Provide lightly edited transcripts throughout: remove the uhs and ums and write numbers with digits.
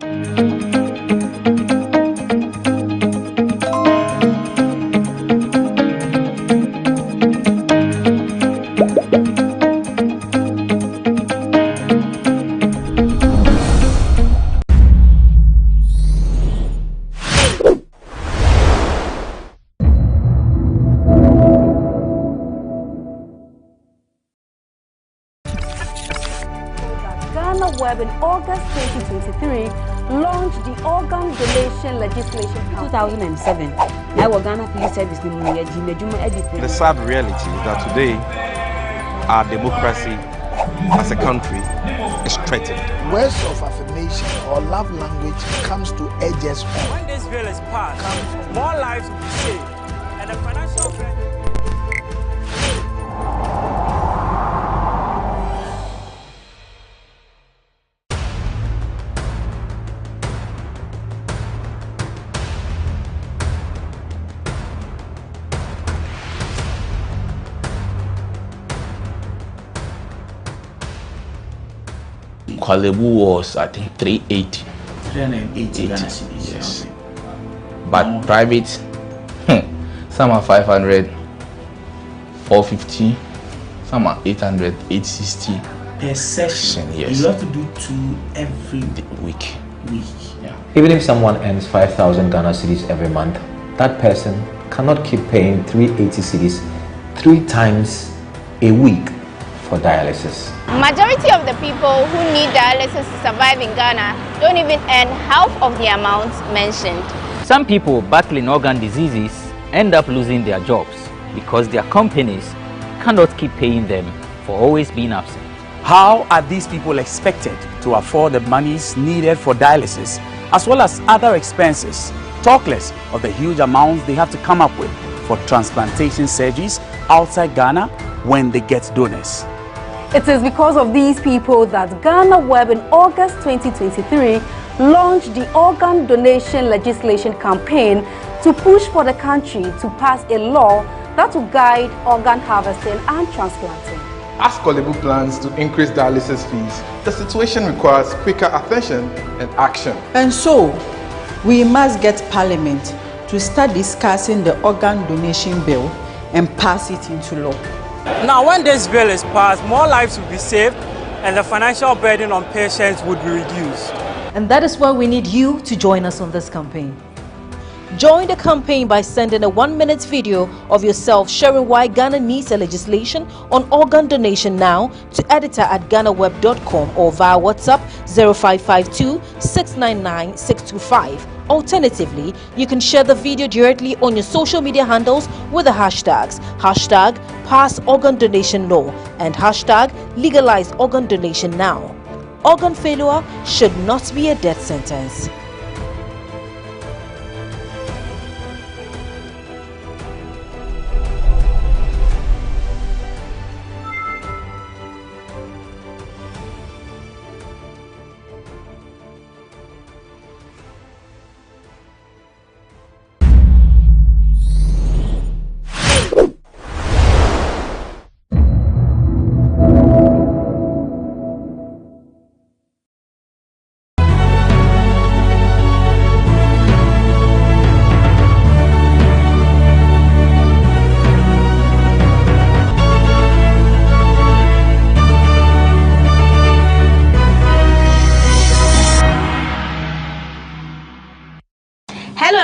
GhanaWeb in August 2023 launched the organ donation legislation 2007. The sad reality is that today our democracy as a country is threatened. Words of affirmation or love language comes to edges. When this bill is passed, more lives will be saved and the financial Kwalebu was, I think, 380. 380 Ghana cedis. Yes. But private, some are 500, 450, some are 800, 860. Per session, yes. You have to do 2 every week. Yeah. Even if someone earns 5,000 Ghana cedis every month, that person cannot keep paying 380 cedis 3 times a week for dialysis. Majority of the people who need dialysis to survive in Ghana don't even earn half of the amount mentioned. Some people battling organ diseases end up losing their jobs because their companies cannot keep paying them for always being absent. How are these people expected to afford the monies needed for dialysis as well as other expenses, talk less of the huge amounts they have to come up with for transplantation surgeries outside Ghana when they get donors? It is because of these people that GhanaWeb in August 2023 launched the organ donation legislation campaign to push for the country to pass a law that will guide organ harvesting and transplanting. As Kwalebu plans to increase dialysis fees, the situation requires quicker attention and action. And so, we must get Parliament to start discussing the organ donation bill and pass it into law. Now, when this bill is passed, more lives will be saved and the financial burden on patients would be reduced. And that is why we need you to join us on this campaign. Join the campaign by sending a 1-minute video of yourself sharing why Ghana needs a legislation on organ donation now to editor@ghanaweb.com or via WhatsApp 0552 699 625. Alternatively, you can share the video directly on your social media handles with the hashtags #PassOrganDonationLaw and #LegalizeOrganDonationNow. Organ failure should not be a death sentence.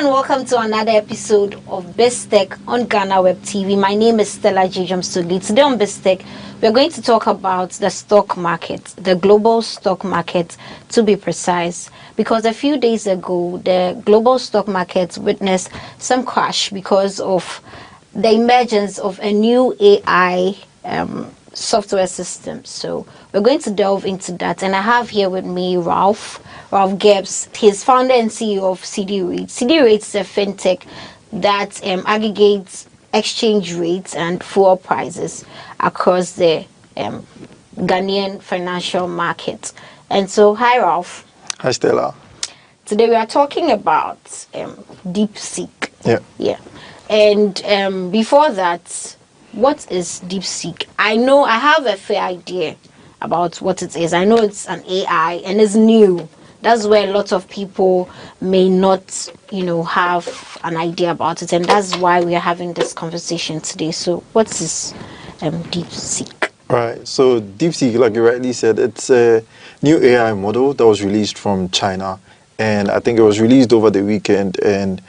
Welcome to another episode of BizTech on GhanaWeb TV. My name is Stella Jejomsoli. Today on BizTech, we're going to talk about the stock market, the global stock market to be precise, because a few days ago, the global stock market witnessed some crash because of the emergence of a new AI software system. So we're going to delve into that, and I have here with me Ralph Gibbs. He's founder and CEO of CD Rates. CD Rates is a fintech that aggregates exchange rates and fuel prices across the Ghanaian financial market. And so, hi Ralph. Hi Stella. Today we are talking about DeepSeek. Yeah. And before that, what is DeepSeek? I have a fair idea about what it is. I know it's an AI and it's new. that's where a lot of people may not, have an idea about it, and that's why we are having this conversation today. So what is DeepSeek? Right. So DeepSeek, like you rightly said, it's a new AI model that was released from China, and I think it was released over the weekend. And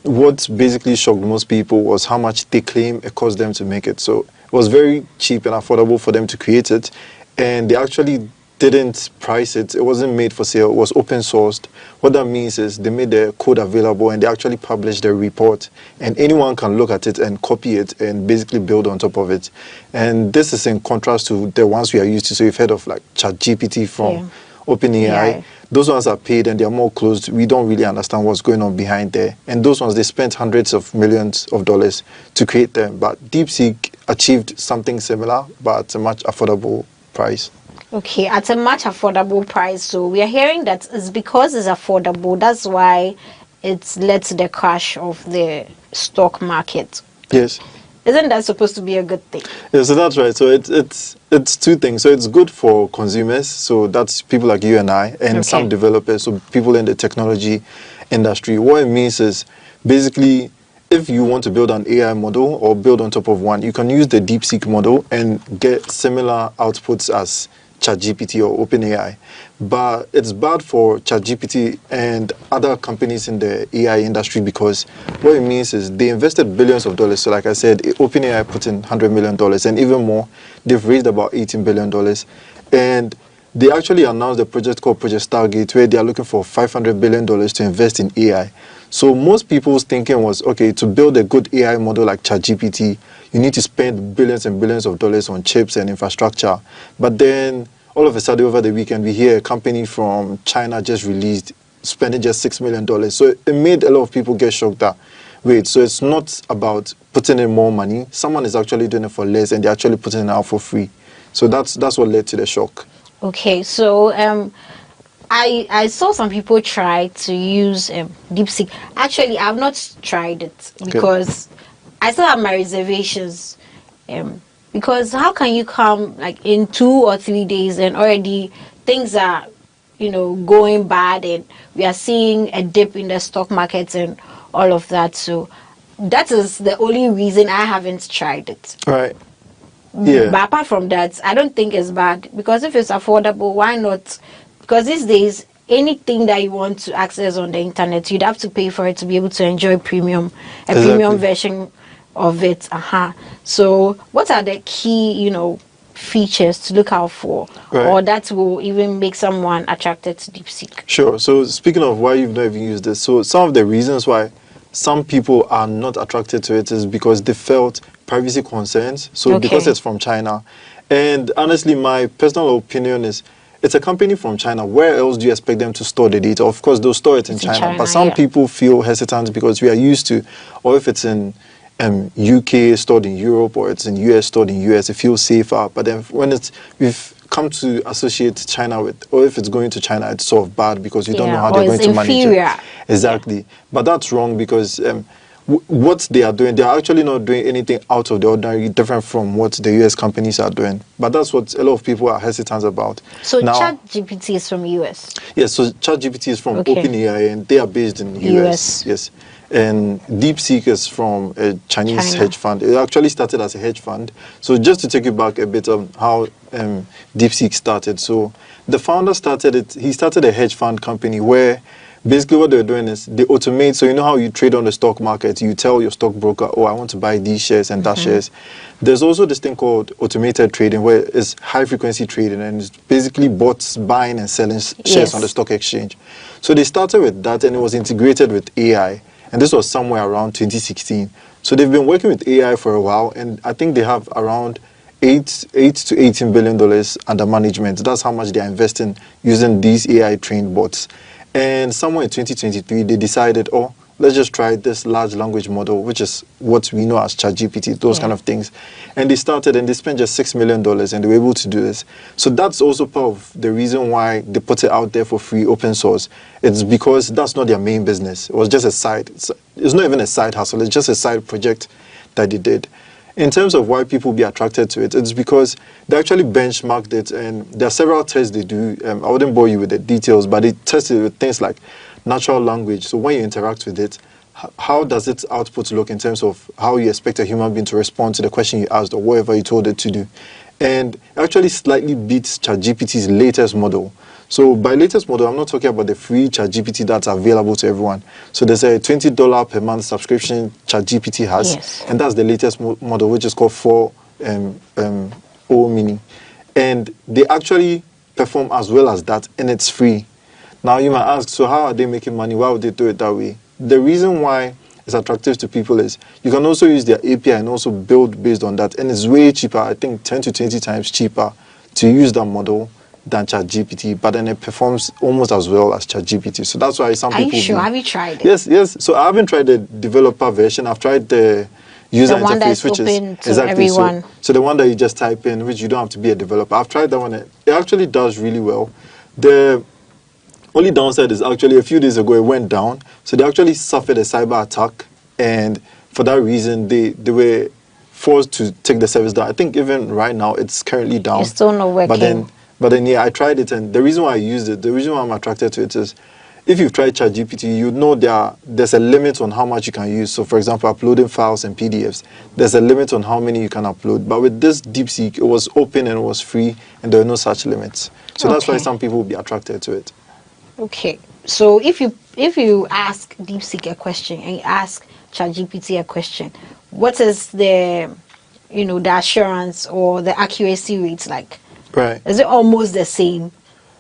what basically shocked most people was how much they claim it cost them to make it. So it was very cheap and affordable for them to create it, and they actually didn't price it. It wasn't made for sale. It was open sourced. What that means is they made the code available and they actually published the report, and anyone can look at it and copy it and basically build on top of it. And this is in contrast to the ones we are used to. So you've heard of like ChatGPT from OpenAI. Yeah. Those ones are paid and they are more closed. We don't really understand what's going on behind there. And those ones, they spent hundreds of millions of dollars to create them. But DeepSeek achieved something similar, but at a much affordable price. Okay, at a much affordable price. So we are hearing that it's because it's affordable. That's why it's led to the crash of the stock market. Yes. Isn't that supposed to be a good thing? Yeah, so that's right. So it's two things. So it's good for consumers. So that's people like you and I, and some developers, so people in the technology industry. What it means is basically, if you want to build an AI model or build on top of one, you can use the DeepSeek model and get similar outputs as ChatGPT or OpenAI. But it's bad for ChatGPT and other companies in the AI industry, because what it means is they invested billions of dollars. So like I said, OpenAI put in $100 million and even more. They've raised about $18 billion. And they actually announced a project called Project Stargate, where they are looking for $500 billion to invest in AI. So most people's thinking was, okay, to build a good AI model like ChatGPT, you need to spend billions and billions of dollars on chips and infrastructure. But then all of a sudden over the weekend, we hear a company from China just released spending just $6 million. So it made a lot of people get shocked that, wait, so it's not about putting in more money. Someone is actually doing it for less and they're actually putting it out for free. So that's what led to the shock. Okay, so I saw some people try to use DeepSeek. Actually, I've not tried it because I still have my reservations. Because how can you come like in 2 or 3 days and already things are, going bad, and we are seeing a dip in the stock market and all of that. So that is the only reason I haven't tried it. Right. Yeah. But apart from that, I don't think it's bad, because if it's affordable, why not? Because these days, anything that you want to access on the internet, you'd have to pay for it to be able to enjoy premium version of it. So what are the key, features to look out for, or that will even make someone attracted to DeepSeek? Sure. So speaking of why you've not even used this, so some of the reasons why some people are not attracted to it is because they felt privacy concerns. So because it's from China. And honestly, my personal opinion is, it's a company from China. Where else do you expect them to store the data? Of course, they'll store it in China. But some people feel hesitant because we are used to, or if it's in UK stored in Europe, or it's in US stored in US, it feels safer. But then when we've come to associate China with, or if it's going to China, it's sort of bad because you don't know how they're going to manage it. Exactly. But that's wrong, because what they are doing, they are actually not doing anything out of the ordinary, different from what the US companies are doing. But that's what a lot of people are hesitant about. So ChatGPT is from US? Yes, so ChatGPT is from OpenAI, and they are based in US. Yes. And DeepSeek is from a Chinese hedge fund. It actually started as a hedge fund. So just to take you back a bit on how DeepSeek started. So the founder started it, he started a hedge fund company where basically what they're doing is they automate. So you know how you trade on the stock market, you tell your stockbroker, oh, I want to buy these shares and that shares. There's also this thing called automated trading, where it's high frequency trading, and it's basically bots buying and selling shares on the stock exchange. So they started with that, and it was integrated with AI. And this was somewhere around 2016. So they've been working with AI for a while, and I think they have around $8 to $18 billion under management. That's how much they're investing using these AI trained bots. And somewhere in 2023, they decided, oh, let's just try this large language model, which is what we know as ChatGPT, those kind of things. And they started, and they spent just $6 million, and they were able to do this. So that's also part of the reason why they put it out there for free, open source. It's because that's not their main business. It was just a side. It's not even a side hustle. It's just a side project that they did. In terms of why people be attracted to it, it's because they actually benchmarked it, and there are several tests they do. I wouldn't bore you with the details, but they test it with things like natural language. So when you interact with it, how does its output look in terms of how you expect a human being to respond to the question you asked or whatever you told it to do? And actually slightly beats ChatGPT's latest model. So by latest model, I'm not talking about the free ChatGPT that's available to everyone. So there's a $20 per month subscription ChatGPT has, Yes. and that's the latest model, which is called 4.0 mini. And they actually perform as well as that, and it's free. Now you might ask, so how are they making money? Why would they do it that way? The reason why it's attractive to people is you can also use their API and also build based on that, and it's way cheaper. I think 10 to 20 times cheaper to use that model than ChatGPT, but then it performs almost as well as ChatGPT. So that's why some people. Are you sure? Have you tried it? Yes, yes. So I haven't tried the developer version. I've tried the user The one interface, that's which is open to exactly everyone. so the one that you just type in, which you don't have to be a developer. I've tried that one. It actually does really well. The only downside is actually a few days ago it went down. So they actually suffered a cyber attack, and for that reason they were forced to take the service down. I think even right now it's currently down. It's still not working. But then yeah, I tried it, and the reason why I used it, the reason why I'm attracted to it is, if you've tried ChatGPT, you know there's a limit on how much you can use. So for example, uploading files and PDFs, there's a limit on how many you can upload. But with this DeepSeek, it was open and it was free, and there were no such limits. So that's why some people will be attracted to it. Okay, so if you ask DeepSeek a question and you ask ChatGPT a question, what is the the assurance or the accuracy rates like? Right. Is it almost the same?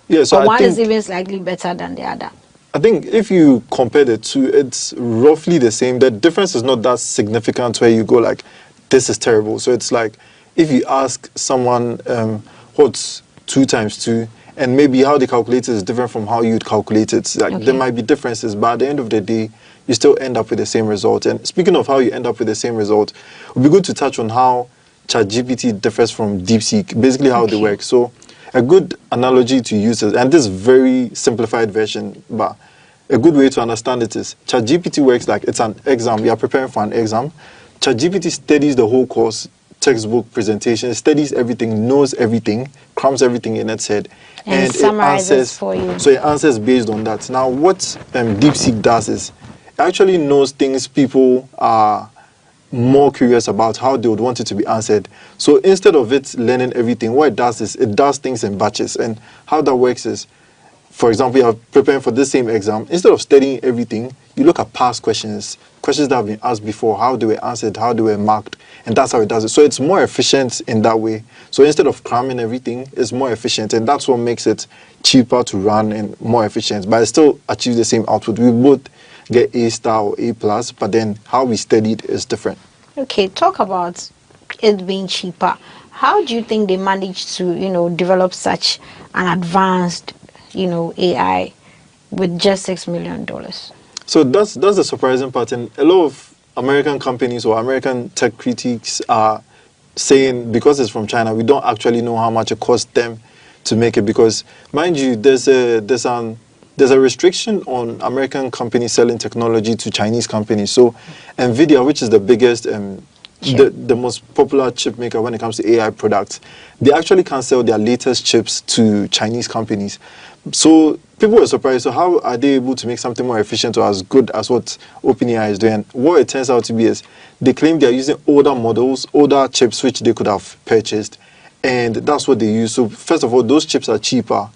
Yeah, so or one is even slightly better than the other? I think if you compare the two, it's roughly the same. The difference is not that significant where you go like, this is terrible. So it's like, if you ask someone what's 2 times 2, and maybe how they calculate it is different from how you'd calculate it. Like there might be differences, but at the end of the day, you still end up with the same result. And speaking of how you end up with the same result, it would be good to touch on how ChatGPT differs from DeepSeek, basically how they work. So a good analogy to use is, and this very simplified version, but a good way to understand it is, ChatGPT works like it's an exam. You are preparing for an exam. ChatGPT studies the whole course, textbook, presentation, studies everything, knows everything, crams everything in its head, and it answers for you. So it answers based on that. Now, what DeepSeek does is, it actually knows things people are more curious about, how they would want it to be answered. So instead of it learning everything, what it does is it does things in batches. And how that works is, for example, you are preparing for this same exam. Instead of studying everything, you look at past questions that have been asked before, how they were answered, how they were marked, and that's how it does it. So it's more efficient in that way. So instead of cramming everything, it's more efficient, and that's what makes it cheaper to run and more efficient. But it still achieves the same output. We both get A star or A plus, but then how we studied is different. Okay, talk about it being cheaper. How do you think they managed to, develop such an advanced, AI with just $6 million? So that's the surprising part, and a lot of American companies or American tech critics are saying, because it's from China, we don't actually know how much it cost them to make it, because mind you, there's a restriction on American companies selling technology to Chinese companies. So NVIDIA, which is the biggest, the most popular chip maker when it comes to AI products, they actually can't sell their latest chips to Chinese companies. So people were surprised. So how are they able to make something more efficient or as good as what OpenAI is doing? What it turns out to be is, they claim they're using older models, older chips which they could have purchased, and that's what they use. So first of all, those chips are cheaper.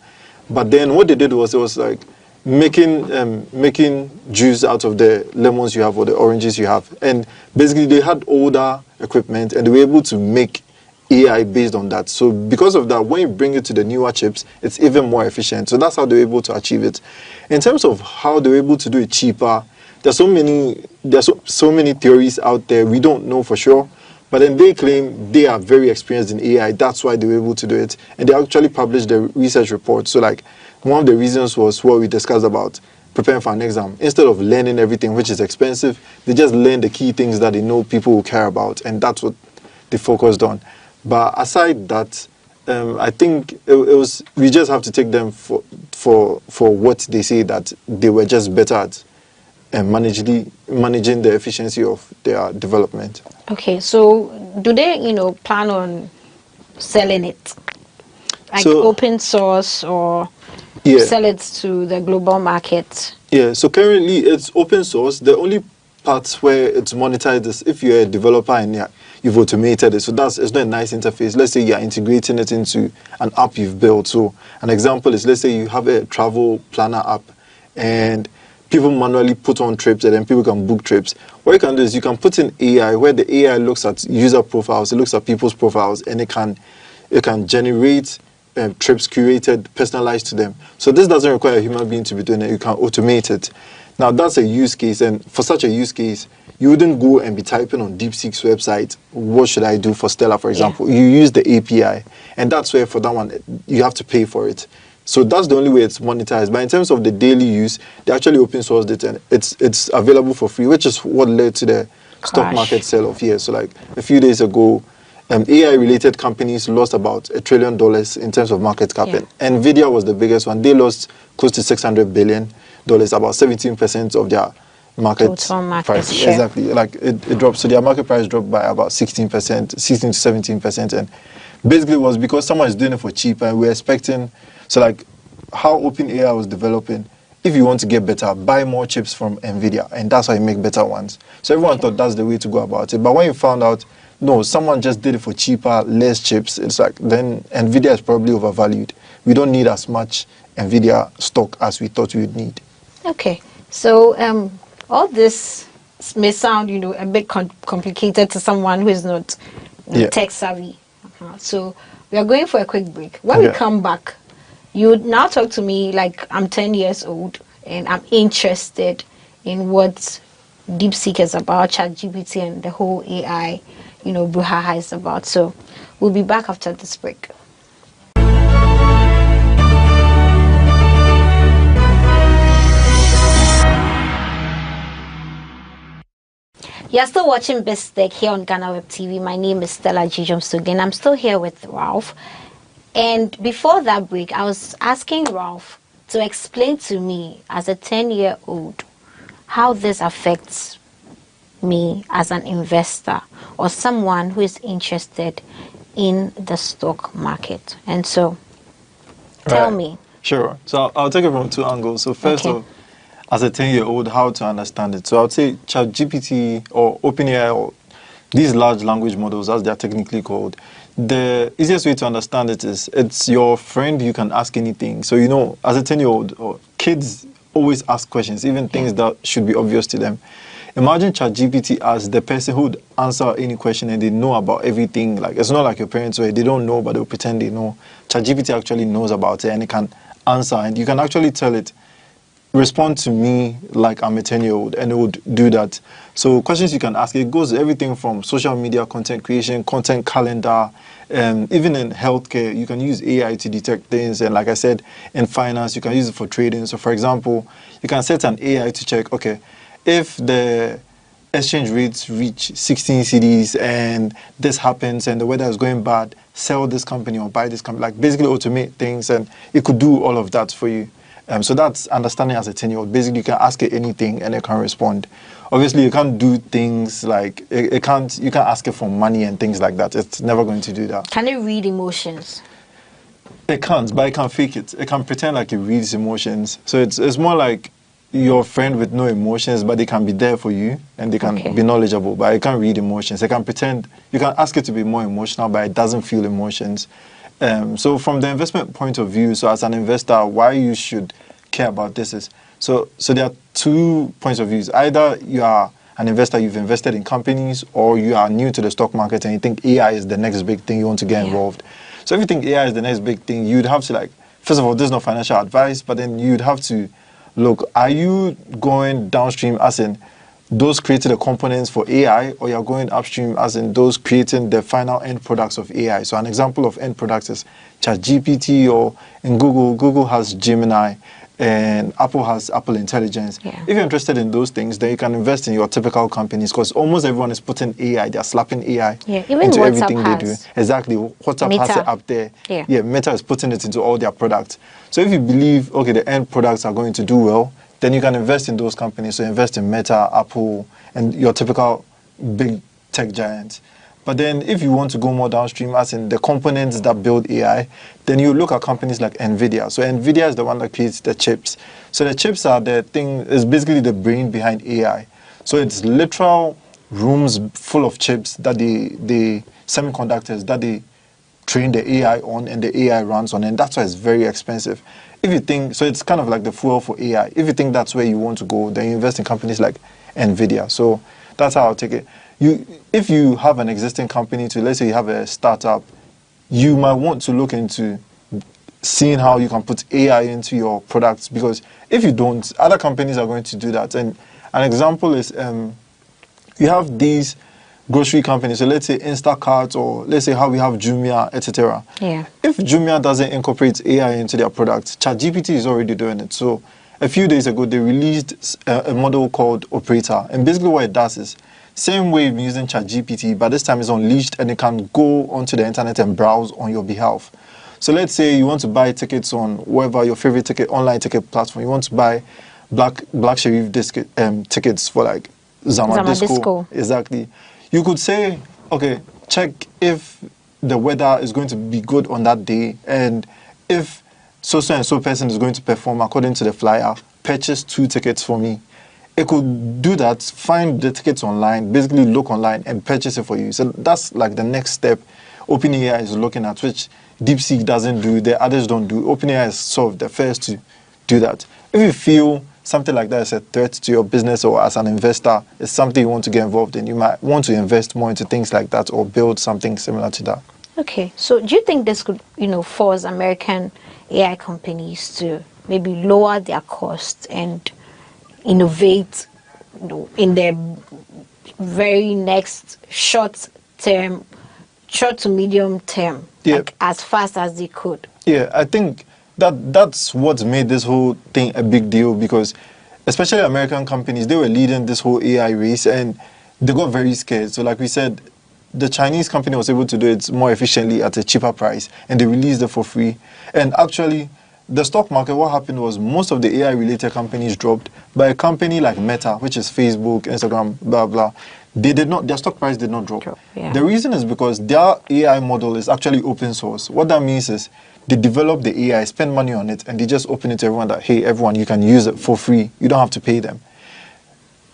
But then what they did was, it was like making juice out of the lemons you have or the oranges you have. And basically they had older equipment, and they were able to make AI based on that. So because of that, when you bring it to the newer chips, it's even more efficient. So that's how they were able to achieve it. In terms of how they were able to do it cheaper, there's so many theories out there. We don't know for sure. But then they claim they are very experienced in AI. That's why they were able to do it. And they actually published the research report. So like, one of the reasons was what we discussed about preparing for an exam. Instead of learning everything, which is expensive, they just learn the key things that they know people will care about. And that's what they focused on. But aside that, I think it was, we just have to take them for what they say, that they were just better at managing the efficiency of their development. Okay, so do they, plan on selling it? Like So- open source or Yeah. sell it to the global market? Yeah, so currently it's open source. The only parts where it's monetized is if you're a developer and you've automated it. So it's not a nice interface. Let's say you're integrating it into an app you've built. So an example is, let's say you have a travel planner app and people manually put on trips and then people can book trips. What you can do is you can put in AI where the AI looks at user profiles, it looks at people's profiles, and it can generate trips curated, personalized to them. So this doesn't require a human being to be doing it. You can automate it. Now that's a use case, and for such a use case, you wouldn't go and be typing on DeepSeek's website, what should I do for Stella, for example. You use the API, and that's where for that one, you have to pay for it. So that's the only way it's monetized. But in terms of the daily use, they actually open sourced it, and it's available for free, which is what led to the stock market sell-off here. So like a few days ago, AI-related companies lost about $1 trillion in terms of market cap. Yeah. NVIDIA was the biggest one. They lost close to $600 billion, about 17% of their Total market price. share. Exactly. Like it dropped. So their market price dropped by about 16%, 16 to 17%. And basically it was because someone is doing it for cheap, and we're expecting, so like how OpenAI was developing, if you want to get better, buy more chips from NVIDIA, and that's how you make better ones. So everyone thought that's the way to go about it. But when you found out, no, someone just did it for cheaper, less chips, it's like, then NVIDIA is probably overvalued. We don't need as much NVIDIA stock as we thought we would need. Okay, so all this may sound, a bit complicated to someone who is not tech savvy. So we are going for a quick break. When we come back, you now talk to me like I'm 10 years old and I'm interested in what DeepSeek is about, ChatGPT, and the whole AI, brouhaha is about. So we'll be back after this break. You're still watching Best Tech here on GhanaWeb TV. My name is Stella Jijomsuge. I'm still here with Ralph. And before that break, I was asking Ralph to explain to me, as a 10-year-old, how this affects me as an investor or someone who is interested in the stock market. And so, tell me. Sure. So I'll take it from two angles. So first off, as a 10-year-old, how to understand it. So I would say ChatGPT or OpenAI, or these large language models, as they're technically called, the easiest way to understand it is it's your friend. You can ask anything. So, as a 10-year-old, kids always ask questions, even things that should be obvious to them. Imagine ChatGPT as the person who would answer any question and they know about everything. Like, it's not like your parents where they don't know, but they'll pretend they know. ChatGPT actually knows about it and it can answer. And you can actually tell it, respond to me like I'm a 10-year-old, and it would do that. So questions you can ask, it goes everything from social media, content creation, content calendar, even in healthcare, you can use AI to detect things. And like I said, in finance, you can use it for trading. So for example, you can set an AI to check, okay, if the exchange rates reach 16 cedis and this happens and the weather is going bad, sell this company or buy this company, like basically automate things, and it could do all of that for you. So that's understanding as a 10-year-old. Basically, you can ask it anything and it can respond. Obviously, you can't do things like, you can't ask it for money and things like that. It's never going to do that. Can it read emotions? It can't, but it can fake it. It can pretend like it reads emotions. So it's more like your friend with no emotions, but they can be there for you and they can be knowledgeable, but it can't read emotions. It can pretend, you can ask it to be more emotional, but it doesn't feel emotions. So from the investment point of view, so as an investor, why you should care about this is, so there are 2 points of view. Either you are an investor, you've invested in companies, or you are new to the stock market and you think AI is the next big thing, you want to get involved. So if you think AI is the next big thing, you'd have to, like, first of all, there's no financial advice, but then you'd have to look, are you going downstream as in those creating the components for AI, or you're going upstream as in those creating the final end products of AI? So an example of end products is ChatGPT, or in Google has Gemini, and Apple has Apple Intelligence. If you're interested in those things, then you can invest in your typical companies, because almost everyone is putting AI, they're slapping AI even into WhatsApp everything they do. has. Exactly. WhatsApp has it up there. Meta is putting it into all their products. So if you believe, okay, the end products are going to do well, then you can invest in those companies. So invest in Meta, Apple, and your typical big tech giants. But then if you want to go more downstream, as in the components that build AI, then you look at companies like NVIDIA. So NVIDIA is the one that creates the chips. So the chips are the thing, is basically the brain behind AI. So it's literal rooms full of chips that the semiconductors that they train the AI on and the AI runs on, and that's why it's very expensive. If you think, so it's kind of like the fuel for AI. If you think that's where you want to go, then you invest in companies like NVIDIA. So that's how I'll take it. If you have an existing company to, let's say you have a startup, you might want to look into seeing how you can put AI into your products, because if you don't, other companies are going to do that. And an example is you have these grocery companies, so let's say Instacart, or let's say how we have Jumia, etc. Yeah. If Jumia doesn't incorporate AI into their products, ChatGPT is already doing it. So a few days ago, they released a model called Operator. And basically what it does is, same way we've been using ChatGPT, but this time it's unleashed and it can go onto the internet and browse on your behalf. So let's say you want to buy tickets on wherever your favorite online ticket platform. You want to buy Black Sherif tickets for like Zama Disco. Exactly. You could say, okay, check if the weather is going to be good on that day, and if so-and-so person is going to perform according to the flyer, purchase 2 tickets for me. It could do that, find the tickets online, basically look online and purchase it for you. So that's like the next step OpenAI is looking at, which DeepSeek doesn't do, the others don't do. OpenAI is sort of the first to do that. If you feel something like that is a threat to your business, or as an investor, it's something you want to get involved in, you might want to invest more into things like that or build something similar to that. Okay, so do you think this could, force American AI companies to maybe lower their costs and innovate, in their very next short to medium term, like as fast as they could? Yeah, I think that's what made this whole thing a big deal, because especially American companies, they were leading this whole AI race and they got very scared. So like we said, the Chinese company was able to do it more efficiently at a cheaper price, and they released it for free. And actually, the stock market, what happened was most of the AI-related companies dropped, but a company like Meta, which is Facebook, Instagram, blah, blah, their stock price did not drop. Yeah. The reason is because their AI model is actually open source. What that means is they develop the AI, spend money on it, and they just open it to everyone that, hey, everyone, you can use it for free. You don't have to pay them.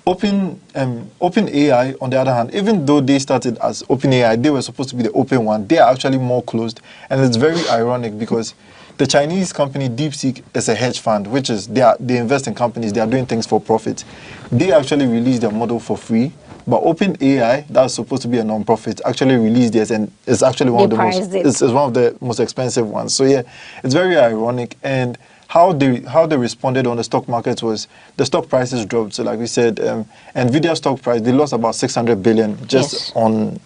OpenAI, on the other hand, even though they started as OpenAI, they were supposed to be the open one. They are actually more closed, and it's very ironic because the Chinese company DeepSeek is a hedge fund, which is they invest in companies. They are doing things for profit. They actually released their model for free, but OpenAI, that's supposed to be a non-profit, actually released theirs, and it's actually one of the most expensive ones. So yeah, it's very ironic. And how they responded on the stock market was the stock prices dropped. So like we said, NVIDIA stock price, they lost about 600 billion just on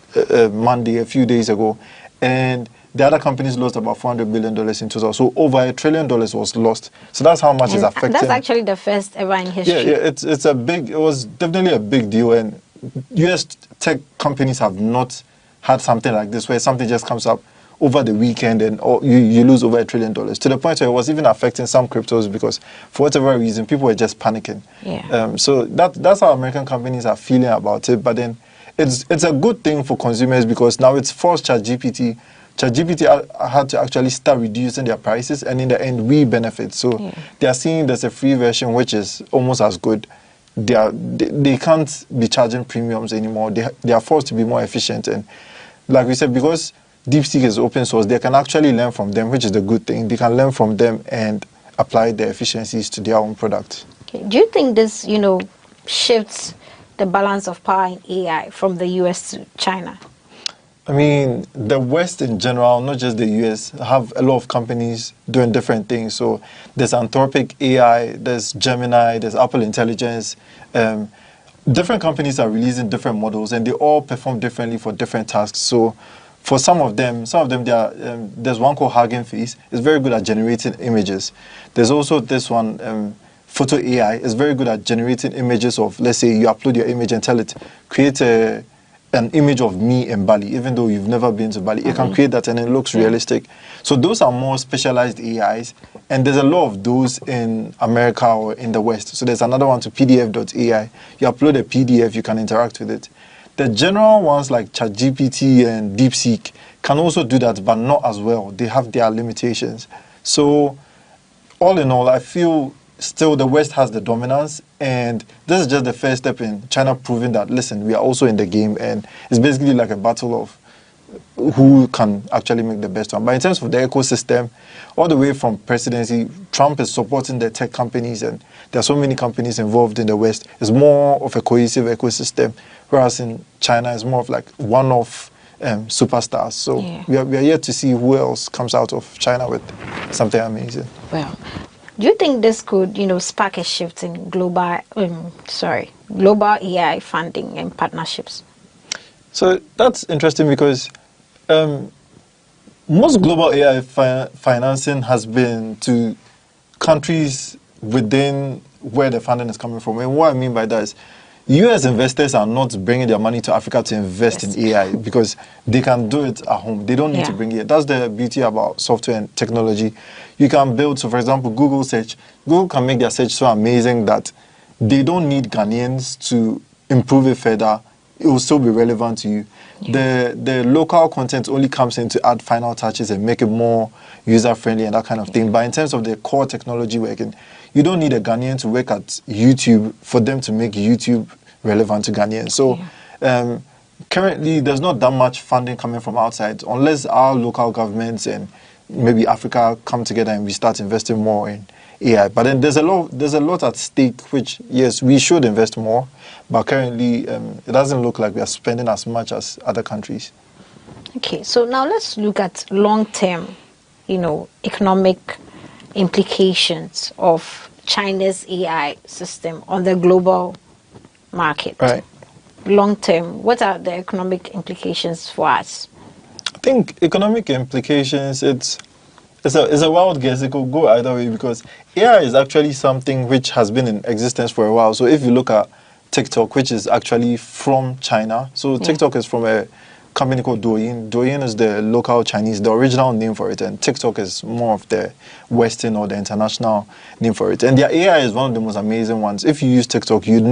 Monday, a few days ago. And the other companies lost about $400 billion in total. So over $1 trillion was lost. So that's how much is affecting. That's actually the first ever in history. Yeah, it was definitely a big deal. And US tech companies have not had something like this, where something just comes up over the weekend and you lose over $1 trillion, to the point where it was even affecting some cryptos, because for whatever reason, people were just panicking. Yeah. So that's how American companies are feeling about it. But then it's a good thing for consumers, because now it's forced ChatGPT had to actually start reducing their prices, and in the end, we benefit. So they are seeing there's a free version, which is almost as good. They can't be charging premiums anymore. They are forced to be more efficient. And like we said, because DeepSeek is open source, they can actually learn from them, which is the good thing. They can learn from them and apply their efficiencies to their own product. Okay. Do you think this, shifts the balance of power in AI from the US to China? I mean, the West in general, not just the US, have a lot of companies doing different things. So there's Anthropic AI, there's Gemini, there's Apple Intelligence. Different companies are releasing different models, and they all perform differently for different tasks. So for some of them, there's one called Hugging Face. It's very good at generating images. There's also this one, Photo AI. It's very good at generating images of, let's say you upload your image and tell it, create an image of me in Bali, even though you've never been to Bali. It can create that and it looks realistic. So those are more specialized AIs, and there's a lot of those in America or in the West. So there's another one to PDF.ai. You upload a PDF, you can interact with it. The general ones like ChatGPT and DeepSeek can also do that, but not as well. They have their limitations. So all in all, I feel still the West has the dominance, and this is just the first step in China proving that, listen, we are also in the game, and it's basically like a battle of who can actually make the best one. But in terms of the ecosystem, all the way from presidency, Trump is supporting the tech companies, and there are so many companies involved in the West. It's more of a cohesive ecosystem, whereas in China, it's more of like one-off superstars. So we are yet to see who else comes out of China with something amazing. Well, do you think this could, spark a shift in global AI funding and partnerships? So that's interesting because most global AI financing has been to countries within where the funding is coming from. And what I mean by that is US investors are not bringing their money to Africa to invest in AI because they can do it at home. They don't need to bring it. That's the beauty about software and technology. You can build, so for example, Google search. Google can make their search so amazing that they don't need Ghanaians to improve it further. It will still be relevant to you. The local content only comes in to add final touches and make it more user-friendly and that kind of thing. But in terms of the core technology working, you don't need a Ghanaian to work at YouTube for them to make YouTube relevant to Ghanaians. So currently, there's not that much funding coming from outside unless our local governments and maybe Africa come together and we start investing more in AI. But then there's a lot at stake, which, yes, we should invest more. But currently, it doesn't look like we are spending as much as other countries. Okay, so now let's look at long-term, economic implications of China's AI system on the global market. Right. Long-term, what are the economic implications for us? I think economic implications, it's a wild guess. It could go either way because AI is actually something which has been in existence for a while. So if you look at TikTok, which is actually from China. So TikTok is from a company called Douyin. Douyin is the local Chinese, the original name for it, and TikTok is more of the Western or the international name for it. And their AI is one of the most amazing ones. If you use TikTok, you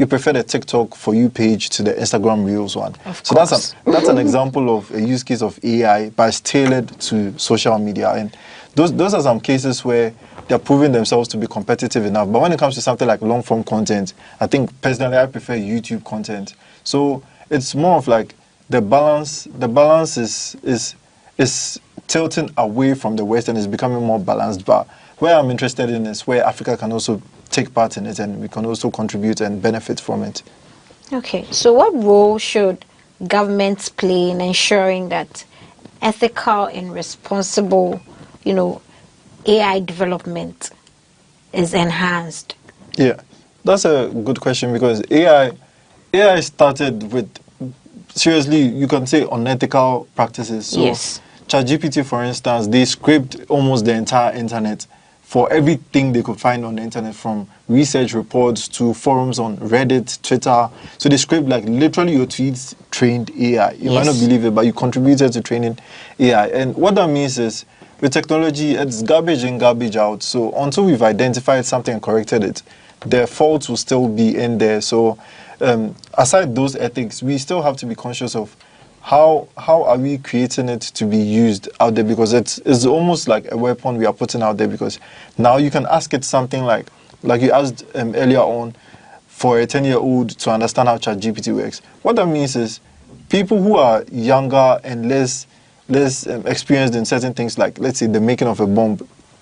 prefer the TikTok For You page to the Instagram Reels one. So that's an example of a use case of AI, but it's tailored to social media. And those are some cases where they're proving themselves to be competitive enough. But when it comes to something like long-form content, I think personally I prefer YouTube content. So it's more of like the balance is tilting away from the West and is becoming more balanced. But where I'm interested in is where Africa can also take part in it and we can also contribute and benefit from it. Okay, so what role should governments play in ensuring that ethical and responsible, AI development is enhanced? Yeah, that's a good question because AI started with, seriously, you can say unethical practices. So ChatGPT, for instance, they scraped almost the entire internet for everything they could find on the internet, from research reports to forums on Reddit, Twitter. So they scraped like literally your tweets trained AI. You might not believe it, but you contributed to training AI. And what that means is, with technology, it's garbage in, garbage out. So until we've identified something and corrected it, the faults will still be in there. So aside those ethics, we still have to be conscious of how are we creating it to be used out there, because it's almost like a weapon we are putting out there, because now you can ask it something like you asked earlier on for a 10-year-old to understand how ChatGPT works. What that means is people who are younger and less experienced in certain things, like let's say the making of a bomb,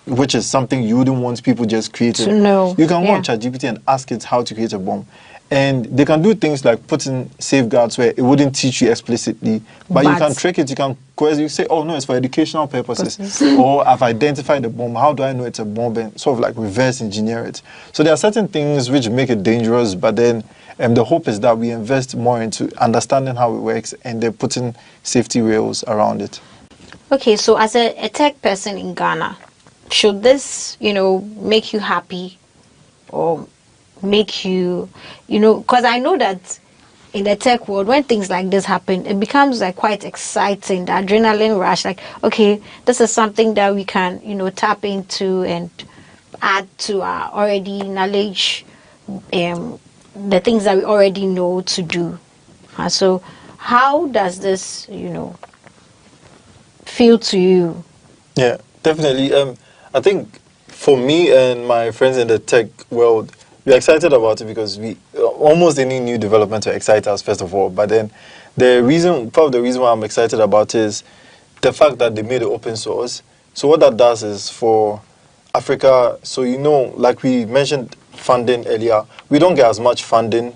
which is something you wouldn't want people just creating. To know. You can go on ChatGPT and ask it how to create a bomb. And they can do things like put in safeguards where it wouldn't teach you explicitly, but you can trick it, you say, oh no, it's for educational purposes. Or I've identified the bomb, how do I know it's a bomb? And sort of like reverse engineer it. So there are certain things which make it dangerous, but then the hope is that we invest more into understanding how it works and then putting safety rails around it. Okay, so as a tech person in Ghana, should this, make you happy or make you, because I know that in the tech world, when things like this happen, it becomes like quite exciting, the adrenaline rush, like, okay, this is something that we can, tap into and add to our already knowledge, the things that we already know to do. So how does this, feel to you? Yeah, definitely. I think for me and my friends in the tech world, we're excited about it because almost any new development to excite us, first of all. But then part of the reason why I'm excited about it is the fact that they made it open source. So what that does is for Africa, so like we mentioned funding earlier, we don't get as much funding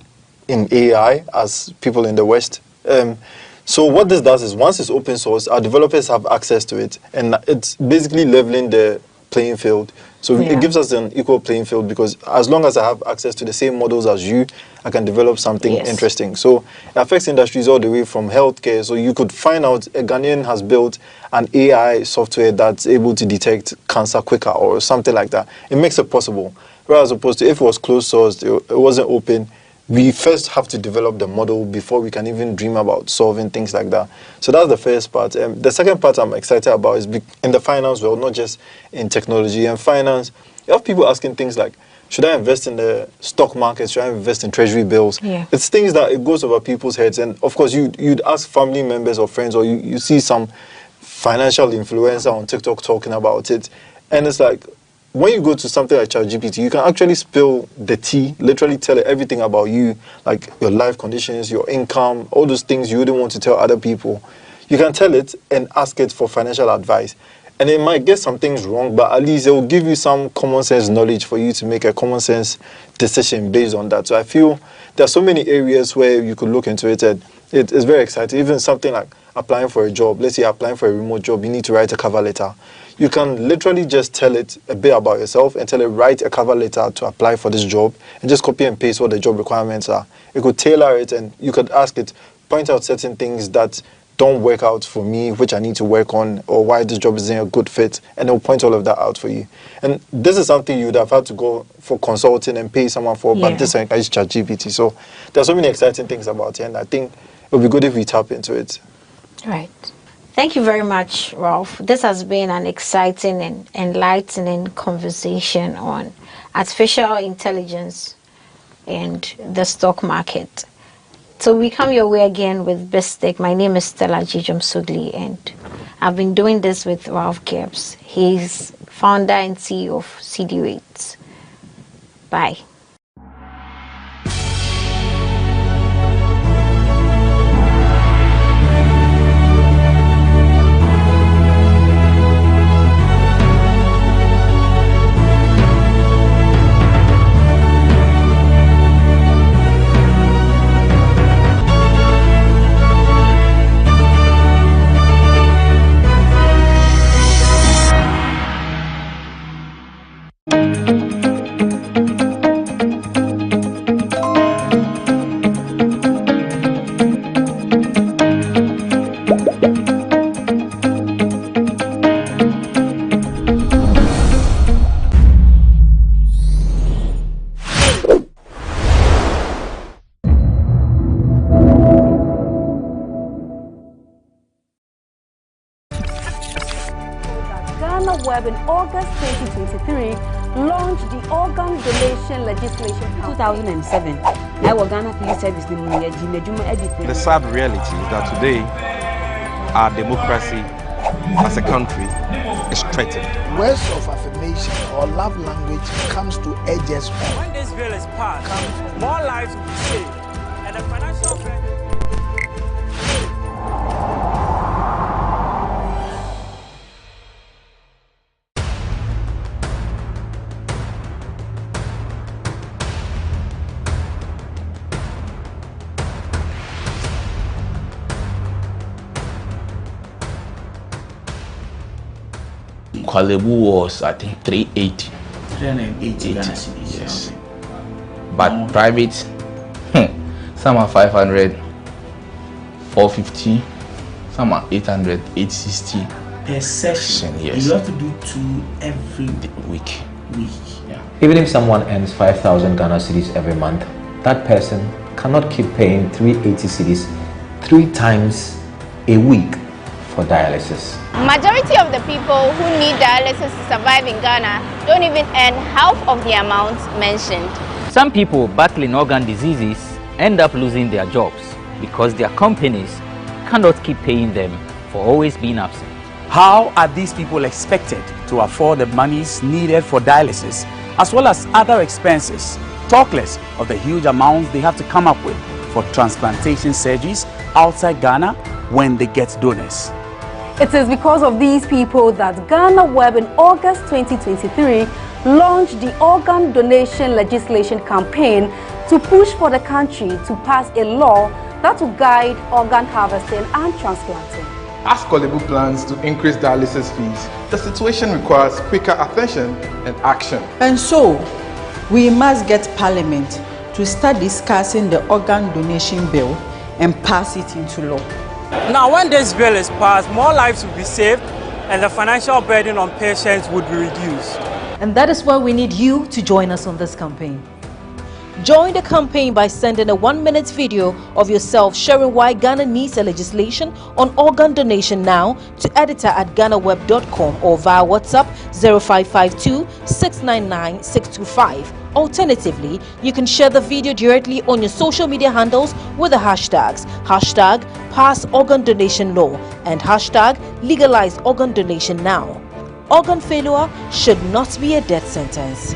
in AI as people in the West. So what this does is once it's open source, our developers have access to it, and it's basically leveling the playing field. So it gives us an equal playing field because as long as I have access to the same models as you, I can develop something interesting. So it affects industries all the way from healthcare. So you could find out a Ghanaian has built an AI software that's able to detect cancer quicker or something like that. It makes it possible. Whereas opposed to if it was closed source, it wasn't open, we first have to develop the model before we can even dream about solving things like that. So that's the first part. The second part I'm excited about is in the finance world, not just in technology and finance. You have people asking things like, should I invest in the stock market? Should I invest in treasury bills? Yeah. It's things that it goes over people's heads. And of course, you'd ask family members or friends, or you see some financial influencer on TikTok talking about it. And it's like, when you go to something like ChatGPT, you can actually spill the tea, literally tell it everything about you, like your life conditions, your income, all those things you wouldn't want to tell other people. You can tell it and ask it for financial advice. And it might get some things wrong, but at least it will give you some common sense knowledge for you to make a common sense decision based on that. So I feel there are so many areas where you could look into it, and it's very exciting. Even something like applying for a job. Let's say you're applying for a remote job, you need to write a cover letter. You can literally just tell it a bit about yourself and tell it, write a cover letter to apply for this job, and just copy and paste what the job requirements are. You could tailor it, and you could ask it, point out certain things that don't work out for me, which I need to work on, or why this job isn't a good fit, and it'll point all of that out for you. And this is something you'd have had to go for consulting and pay someone for, but this is ChatGPT. So there's so many exciting things about it, and I think it would be good if we tap into it. Right. Thank you very much, Ralph. This has been an exciting and enlightening conversation on artificial intelligence and the stock market. So we come your way again with Best Tech. My name is Stella Jijom-Sugli, and I've been doing this with Ralph Gibbs. He's founder and CEO of CD8. Bye. GhanaWeb in August 2023 launched the Organ Donation Legislation 2007. Ghana Police Service. The sad reality is that today our democracy as a country is threatened. Words of affirmation or love language comes to edges. When this bill is passed, more lives will be saved, and the financial Kwalebu was, I think, 380. 380 Ghana cedis. Yes. But private, some are 500, 450, some are 800, 860. Per session, yes. You have to do 2 every week. Yeah. Even if someone earns 5,000 Ghana cedis every month, that person cannot keep paying 380 cedis 3 times a week for dialysis. Majority of the people who need dialysis to survive in Ghana don't even earn half of the amount mentioned. Some people battling organ diseases end up losing their jobs because their companies cannot keep paying them for always being absent. How are these people expected to afford the monies needed for dialysis as well as other expenses? Talk less of the huge amounts they have to come up with for transplantation surgeries outside Ghana when they get donors. It is because of these people that GhanaWeb in August 2023 launched the organ donation legislation campaign to push for the country to pass a law that will guide organ harvesting and transplanting. As Kolebu plans to increase dialysis fees, the situation requires quicker attention and action. And so, we must get Parliament to start discussing the organ donation bill and pass it into law. Now, when this bill is passed, more lives will be saved and the financial burden on patients would be reduced. And that is why we need you to join us on this campaign. Join the campaign by sending a 1-minute video of yourself sharing why Ghana needs a legislation on organ donation now to editor@ghanaweb.com or via WhatsApp 0552 699 625. Alternatively, you can share the video directly on your social media handles with the hashtags #PassOrganDonationLaw and #LegalizeOrganDonationNow. Organ failure should not be a death sentence.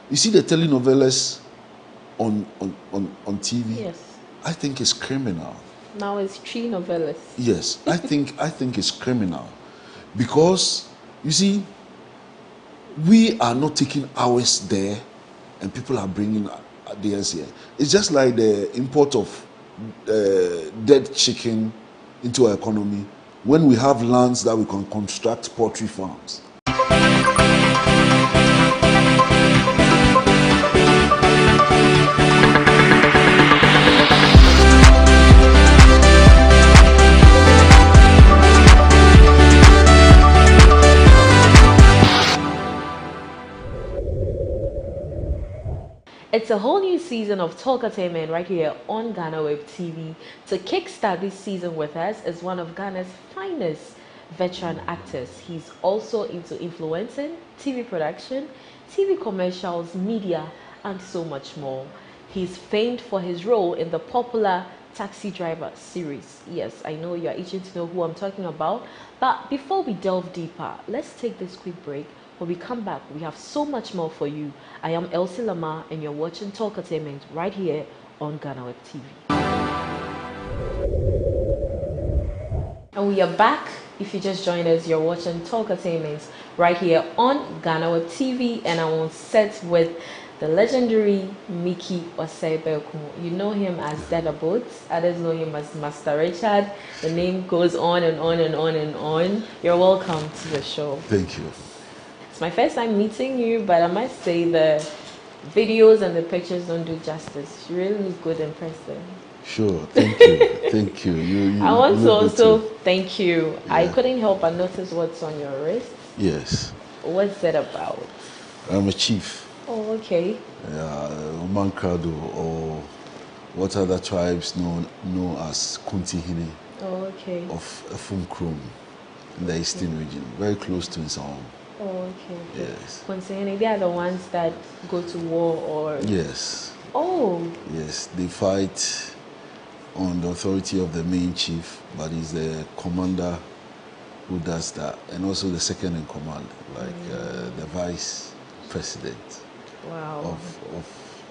You see the telenovelas on TV? Yes. I think it's criminal. Now it's 3 novellas. Yes, I think it's criminal because you see, we are not taking hours there, and people are bringing theirs here. It's just like the import of dead chicken into our economy when we have lands that we can construct poultry farms. It's a whole new season of Talkatainment right here on GhanaWeb TV. To kickstart this season with us is one of Ghana's finest veteran actors. He's also into influencing, TV production, TV commercials, media, and so much more. He's famed for his role in the popular Taxi Driver series. Yes, I know you're itching to know who I'm talking about. But before we delve deeper, let's take this quick break. When we come back, we have so much more for you. I am Elsie Lamar, and you're watching Talkatainment right here on GhanaWeb TV. And we are back. If you just joined us, you're watching Talkatainment right here on GhanaWeb TV, and I'm on set with the legendary Mickey Osei-Beku. You know him as Dada Boats. Others know him as Master Richard. The name goes on and on and on and on. You're welcome to the show. Thank you. It's my first time meeting you, but I must say the videos and the pictures don't do justice. You really look good and impressive. Sure, thank you. Thank you. You I want to also too. thank you. Yeah. I couldn't help but notice what's on your wrist. Yes. What's that about? I'm a chief. Oh, okay. Omankrado, or what other tribes know as Kuntihine. Oh, okay. Of Efumkrum in the eastern region, very close to Nsawam. Oh, okay. Yes. Kuntihine, they are the ones that go to war or... Yes. Oh. Yes, they fight on the authority of the main chief, but he's the commander who does that, and also the second in command, like the vice president. Wow.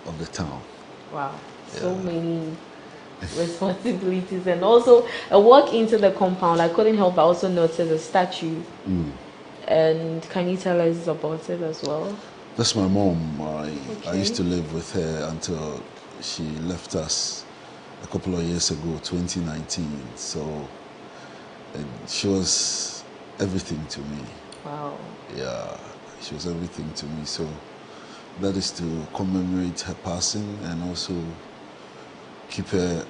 Of the town. Wow. So many responsibilities, and also a walk into the compound. I couldn't help but also notice a statue. And can you tell us about it as well? That's my mom. I used to live with her until she left us a couple of years ago, 2019. So she was everything to me. Wow. Yeah, she was everything to me. So that is to commemorate her passing and also keep her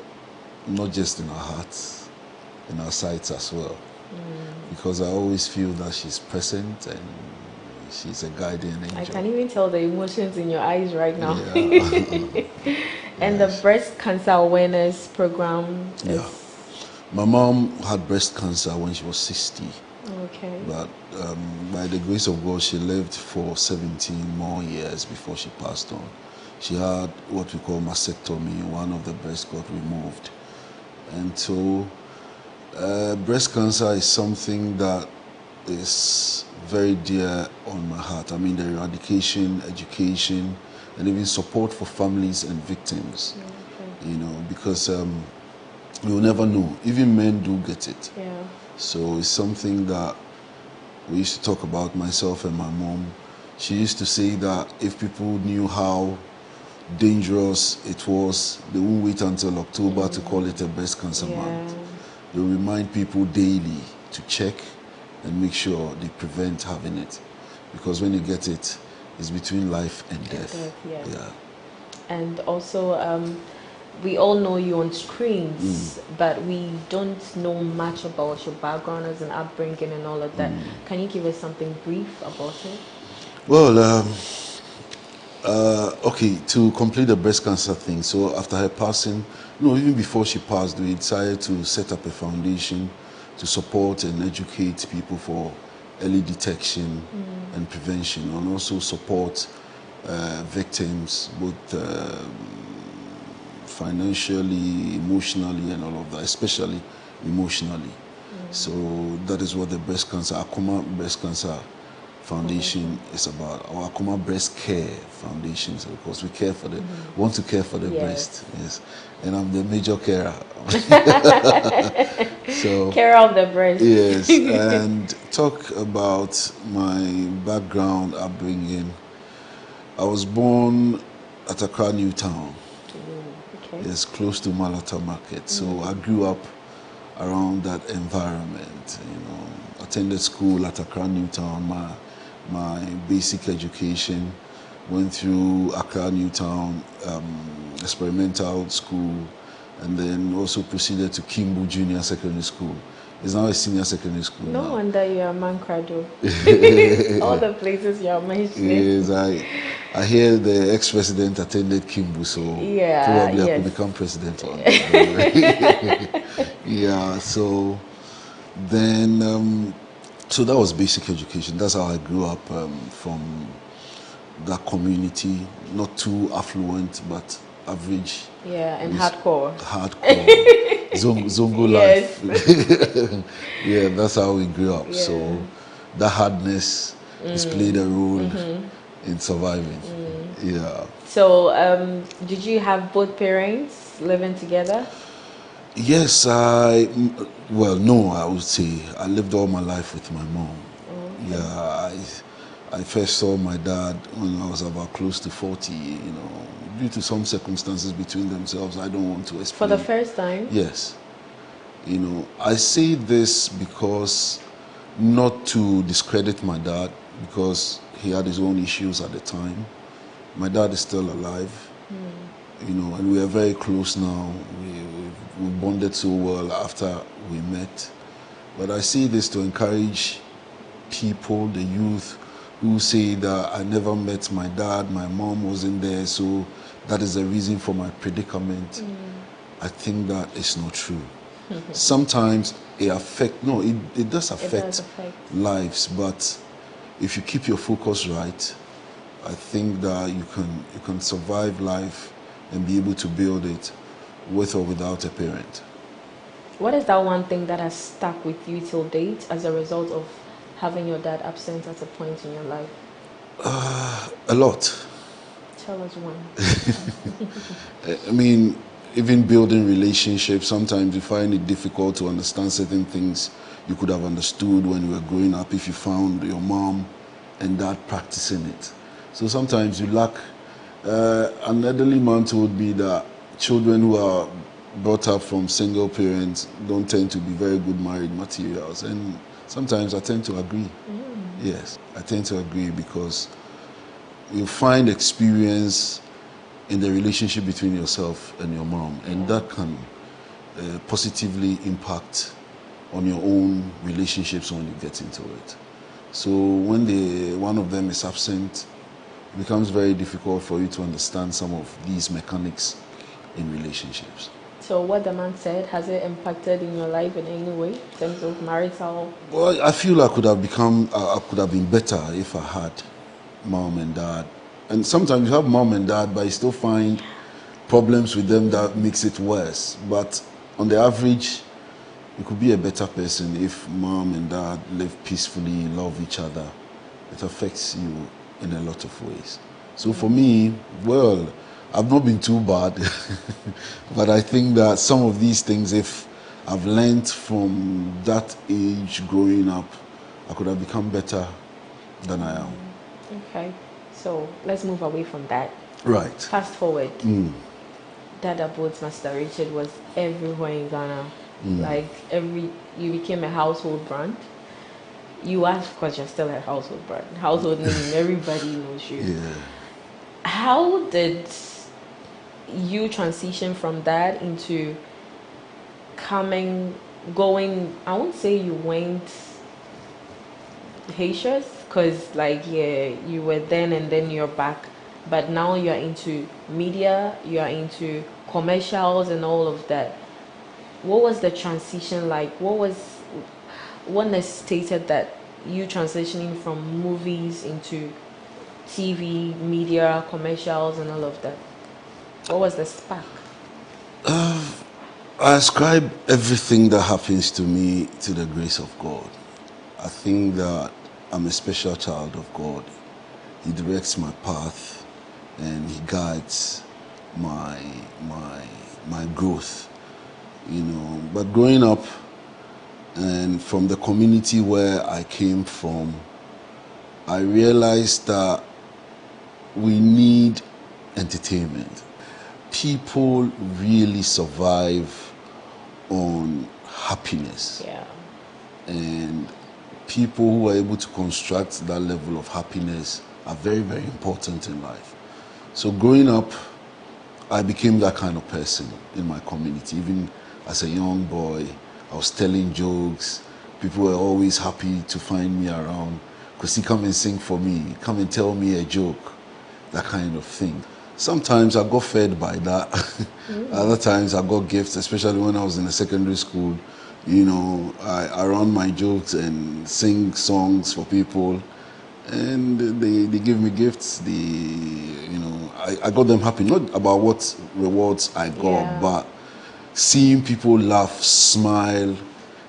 not just in our hearts, in our sights as well. Because I always feel that she's present and she's a guardian angel. I can even tell the emotions in your eyes right now. Yeah. And the breast cancer awareness program is... My mom had breast cancer when she was 60. Okay. But by the grace of God, she lived for 17 more years before she passed on. She had what we call mastectomy. One of the breasts got removed. And so breast cancer is something that is very dear on my heart. I mean, the eradication, education, and even support for families and victims. Okay. You know, because you'll never know. Even men do get it. Yeah. So it's something that we used to talk about, myself and my mom. She used to say that if people knew how dangerous it was, they won't wait until October to call it a breast cancer month. They remind people daily to check and make sure they prevent having it. Because when you get it, it's between life and death. Yeah. And also, we all know you on screens, but we don't know much about your background as an upbringing and all of that. Can you give us something brief about it? Well, okay, to complete the breast cancer thing, so after her passing, even before she passed, we decided to set up a foundation to support and educate people for early detection and prevention, and also support victims, both financially, emotionally, and all of that, especially emotionally. So that is what the breast cancer, Akuma Breast Cancer Foundation is about. Our Akuma Breast Care Foundation, so because we care for the, want to care for the breast, yes. And I'm the major carer. So care of the breast. Yes, and talk about my background, upbringing. I was born at Accra, Newtown. It's close to Malata Market. So I grew up around that environment. Attended school at Accra, Newtown. My basic education went through Accra, Newtown experimental school, and then also proceeded to Kimbu Junior Secondary School. It's now a senior secondary school. No wonder you're a man crado. All the places you're mentioning. Yes, I hear the ex-president attended Kimbu, so probably I could become president one day. Yeah, so then, so that was basic education. That's how I grew up from that community, not too affluent, but average. Yeah, and hardcore. Hardcore. Zongo life. Yeah, that's how we grew up. Yeah. So that hardness has played a role in surviving. Yeah. So did you have both parents living together? Yes, well, no, I would say. I lived all my life with my mom. Okay. Yeah, I first saw my dad when I was about close to 40, due to some circumstances between themselves, I don't want to explain. For the first time? Yes. I say this because, not to discredit my dad, because he had his own issues at the time. My dad is still alive, and we are very close now. We bonded so well after we met. But I say this to encourage people, the youth, who say that I never met my dad, my mom wasn't there, so that is the reason for my predicament. I think that is not true. Sometimes it does affect lives, but if you keep your focus right, I think that you can survive life and be able to build it with or without a parent. What is that one thing that has stuck with you till date as a result of having your dad absent at a point in your life? A lot. Tell us one. I mean, even building relationships, sometimes you find it difficult to understand certain things you could have understood when you were growing up if you found your mom and dad practicing it. So sometimes you lack. An elderly man told me that children who are brought up from single parents don't tend to be very good married materials, and sometimes I tend to agree. Yes, I tend to agree, because you find experience in the relationship between yourself and your mom, and that can positively impact on your own relationships when you get into it. So when one of them is absent, it becomes very difficult for you to understand some of these mechanics in relationships. So what the man said, has it impacted in your life in any way in terms of marital? Well, I feel I could have been better if I had mom and dad. And sometimes you have mom and dad, but you still find problems with them that makes it worse. But on the average, you could be a better person if mom and dad live peacefully, love each other. It affects you in a lot of ways. So for me, well, I've not been too bad, but I think that some of these things, if I've learned from that age growing up, I could have become better than I am. Okay, so let's move away from that. Right. Fast forward. Dada Boats Master Richard was everywhere in Ghana. Like you became a household brand. You are, of course, you're still a household brand. Household name, everybody knows you. Yeah. How did you transition from that into going, I won't say you went Haitians, because like, yeah, you were then and then you're back, but now you're into media, you're into commercials and all of that. What was the transition like? What necessitated that you transitioning from movies into TV, media, commercials and all of that? What was the spark? I ascribe everything that happens to me to the grace of God. I think that I'm a special child of God. He directs my path and he guides my growth, you know. But growing up and from the community where I came from, I realized that we need entertainment. People really survive on happiness. Yeah. And people who are able to construct that level of happiness are very, very important in life. So growing up, I became that kind of person in my community. Even as a young boy, I was telling jokes. People were always happy to find me around. Because he come and sing for me, come and tell me a joke, that kind of thing. Sometimes I got fed by that. Other times I got gifts, especially when I was in a secondary school. You know, I run my jokes and sing songs for people, and they give me gifts. I got them happy, not about what rewards I got, but seeing people laugh, smile,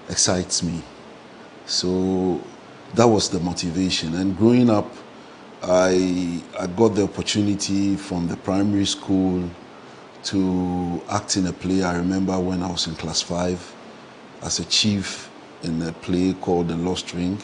excites me. So that was the motivation. And growing up, I got the opportunity from the primary school to act in a play. I remember when I was in class 5 as a chief in a play called The Lost Ring.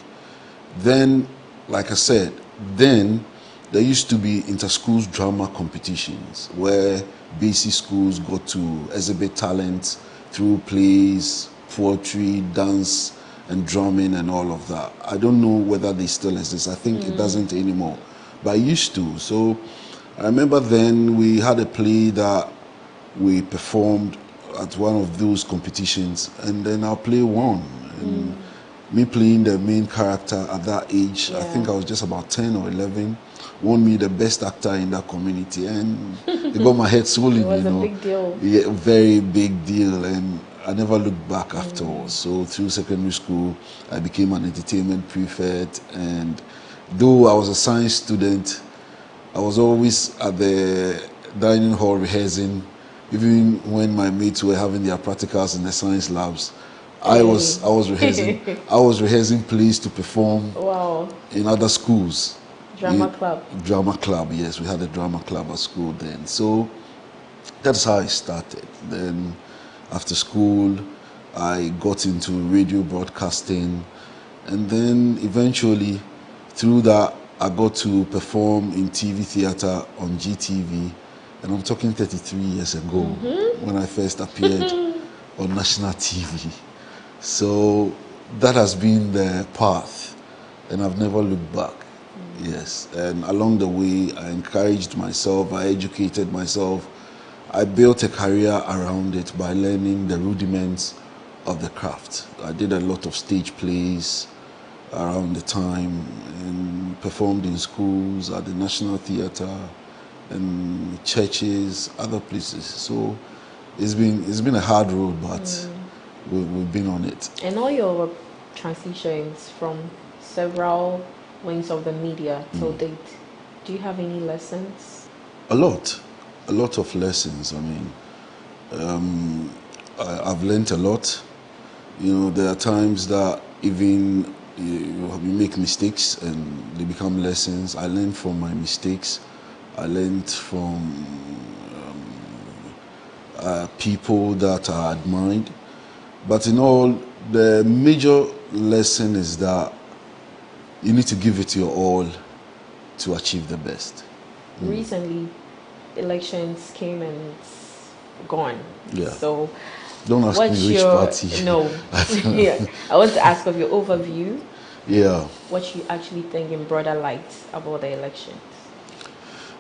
Then, like I said, then there used to be inter-schools drama competitions where basic schools got to exhibit talent through plays, poetry, dance, and drumming and all of that. I don't know whether they still exist. I think it doesn't anymore, but it used to. So I remember then we had a play that we performed at one of those competitions, and then our play won. And me playing the main character at that age, I think I was just about 10 or 11, won me the best actor in that community, and it got my head swollen. It was a big deal. Yeah, very big deal, and I never looked back afterwards. So through secondary school, I became an entertainment prefect, and though I was a science student, I was always at the dining hall rehearsing. Even when my mates were having their practicals in the science labs, I was rehearsing. I was rehearsing plays to perform in other schools. Drama club. Drama club, yes. We had a drama club at school then. So that's how I started. Then after school, I got into radio broadcasting, and then eventually through that I got to perform in TV theater on GTV, and I'm talking 33 years ago when I first appeared on national TV. So that has been the path, and I've never looked back. Yes, and along the way I encouraged myself, I educated myself, I built a career around it by learning the rudiments of the craft. I did a lot of stage plays around the time and performed in schools, at the National Theatre, and churches, other places. So it's been a hard road, but we've been on it. And all your transitions from several wings of the media till date, do you have any lessons? A lot of lessons. I mean, I've learned a lot. You know, there are times that even you make mistakes and they become lessons. I learned from my mistakes. I learned from people that I admired. But in all, the major lesson is that you need to give it your all to achieve the best. Recently, elections came and it's gone. Yeah. So, don't ask me which party. No. Yeah. I want to ask of your overview. Yeah. What you actually think in broader light about the elections.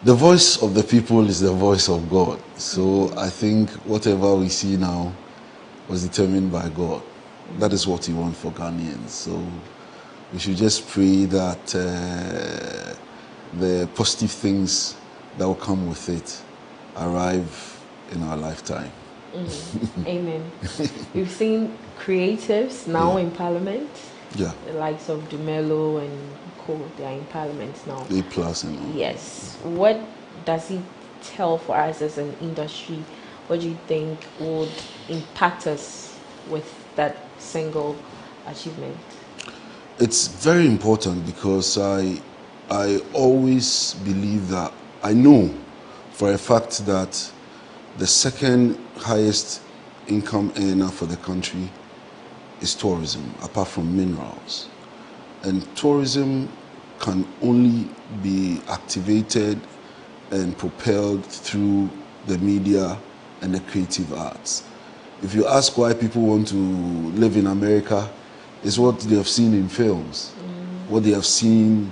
The voice of the people is the voice of God. So I think whatever we see now was determined by God. That is what He wants for Ghanaians. So we should just pray that the positive things that will come with it arrive in our lifetime. Amen. We've seen creatives now in Parliament. Yeah. The likes of Dumelo and Co. They are in Parliament now. A+ and all. Yes. What does it tell for us as an industry? What do you think would impact us with that single achievement? It's very important because I always believe that, I know for a fact that the second highest income earner for the country is tourism, apart from minerals. And tourism can only be activated and propelled through the media and the creative arts. If you ask why people want to live in America, it's what they have seen in films, what they have seen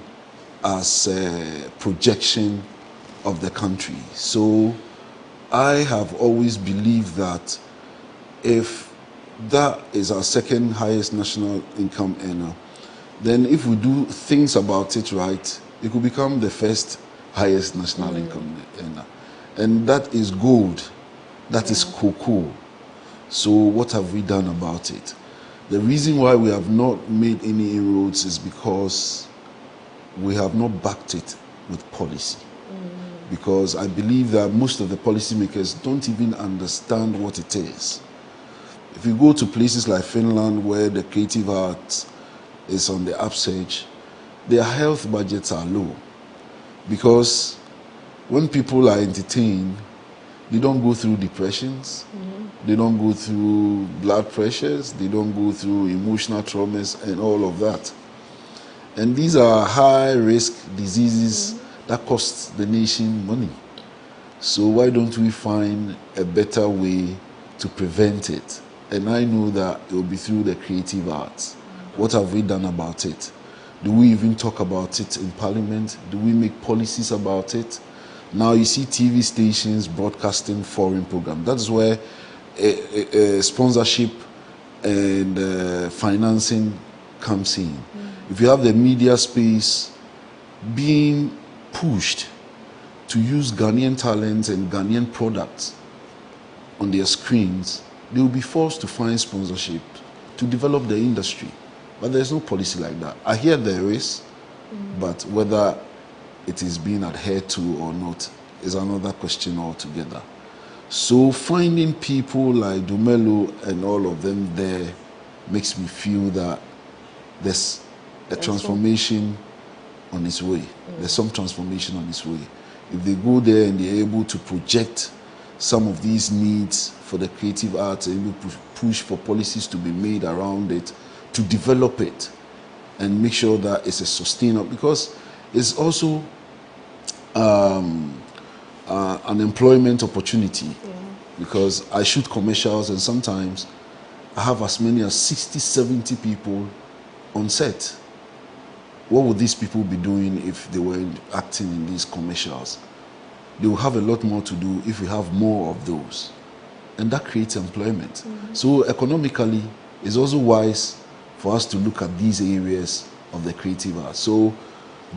as a projection of the country. So I have always believed that if that is our second highest national income earner, then if we do things about it right, it could become the first highest national income earner. And that is gold. That is cocoa. So what have we done about it? The reason why we have not made any inroads is because we have not backed it with policy. Because I believe that most of the policymakers don't even understand what it is. If you go to places like Finland, where the creative arts is on the upsurge, their health budgets are low. Because when people are entertained, they don't go through depressions, they don't go through blood pressures, they don't go through emotional traumas and all of that. And these are high-risk diseases that cost the nation money. So why don't we find a better way to prevent it? And I know that it will be through the creative arts. What have we done about it? Do we even talk about it in Parliament? Do we make policies about it? Now you see TV stations broadcasting foreign programs. That is where sponsorship and financing comes in. If you have the media space being pushed to use Ghanaian talents and Ghanaian products on their screens, they will be forced to find sponsorship to develop the industry. But there's no policy like that. I hear there is, but whether it is being adhered to or not is another question altogether. So finding people like Dumelo and all of them there makes me feel that there's a transformation on its way. There's some transformation on its way. If they go there and they're able to project some of these needs for the creative arts, and able to push for policies to be made around it, to develop it and make sure that it's a sustainable, because it's also an employment opportunity. Because I shoot commercials and sometimes I have as many as 60, 70 people on set. What would these people be doing if they were acting in these commercials? They will have a lot more to do if we have more of those. And that creates employment. So economically, it's also wise for us to look at these areas of the creative arts. So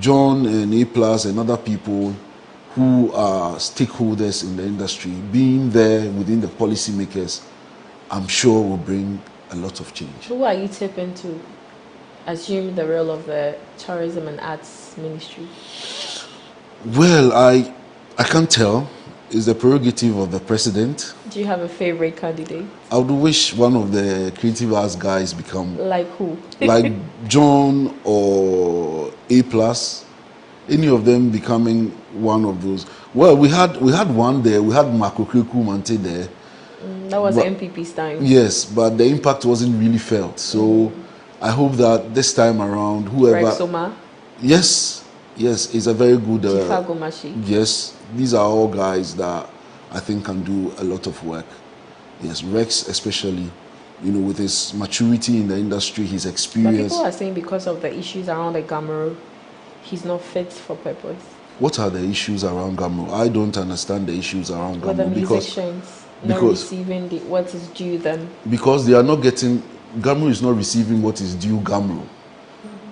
John and A+ and other people who are stakeholders in the industry, being there within the policymakers, I'm sure will bring a lot of change. Who are you tipping to assume the role of the Tourism and Arts Ministry? Well, I can't tell. It's the prerogative of the president. Do you have a favorite candidate? I would wish one of the creative arts guys become Like who? like John or A+, any of them becoming one of those. Well, we had one there. We had Makokriku Mante there. That was But- MPP's time. Yes, but the impact wasn't really felt. So I hope that this time around, whoever. Greg Soma, Yes, it's a very good. Chifa Gomashi. Yes, these are all guys that I think can do a lot of work. Yes, Rex especially, with his maturity in the industry, his But experience. people are saying because of the issues around the Gamero, he's not fit for purpose. What are the issues around Gamro? I don't understand the issues around With the Gamro because musicians not receiving what is due them. they are not getting. Gamro is not receiving what is due Gamro.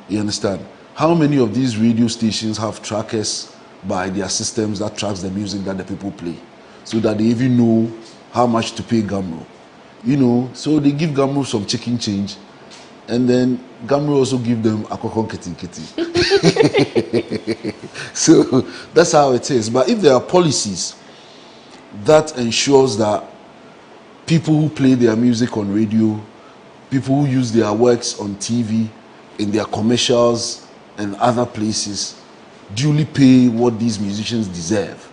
You understand? How many of these radio stations have trackers by their systems that tracks the music that the people play, so that they even know how much to pay Gamro? So they give Gamro some chicken change, and then Gamro also give them akokon keti. So that's how it is. But if there are policies that ensures that people who play their music on radio, people who use their works on TV, in their commercials and other places, duly pay what these musicians deserve.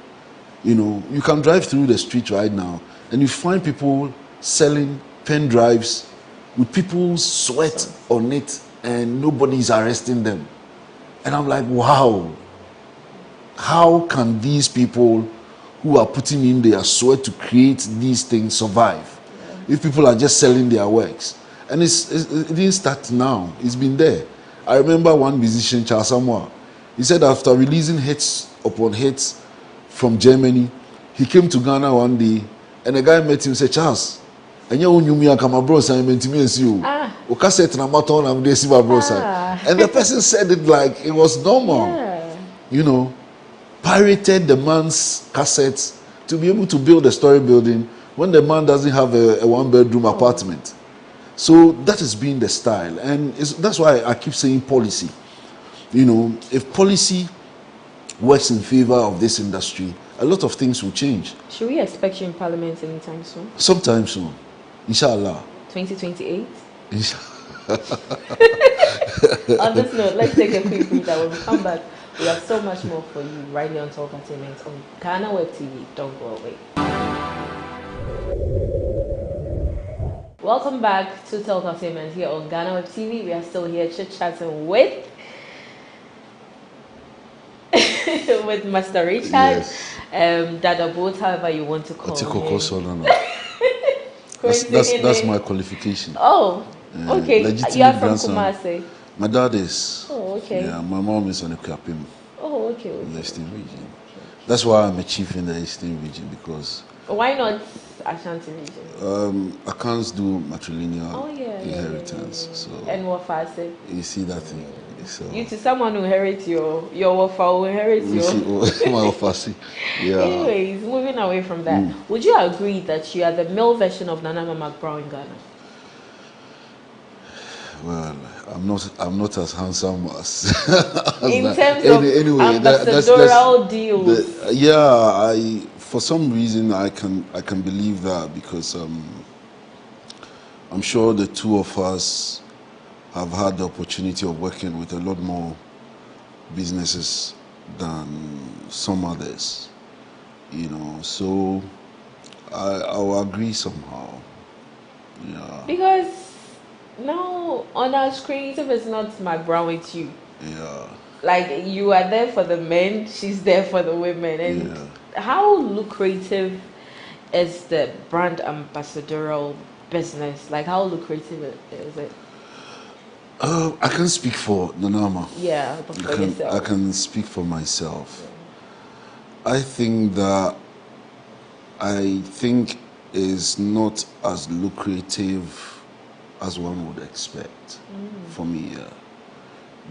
You can drive through the street right now and you find people selling pen drives with people's sweat on it and nobody's arresting them. And I'm like, wow, how can these people who are putting in their sweat to create these things survive if people are just selling their works? And it didn't start now, it's been there. I remember one musician, Charles Samoa, he said after releasing hits upon hits from Germany, he came to Ghana one day and a guy met him and said, Charles, and you come abroad, and cassette and the person said it like it was normal. Pirated the man's cassettes to be able to build a story building when the man doesn't have a one-bedroom apartment. So that has been the style, and that's why I keep saying policy. If policy works in favor of this industry, a lot of things will change. Should we expect you in Parliament anytime soon? Sometime soon, inshallah. 2028? Inshallah. On this note, let's take a quick break. When we come back, we have so much more for you right here on Talk Entertainment on GhanaWeb TV. Don't go away. Welcome back to Talk Entertainment here on GhanaWeb TV. We are still here chit-chatting with with Master Richard, Dada Boat, however you want to call him. That's my qualification. Oh, okay. You are from Kumasi. My dad is. Oh, okay. Yeah, my mom is on the Kuapim. Oh, okay. In the Eastern region. That's why I'm a chief in the Eastern region, because. Why not Ashanti region? I can't do matrilineal inheritance. So. And Wafase. You see that thing. So. You to someone who inherits your Wafa will inherit your. My Wafasi. Yeah. Anyways, moving away from that, would you agree that you are the male version of Nana McBrown in Ghana? Well, I'm not as handsome as. In terms of ambassadorial deals. For some reason I can believe that, because I'm sure the two of us have had the opportunity of working with a lot more businesses than some others, so I will agree somehow. Yeah. Because now on our screens, if it's not McBrown with you, like you are there for the men, she's there for the women. And how lucrative is the brand ambassadorial business? Like, how lucrative is it? I can speak for Nanama. Yeah, but for yourself. I can speak for myself. I think is not as lucrative as one would expect for me,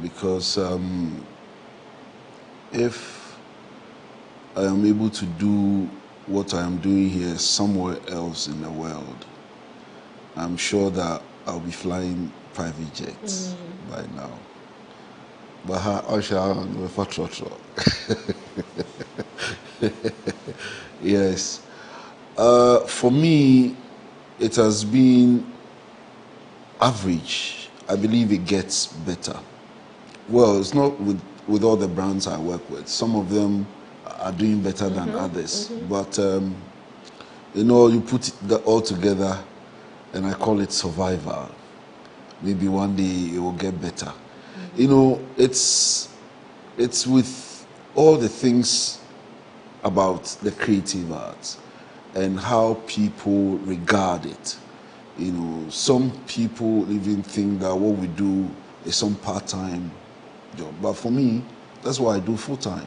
because if I am able to do what I am doing here somewhere else in the world, I'm sure that I'll be flying private jets by now. But I shall for trotro. Yes. For me, it has been average. I believe it gets better. Well, it's not with all the brands I work with. Some of them are doing better than others. But, you know, you put that all together, and I call it survival. Maybe one day it will get better. You know, it's with all the things about the creative arts and how people regard it. You know, some people even think that what we do is some part-time job. But for me, that's what I do full-time.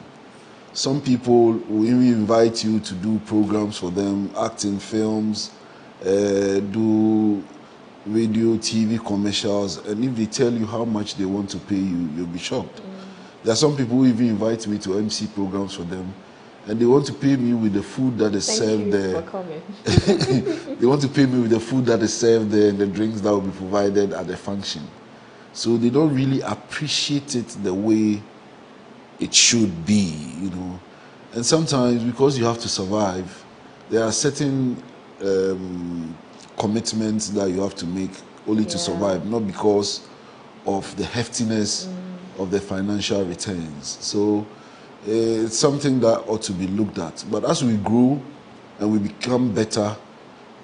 Some people will even invite you to do programs for them, act in films, do radio, TV commercials, and if they tell you how much they want to pay you, you'll be shocked. There are some people who even invite me to MC programs for them, and they want to pay me with the food that is served there. They want to pay me with the food that is served there and the drinks that will be provided at the function. So they don't really appreciate it the way it should be, you know. And sometimes, because you have to survive, there are certain commitments that you have to make only to survive, not because of the heftiness of the financial returns. So it's something that ought to be looked at. But as we grow and we become better,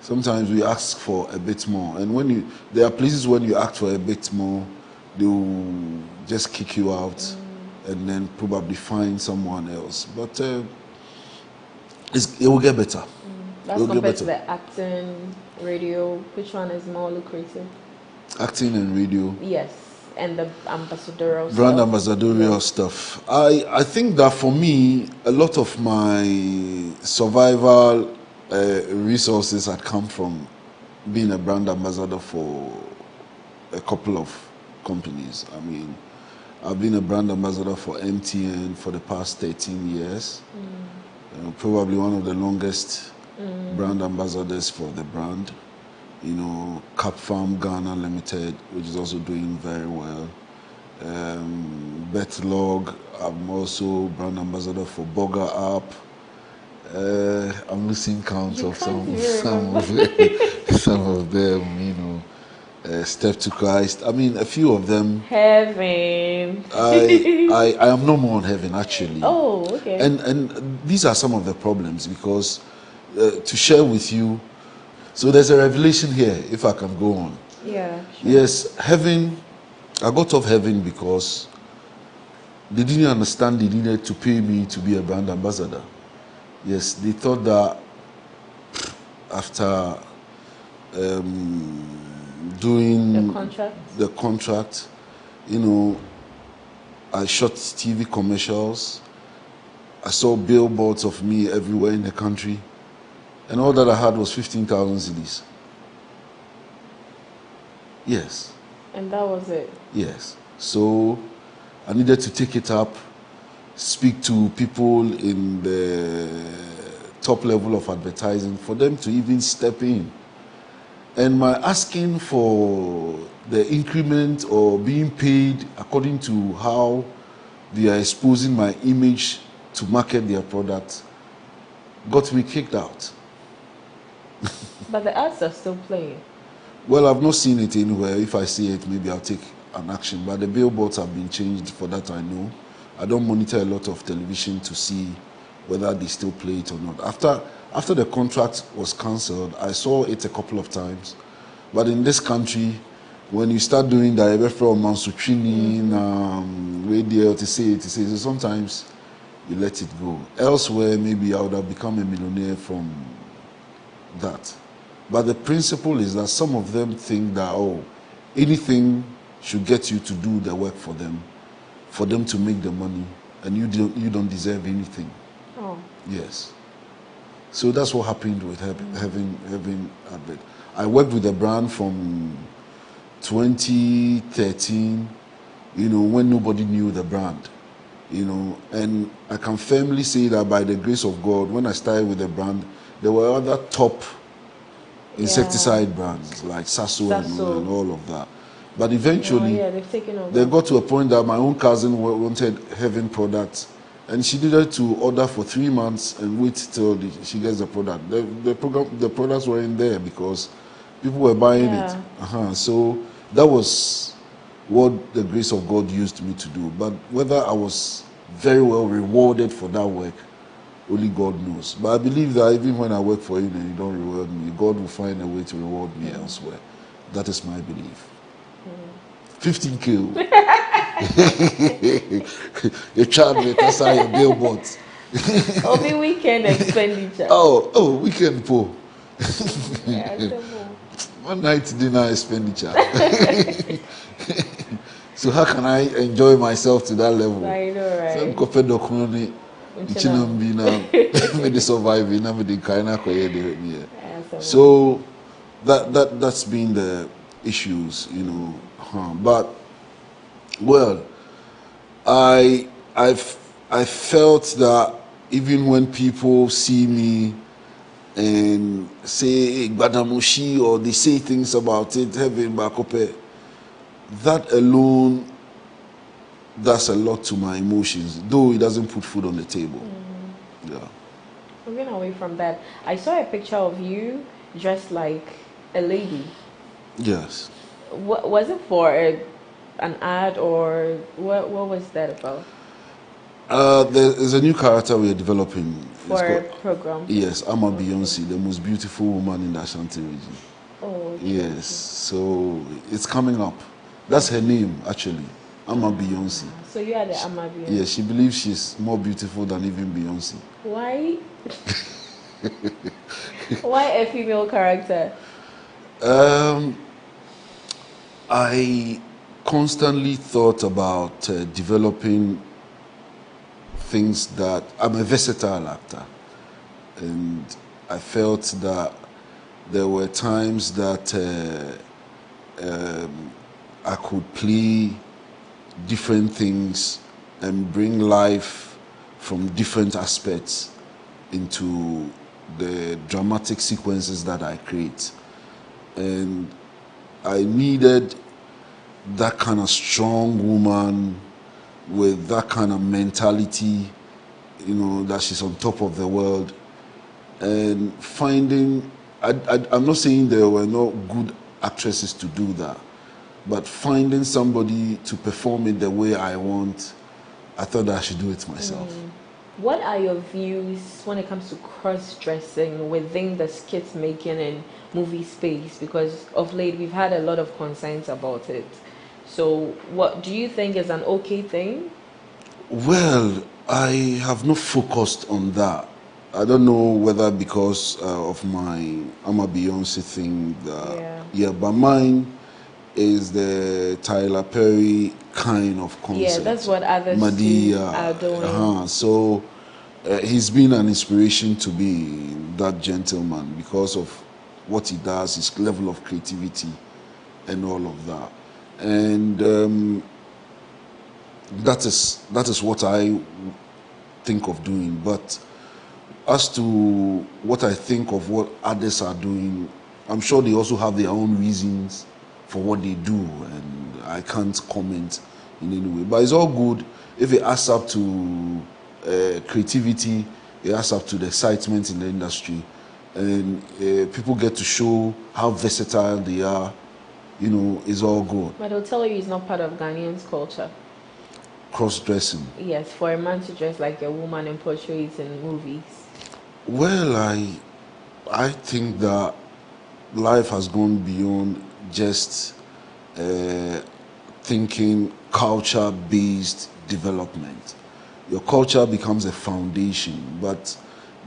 sometimes we ask for a bit more. And when there are places when you ask for a bit more, they will just kick you out and then probably find someone else. But it will get better. That's compared to the acting, radio. Which one is more lucrative? Acting and radio. Yes, and the ambassadorial brand ambassadorial stuff. I think that for me, a lot of my survival resources had come from being a brand ambassador for a couple of companies. I mean, I've been a brand ambassador for MTN for the past 13 years. Probably one of the longest brand ambassadors for the brand. You know, Cap Farm Ghana Limited, which is also doing very well. Betlog, I'm also brand ambassador for Burger App. I'm losing count of some of them, you know. Step to Christ. I mean, a few of them. Heaven. I am no more on heaven, actually. Oh, okay. And these are some of the problems, because to share with you, so there's a revelation here, if I can go on. Yeah. Sure. Yes, heaven, I got off heaven because they didn't understand they needed to pay me to be a brand ambassador. Yes, they thought that after doing the contract, you know, I shot TV commercials. I saw billboards of me everywhere in the country, and all that I had was 15,000 cedis. Yes. And that was it? Yes. So I needed to take it up, speak to people in the top level of advertising for them to even step in. And my asking for the increment or being paid according to how they are exposing my image to market their product got me kicked out. But the ads are still playing. Well, I've not seen it anywhere. If I see it, maybe I'll take an action. But the billboards have been changed, for that I know. I don't monitor a lot of television to see whether they still play it or not. After the contract was cancelled, I saw it a couple of times. But in this country, when you start doing that, radio to say, so sometimes you let it go. Elsewhere, maybe I would have become a millionaire from that. But the principle is that some of them think that, oh, anything should get you to do the work for them to make the money, and you don't deserve anything. Oh. Yes. So that's what happened with having Advert. I worked with the brand from 2013, you know, when nobody knew the brand, you know, and I can firmly say that by the grace of God, when I started with the brand, there were other top insecticide brands like Sasso and all of that. But eventually, they've taken over. they got to a point that my own cousin wanted Heaven products, and she needed to order for 3 months and wait till she gets the product. The products weren't there because people were buying it. So that was what the grace of God used me to do. But whether I was very well rewarded for that work, only God knows. But I believe that even when I work for Him and He don't reward me, God will find a way to reward me elsewhere. That is my belief. 15K. Your child may pass out your billboards. Obi weekend expenditure. Weekend poor. 1 night dinner expenditure. So how can I enjoy myself to that level? I know, right? So that's been the issues, you know. But well, I felt that even when people see me and say Gbadamushi or they say things about it, Heaven Bakope, that alone, that's a lot to my emotions, though it doesn't put food on the table. Yeah. Moving away from that, I saw a picture of you dressed like a lady. Yes. Was it for an ad or what was that about? There is a new character we are developing. For a program? Yes, I'm a Beyonce, the most beautiful woman in the Ashanti region. Oh, okay. Yes, so it's coming up. That's her name, actually. I'm a Beyonce. So you are the Ama Beyonce? Yeah, she believes she's more beautiful than even Beyonce. Why? Why a female character? I constantly thought about developing things that I'm a versatile actor, and I felt that there were times that I could play different things and bring life from different aspects into the dramatic sequences that I create. And I needed that kind of strong woman with that kind of mentality, you know, that she's on top of the world. And finding, I'm not saying there were no good actresses to do that, but finding somebody to perform it the way I want, I thought that I should do it myself. What are your views when it comes to cross-dressing within the skit making and movie space? Because of late we've had a lot of concerns about it. So what do you think is an okay thing? Well, I have not focused on that. I don't know whether because of my I'm a Beyonce thing. But mine is the Tyler Perry kind of concept. Yeah, that's what others are doing. So he's been an inspiration to me, that gentleman, because of what he does, his level of creativity and all of that. And that is what I think of doing. But as to what I think of what others are doing, I'm sure they also have their own reasons for what they do, and I can't comment in any way. But it's all good if it adds up to creativity, it adds up to the excitement in the industry, and people get to show how versatile they are. You know, it's all good. But they'll tell you it's not part of Ghanaians' culture. Cross-dressing. Yes, for a man to dress like a woman and portray it in movies. Well, I think that life has gone beyond just thinking culture-based development. Your culture becomes a foundation, but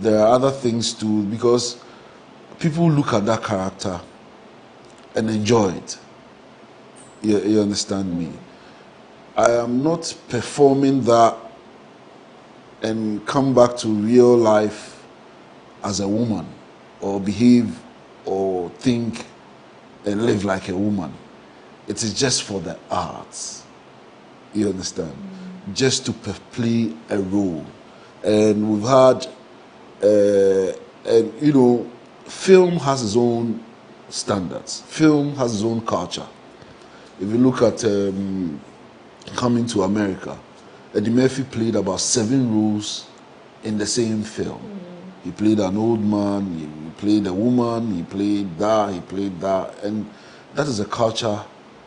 there are other things too, because people look at that character and enjoy it. You understand me? I am not performing that and come back to real life as a woman, or behave or think and live like a woman. it is just for the arts. You understand? Just to play a role. And we've had, and you know, film has its own standards. Film has its own culture. If you look at Coming to America, Eddie Murphy played about 7 roles in the same film. He played an old man, he played a woman, he played that, and that is a culture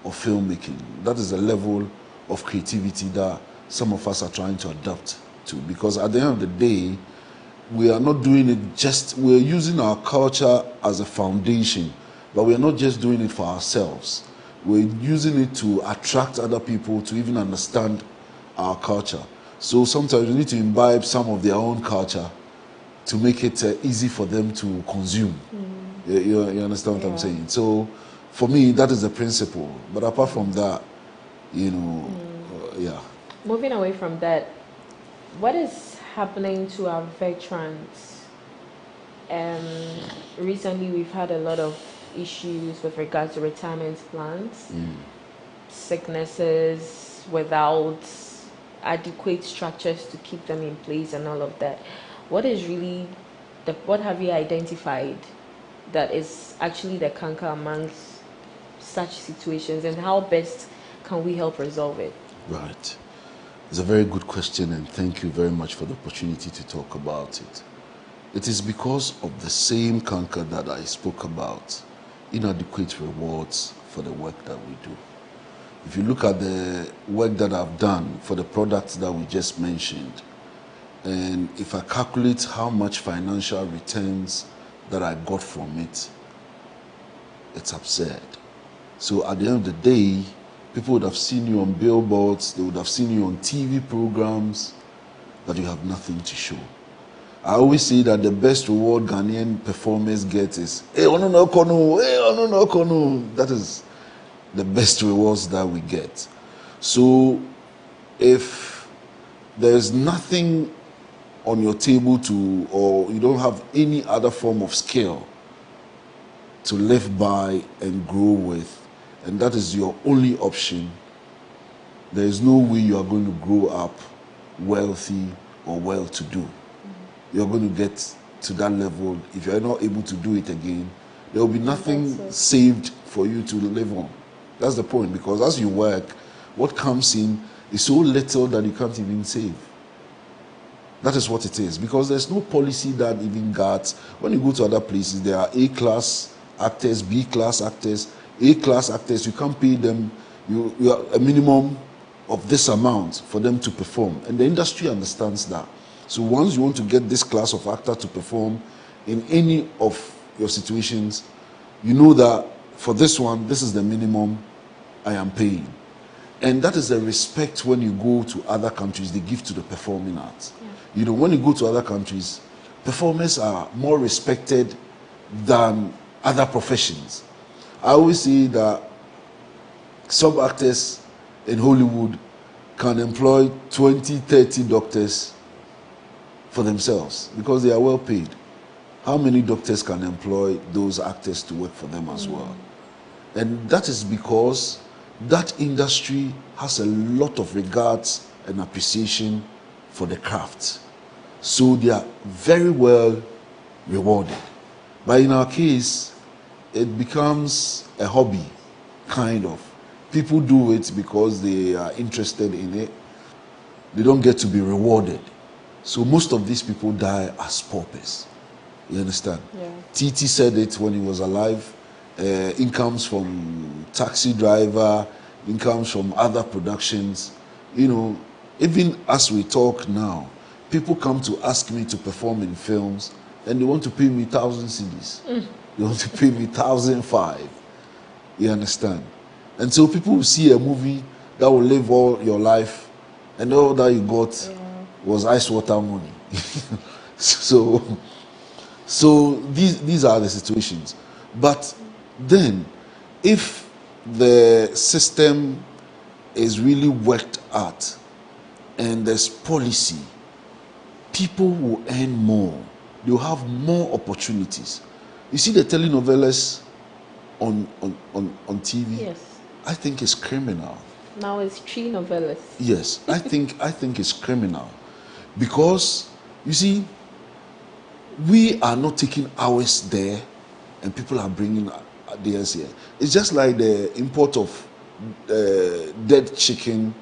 of filmmaking. That is a level of creativity that some of us are trying to adapt to, because at the end of the day, we are not doing it just, we're using our culture as a foundation, but we're not just doing it for ourselves. We're using it to attract other people to even understand our culture. So sometimes we need to imbibe some of their own culture to make it easy for them to consume. You understand what I'm saying? So for me, that is the principle. But apart from that, you know, yeah. Moving away from that, what is happening to our veterans? Recently, we've had a lot of issues with regards to retirement plans, sicknesses without adequate structures to keep them in place and all of that. What is really, what have you identified that is actually the canker amongst such situations, and how best can we help resolve it? Right. It's a very good question, and thank you very much for the opportunity to talk about it. It is because of the same canker that I spoke about, inadequate rewards for the work that we do. If you look at the work that I've done for the products that we just mentioned, and if I calculate how much financial returns that I got from it, it's absurd. So at the end of the day, people would have seen you on billboards, they would have seen you on TV programs, but you have nothing to show. I always say that the best reward Ghanaian performers get is, hey, ono no kono, hey, ono no kono. That is the best rewards that we get. So if there's nothing on your table to, or you don't have any other form of skill to live by and grow with, and that is your only option, there is no way you are going to grow up wealthy or well-to-do. You're going to get to that level. If you're not able to do it again, there will be nothing saved for you to live on. That's the point, because as you work, what comes in is so little that you can't even save. That is what it is, because there's no policy that even guards. When you go to other places, there are A-class actors, B-class actors. A-class actors, you can't pay them you are a minimum of this amount for them to perform. And the industry understands that. So once you want to get this class of actor to perform in any of your situations, you know that for this one, this is the minimum I am paying. And that is the respect when you go to other countries, they give to the performing arts. Yeah. You know, when you go to other countries, performers are more respected than other professions. I always say that some actors in Hollywood can employ 20, 30 doctors for themselves because they are well paid. How many doctors can employ those actors to work for them as well? And that is because that industry has a lot of regards and appreciation for the craft. So they are very well rewarded. But in our case, it becomes a hobby, kind of. People do it because they are interested in it. They don't get to be rewarded. So most of these people die as paupers. You understand? Yeah. Titi said it when he was alive. Incomes from taxi driver, incomes from other productions. You know, even as we talk now, people come to ask me to perform in films and they want to pay me 1,000 cedis. They want to pay me 1,005. You understand? And so people will see a movie that will live all your life and all that you got was ice water money. So these are the situations. But then, if the system is really worked at and there's policy, people will earn more. They'll have more opportunities. You see the telenovelas on TV? Yes. I think it's criminal. Now it's 3 novellas. Yes, I think it's criminal because you see, we are not taking hours there, and people are bringing theirs here. It's just like the import of dead chicken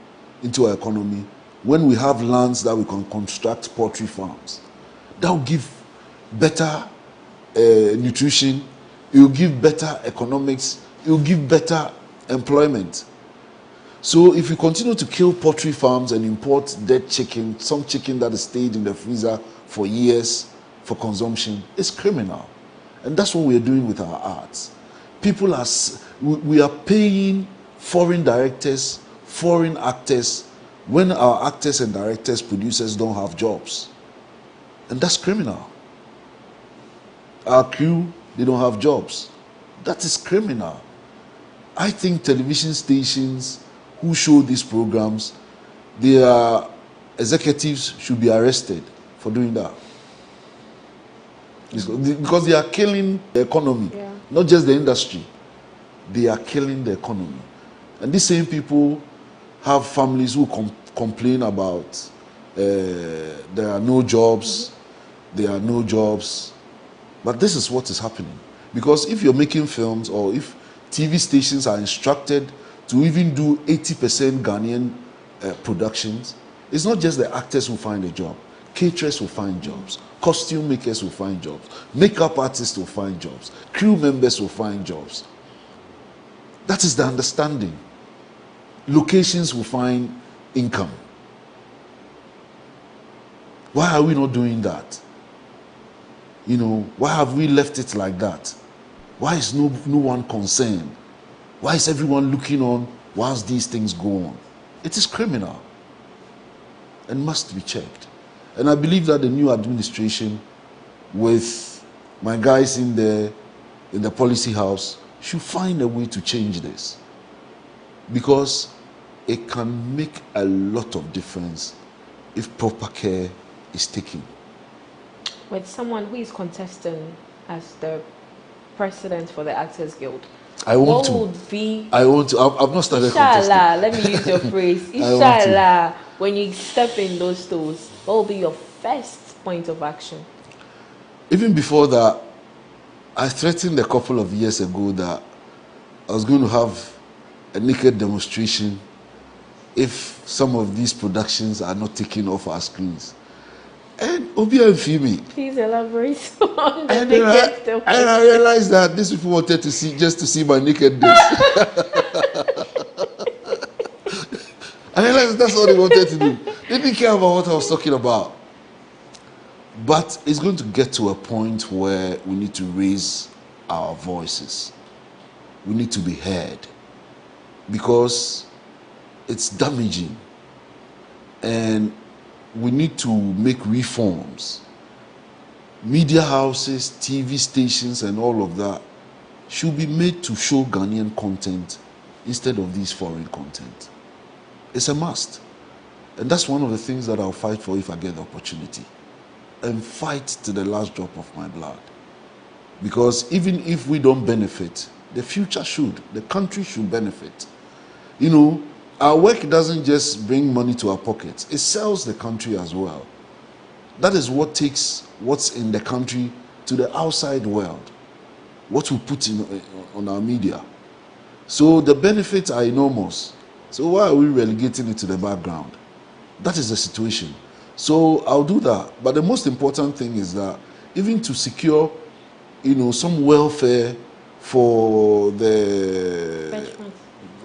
into our economy. When we have lands that we can construct poultry farms, that will give better nutrition. It will give better economics. It will give better employment. So if we continue to kill poultry farms and import dead chicken, some chicken that has stayed in the freezer for years for consumption, it's criminal. And that's what we are doing with our arts. People are, we are paying foreign directors, foreign actors, when our actors and directors, producers don't have jobs. And that's criminal. Our crew, they don't have jobs. That is criminal. I think television stations who show these programs, their executives should be arrested for doing that. Because they are killing the economy, not just the industry. They are killing the economy. And these same people have families who complain about there are no jobs, there are no jobs. But this is what is happening. Because if you're making films, or if TV stations are instructed to even do 80% Ghanaian productions, it's not just the actors who find a job. Caterers will find jobs. Costume makers will find jobs. Makeup artists will find jobs. Crew members will find jobs. That is the understanding. Locations will find income. Why are we not doing that? You know, why have we left it like that? Why is no one concerned? Why is everyone looking on whilst these things go on? It is criminal and must be checked. And I believe that the new administration, with my guys in the policy house, should find a way to change this, because it can make a lot of difference if proper care is taken. With someone who is contesting as the president for the Actors Guild, I want to. I've not started Inshallah, let me use your phrase. Inshallah, when you step in those toes, what will be your first point of action? Even before that, I threatened a couple of years ago that I was going to have a naked demonstration if some of these productions are not taken off our screens. And Obi and Phoebe. Please elaborate on the naked demonstration. And I realized that these people wanted to see my nakedness. I realized that's what they wanted to do. They didn't care about what I was talking about. But it's going to get to a point where we need to raise our voices. We need to be heard, because it's damaging. And we need to make reforms. Media houses, TV stations, and all of that should be made to show Ghanaian content instead of these foreign content. It's a must. And that's one of the things that I'll fight for if I get the opportunity. And fight to the last drop of my blood. Because even if we don't benefit, the future should. The country should benefit. You know, our work doesn't just bring money to our pockets. It sells the country as well. That is what takes what's in the country to the outside world. What we put on our media. So the benefits are enormous. So why are we relegating it to the background? That is the situation. So I'll do that. But the most important thing is that even to secure, you know, some welfare for the,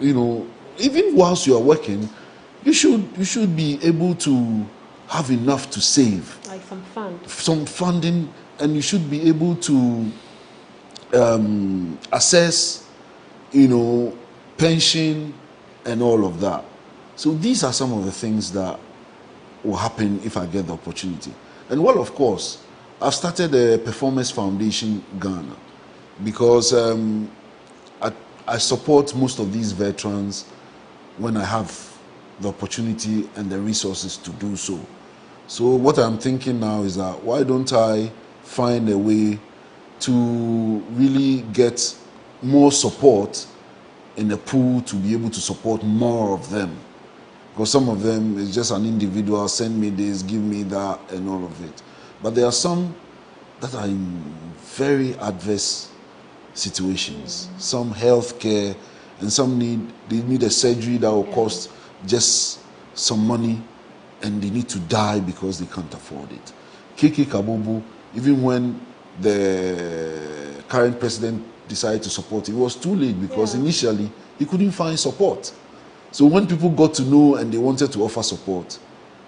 you know, even whilst you are working, you should be able to have enough to save. Like some fund. Some funding, and you should be able to assess, you know, pension and all of that. So these are some of the things that will happen if I get the opportunity. And well, of course, I've started a Performance Foundation Ghana, because I support most of these veterans when I have the opportunity and the resources to do so. So what I'm thinking now is that why don't I find a way to really get more support in a pool to be able to support more of them. Because some of them is just an individual, send me this, give me that, and all of it. But there are some that are in very adverse situations. Some healthcare, and some need a surgery that will cost just some money, and they need to die because they can't afford it. Kiki Kabobu, even when the current president decided to support it was too late because initially he couldn't find support. So when people got to know and they wanted to offer support,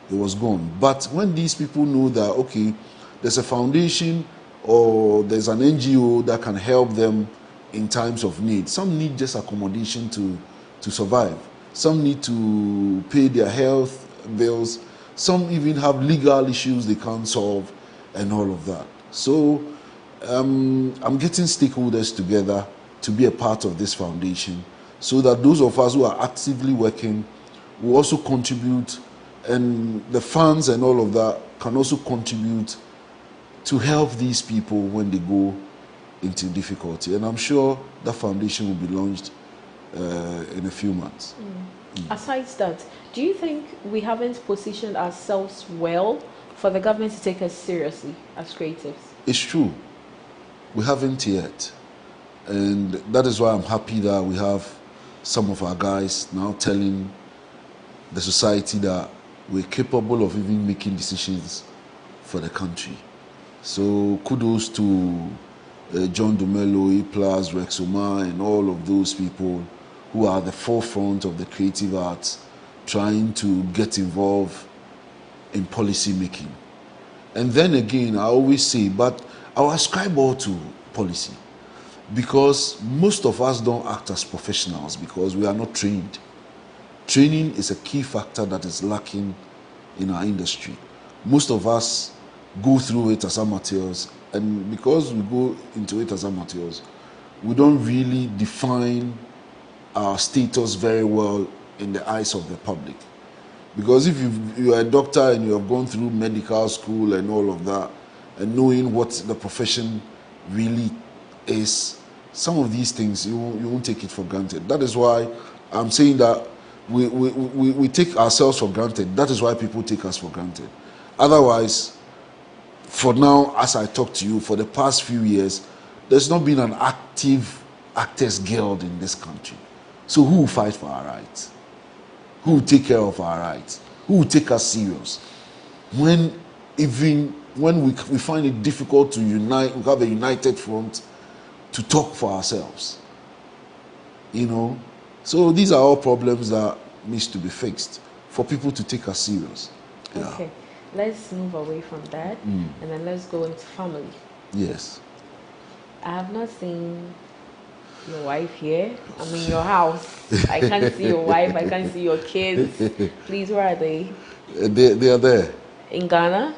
it was gone. But when these people know that, okay, there's a foundation or there's an NGO that can help them in times of need. Some need just accommodation to survive. Some need to pay their health bills. Some even have legal issues they can't solve and all of that. So I'm getting stakeholders together to be a part of this foundation so that those of us who are actively working will also contribute, and the funds and all of that can also contribute to help these people when they go into difficulty. And I'm sure that foundation will be launched in a few months. Aside that, do you think we haven't positioned ourselves well for the government to take us seriously as creatives? It's true. We haven't yet. And that is why I'm happy that we have some of our guys now telling the society that we're capable of even making decisions for the country. So kudos to John Dumelo, A+, Rex Omar, and all of those people who are at the forefront of the creative arts, trying to get involved in policy making. And then again, I always say, but I'll ascribe all to policy, because most of us don't act as professionals because we are not trained. Training is a key factor that is lacking in our industry. Most of us go through it as amateurs, and because we go into it as amateurs, we don't really define our status very well in the eyes of the public. Because if you are a doctor and you have gone through medical school and all of that, and knowing what the profession really is, some of these things you won't take it for granted. That is why I'm saying that we take ourselves for granted. That is why people take us for granted. Otherwise, for now, as I talk to you, for the past few years, there's not been an active Actors Guild in this country. So who will fight for our rights? Who will take care of our rights? Who will take us serious? When we find it difficult to unite, we have a united front to talk for ourselves. You know? So these are all problems that needs to be fixed for people to take us serious. Yeah. Okay, let's move away from that and then let's go into family. Yes. I have not seen your wife here. I'm in your house. I can't see your wife. I can't see your kids. Please, where are they? They are there. In Ghana?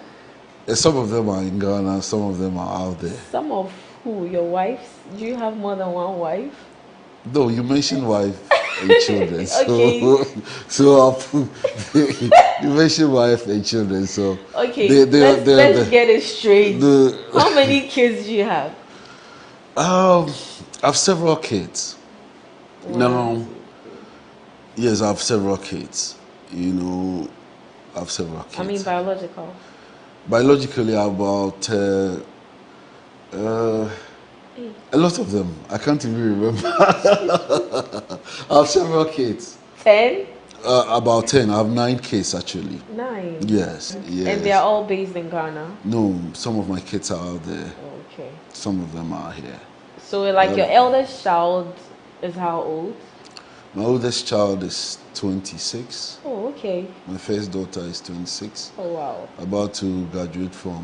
Some of them are in Ghana. Some of them are out there. Some of who? Your wives? Do you have more than one wife? No, you mentioned wife and children. Okay. So you mentioned wife and children. So okay, let's get it straight. How many kids do you have? I have several kids. Now, yes, I have several kids. You know, I have several kids. I mean biological. Biologically, about a lot of them. I can't even remember. I have several kids. 10? About 10. I have 9 kids actually. 9? Yes, yes. And they are all based in Ghana? No, some of my kids are out there. Okay. Some of them are here. So like your eldest child is how old? My oldest child is 26. Oh, okay. My first daughter is 26. Oh, wow. About to graduate from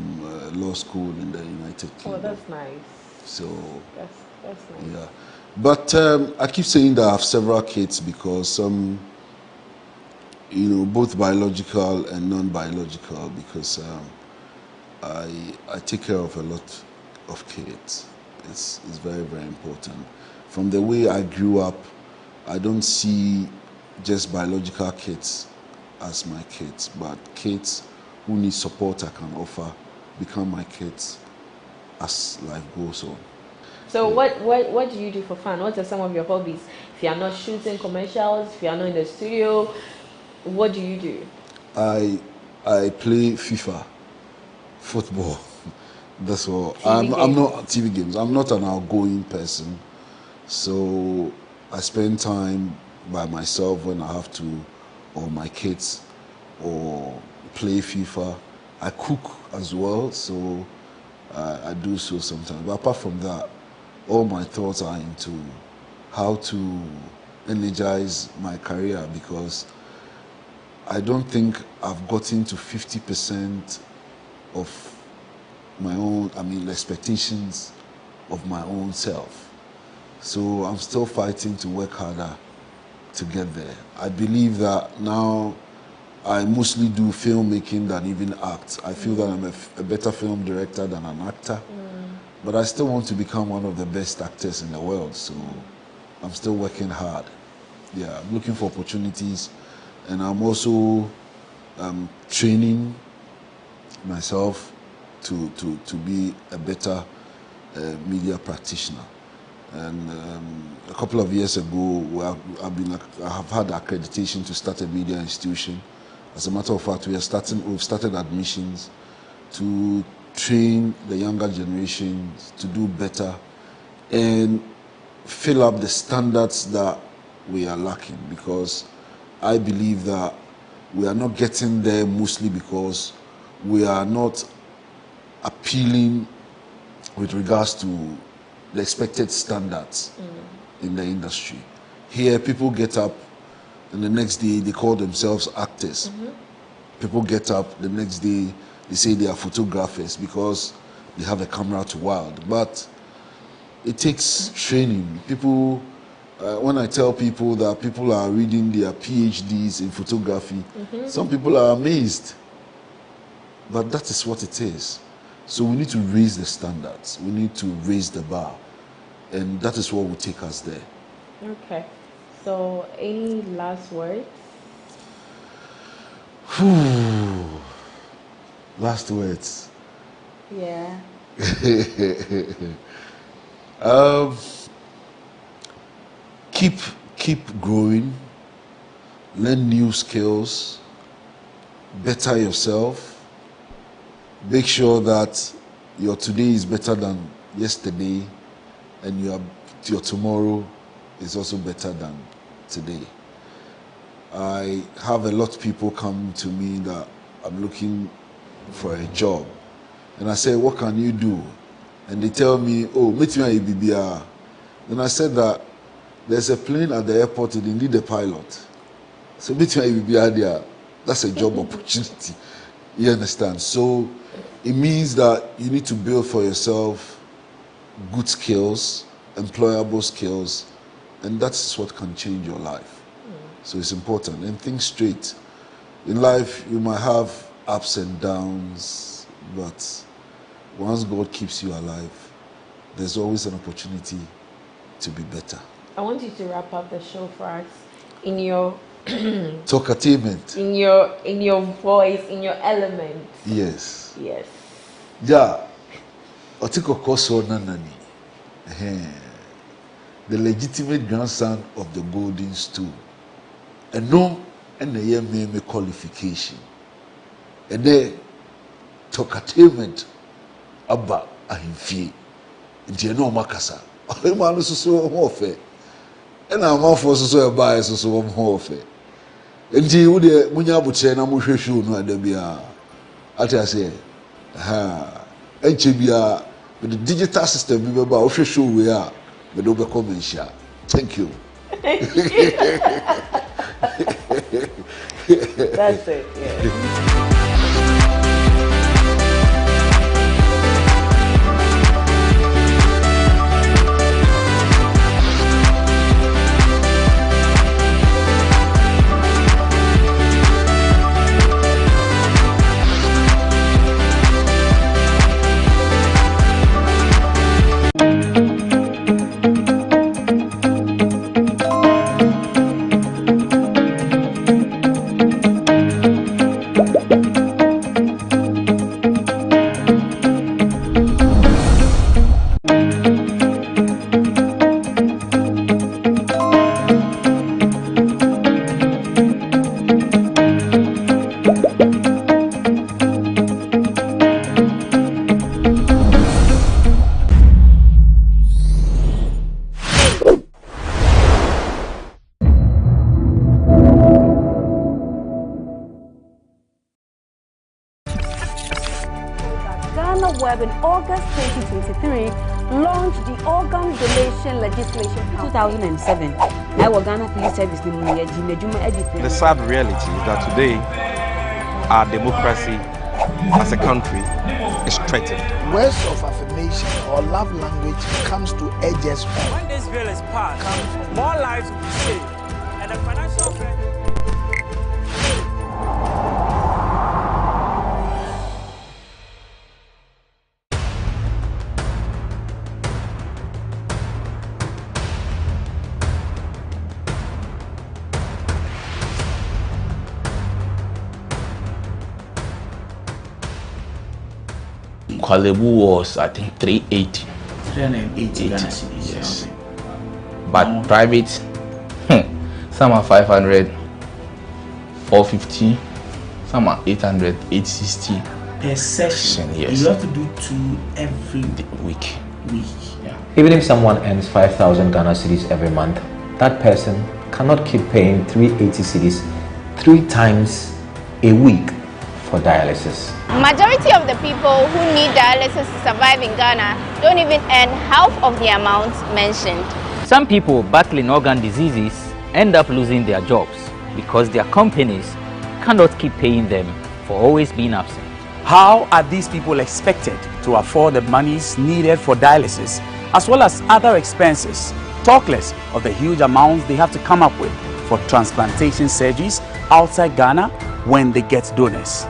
law school in the United Kingdom. Oh, that's nice. So that's nice. Yeah, but I keep saying that I have several kids because some, you know, both biological and non-biological, because I take care of a lot of kids. It's very, very important. From the way I grew up, I don't see just biological kids as my kids, but kids who need support I can offer become my kids as life goes on. So what do you do for fun? What are some of your hobbies? If you are not shooting commercials, if you are not in the studio, what do you do? I play FIFA, football. That's all. I'm not TV games. I'm not an outgoing person, so I spend time by myself when I have to, or my kids, or play FIFA. I cook as well, so I do so sometimes. But apart from that, all my thoughts are into how to energize my career, because I don't think I've gotten to 50% of my own, expectations of my own self. So I'm still fighting to work harder to get there. I believe that now I mostly do filmmaking than even act. I feel that I'm a better film director than an actor, but I still want to become one of the best actors in the world, so I'm still working hard. Yeah, I'm looking for opportunities, and I'm also training myself to be a better media practitioner. And a couple of years ago, I have had accreditation to start a media institution. As a matter of fact, we've started admissions to train the younger generations to do better and fill up the standards that we are lacking, because I believe that we are not getting there mostly because we are not appealing with regards to the expected standards in the industry. Here, people get up and the next day they call themselves actors. People get up the next day, they say they are photographers because they have a camera to wild. But it takes training. People, when I tell people that people are reading their PhDs in photography, some people are amazed. But that is what it is. So we need to raise the standards. We need to raise the bar. And that is what will take us there. Okay. So any last words? Last words. Yeah. Keep growing. Learn new skills. Better yourself. Make sure that your today is better than yesterday, and your tomorrow is also better than today. I have a lot of people come to me that I'm looking for a job, and I say, what can you do? And they tell me, oh, meet me at BBR. Then I said that there's a plane at the airport and they need a pilot. So meet me at BBR there. That's a job opportunity. You understand? So it means that you need to build for yourself good skills, employable skills, and that's what can change your life. So it's important. And think straight. In life, you might have ups and downs, but once God keeps you alive, there's always an opportunity to be better. I want you to wrap up the show for us in your talkativement, in your voice, in your element. Yes. Yes. Yeah. Otiko Koso Nanani. The legitimate grandson of the golden stool. And no, and the year me qualification. And then talkativement about ahimfie. Nti no makasa. O ma no so ho fe. And I'm for so buy so ho fe. Nti wo de munya abuche na mo hwehwe no adabia. Ati ase. Enche bia with the digital system we ba o hwehwe we a me do be commercial. Thank you. That's it. Yeah. GhanaWeb in August 2023 launched the organ donation legislation campaign. 2007. I was Ghana Police Service. The sad reality is that today our democracy as a country is threatened. Words of affirmation or love language comes to urge us on. When this bill is passed, more lives will be saved, and the financial benefit. Kwalebu was, I think, 380. 380 Ghana cedis. Yes. But private, some are 500, 450, some are 800, 860. Per session, yes. You have to do 2 every week. Yeah. Even if someone earns 5,000 Ghana cedis every month, that person cannot keep paying 380 cedis 3 times a week for dialysis. Majority of the people who need dialysis to survive in Ghana don't even earn half of the amount mentioned. Some people battling organ diseases end up losing their jobs because their companies cannot keep paying them for always being absent. How are these people expected to afford the monies needed for dialysis as well as other expenses? Talk less of the huge amounts they have to come up with for transplantation surgeries outside Ghana when they get donors.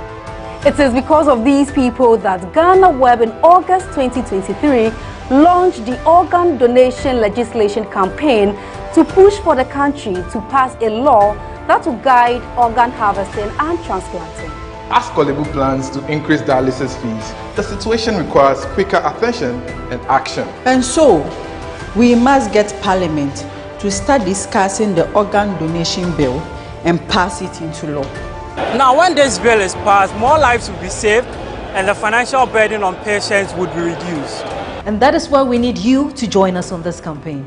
It is because of these people that GhanaWeb in August 2023 launched the organ donation legislation campaign to push for the country to pass a law that will guide organ harvesting and transplanting. As Kwalebu plans to increase dialysis fees, the situation requires quicker attention and action. And so, we must get Parliament to start discussing the organ donation bill and pass it into law. Now, when this bill is passed, more lives will be saved, and the financial burden on patients would be reduced. And that is why we need you to join us on this campaign.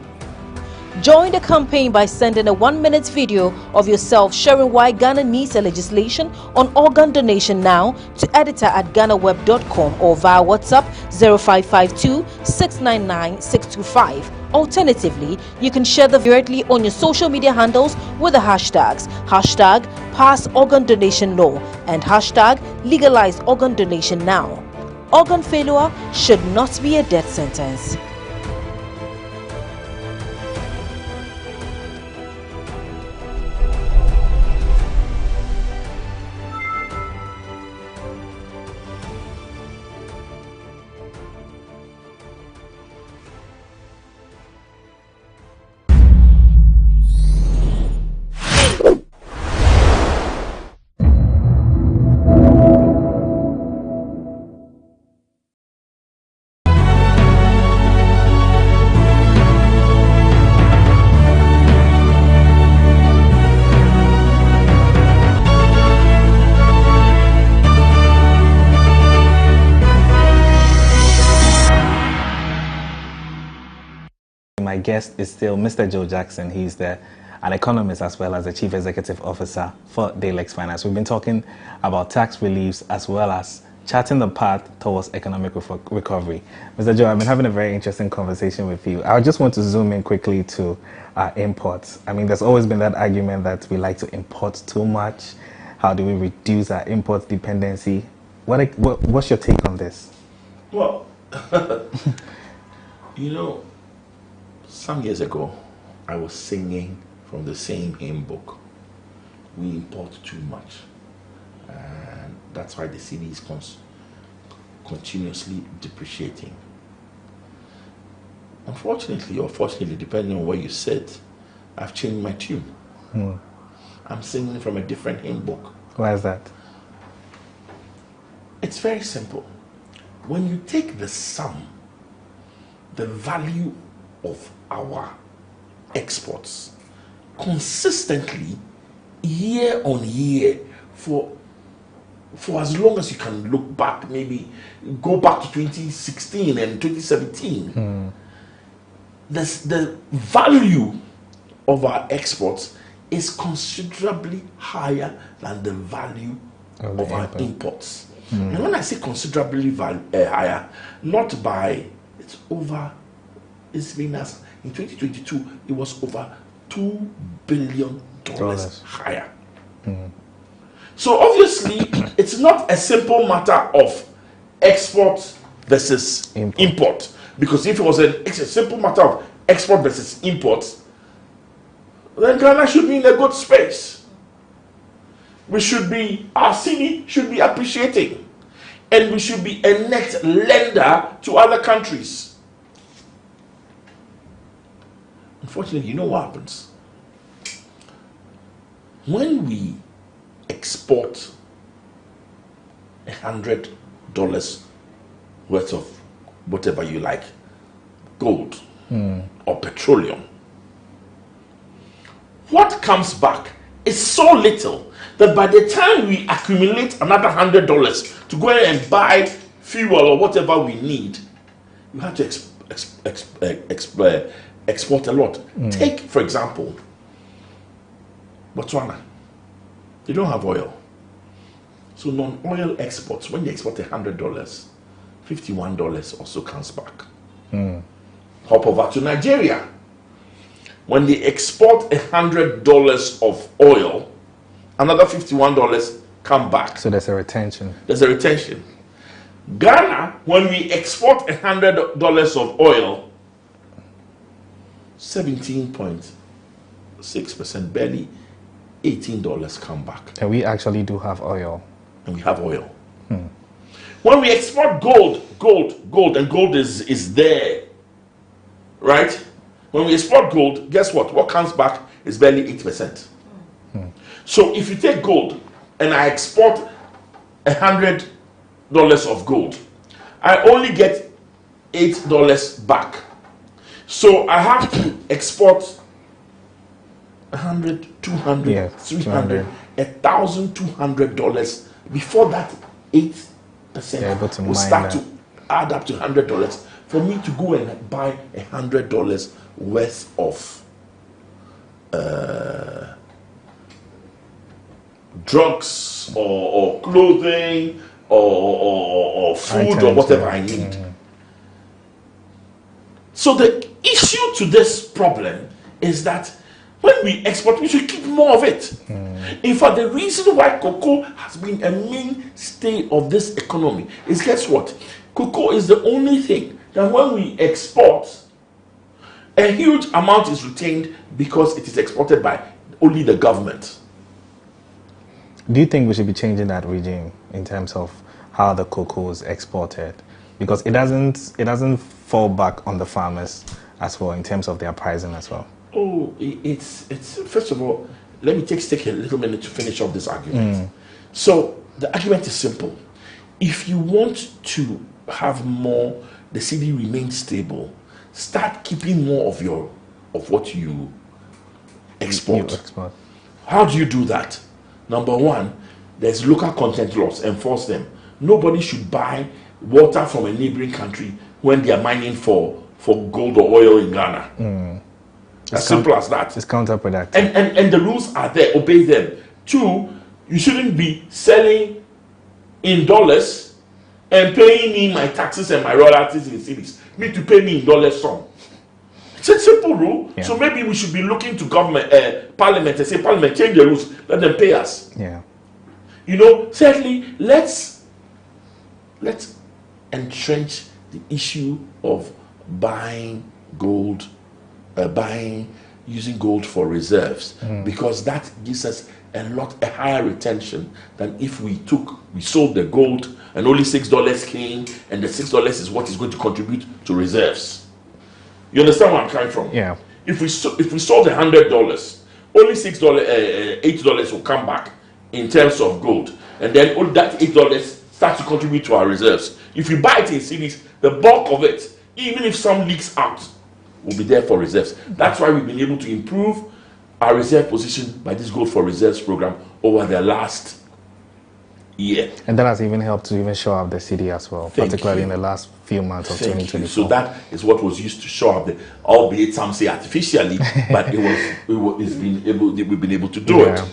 Join the campaign by sending a 1-minute video of yourself sharing why Ghana needs a legislation on organ donation now to editor@ghanaweb.com or via WhatsApp 0552 699 625. Alternatively, you can share the video directly on your social media handles with the hashtags #PassOrganDonationLaw and #LegalizeOrganDonationNow. Organ failure should not be a death sentence. My guest is still Mr. Joe Jackson. He's an economist as well as the Chief Executive Officer for Daylex Finance. We've been talking about tax reliefs as well as charting the path towards economic recovery. Mr. Joe, I've been having a very interesting conversation with you. I just want to zoom in quickly to imports. I mean, there's always been that argument that we like to import too much. How do we reduce our import dependency? What's your take on this? Well, you know, some years ago, I was singing from the same hymn book. We import too much. And that's why the cedi is continuously depreciating. Unfortunately, or fortunately, depending on where you sit, I've changed my tune. I'm singing from a different hymn book. Why is that? It's very simple. When you take the sum, the value of our exports consistently year on year for as long as you can look back, maybe go back to 2016 and 2017, the value of our exports is considerably higher than the value of our imports. And when I say considerably higher, not by, it's been as, in 2022, it was over $2 billion higher. So obviously, it's not a simple matter of export versus import. Because if it was it's a simple matter of export versus import, then Ghana should be in a good space. Our city should be appreciating. And we should be a net lender to other countries. Unfortunately, you know what happens? When we export $100 worth of whatever you like, gold or petroleum, what comes back is so little that by the time we accumulate another $100 to go and buy fuel or whatever we need, you have to export a lot. Take, for example, Botswana. They don't have oil. So non-oil exports, when they export $100, $51 also comes back. Hop over to Nigeria. When they export $100 of oil, another $51 come back. So there's a retention. There's a retention. Ghana, when we export $100 of oil, 17.6%, barely $18 come back. And we actually do have oil. And we have oil. When we export gold, and gold is there, right? When we export gold, guess what? What comes back is barely 8%. So if you take gold and I export $100 of gold, I only get $8 back. So I have to export 100, 200, 300, $1,200 before that 8% will start to add up to $100 for me to go and buy $100 worth of drugs or clothing or food items, or whatever I need. So the issue to this problem is that when we export, we should keep more of it. In fact, the reason why cocoa has been a mainstay of this economy is, guess what? Cocoa is the only thing that when we export, a huge amount is retained because it is exported by only the government. Do you think we should be changing that regime in terms of how the cocoa is exported? Because it doesn't fall back on the farmers as well in terms of their pricing as well. Oh, it's first of all, let me take a little minute to finish off this argument. So the argument is simple. If you want to have more, the cedi remain stable, start keeping more of what you export. How do you do that? Number one, there's local content laws, enforce them. Nobody should buy water from a neighboring country when they are mining for gold or oil in Ghana. As simple as that. It's counterproductive. And the rules are there, obey them. Two, you shouldn't be selling in dollars and paying me my taxes and my royalties in cedis. Me to pay me in dollars some. It's a simple rule. Yeah. So maybe we should be looking to government, parliament, and say, Parliament, change the rules, let them pay us. Yeah. You know, certainly let's entrench the issue of buying gold, using gold for reserves, because that gives us a higher retention than if we sold the gold and only $6 came, and the $6 is what is going to contribute to reserves. You understand where I'm coming from? Yeah. If we sold $100, only $8 will come back in terms of gold, and then all that $8 starts to contribute to our reserves. If we buy it in cedis, the bulk of it, even if some leaks out, will be there for reserves. That's why we've been able to improve our reserve position by this Gold for Reserves program over the last year. And that has even helped to even show up the cedi as well, particularly in the last few months of 2024. So that is what was used to show up, albeit some say artificially, but we've been able to do it.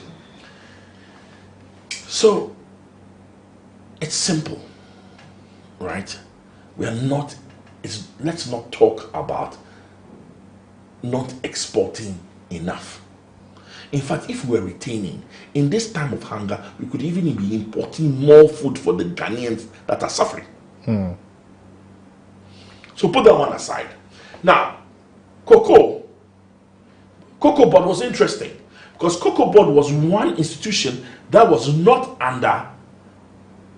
So It's simple, right? Let's not talk about not exporting enough. In fact, if we're retaining, in this time of hunger, we could even be importing more food for the Ghanaians that are suffering. So put that one aside. Now, Cocoa Board was interesting because Cocoa Board was one institution that was not under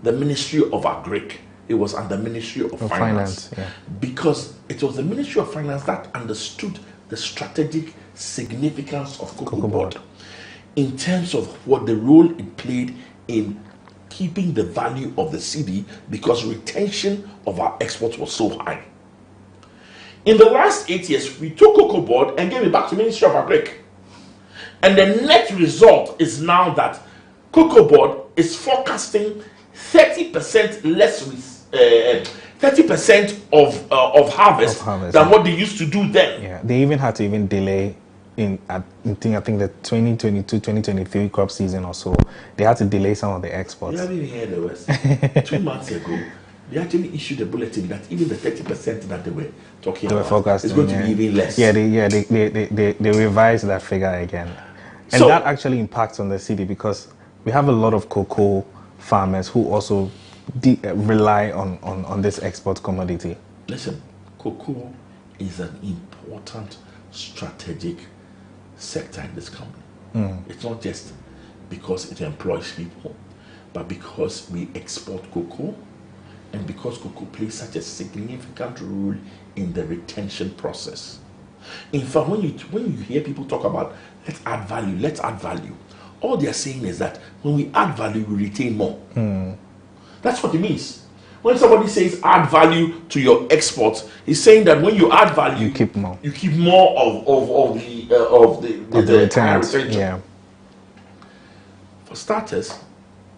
the Ministry of Agric. It was under the Ministry of Finance. Yeah. Because it was the Ministry of Finance that understood the strategic significance of Cocoa Board in terms of what the role it played in keeping the value of the cedi because retention of our exports was so high. In the last 8 years, we took Cocoa Board and gave it back to the Ministry of Agric. And the net result is now that Cocoa Board is forecasting 30% less 30% of harvest than what they used to do then. Yeah, they even had to delay I think the 2022-2023 crop season or so. They had to delay some of the exports. You haven't even heard the worst. 2 months ago, they actually issued a bulletin that even the 30% that they were talking about is going to be even less. Yeah, they revised that figure again. And that actually impacts on the city because we have a lot of cocoa farmers who also rely on this export commodity. Listen, cocoa is an important strategic sector in this company. It's not just because it employs people, but because we export cocoa and because cocoa plays such a significant role in the retention process. In fact, when you hear people talk about let's add value, all they are saying is that when we add value, we retain more. That's what it means. When somebody says add value to your exports, he's saying that when you add value, you keep more. You keep more of the retention. Yeah. For starters,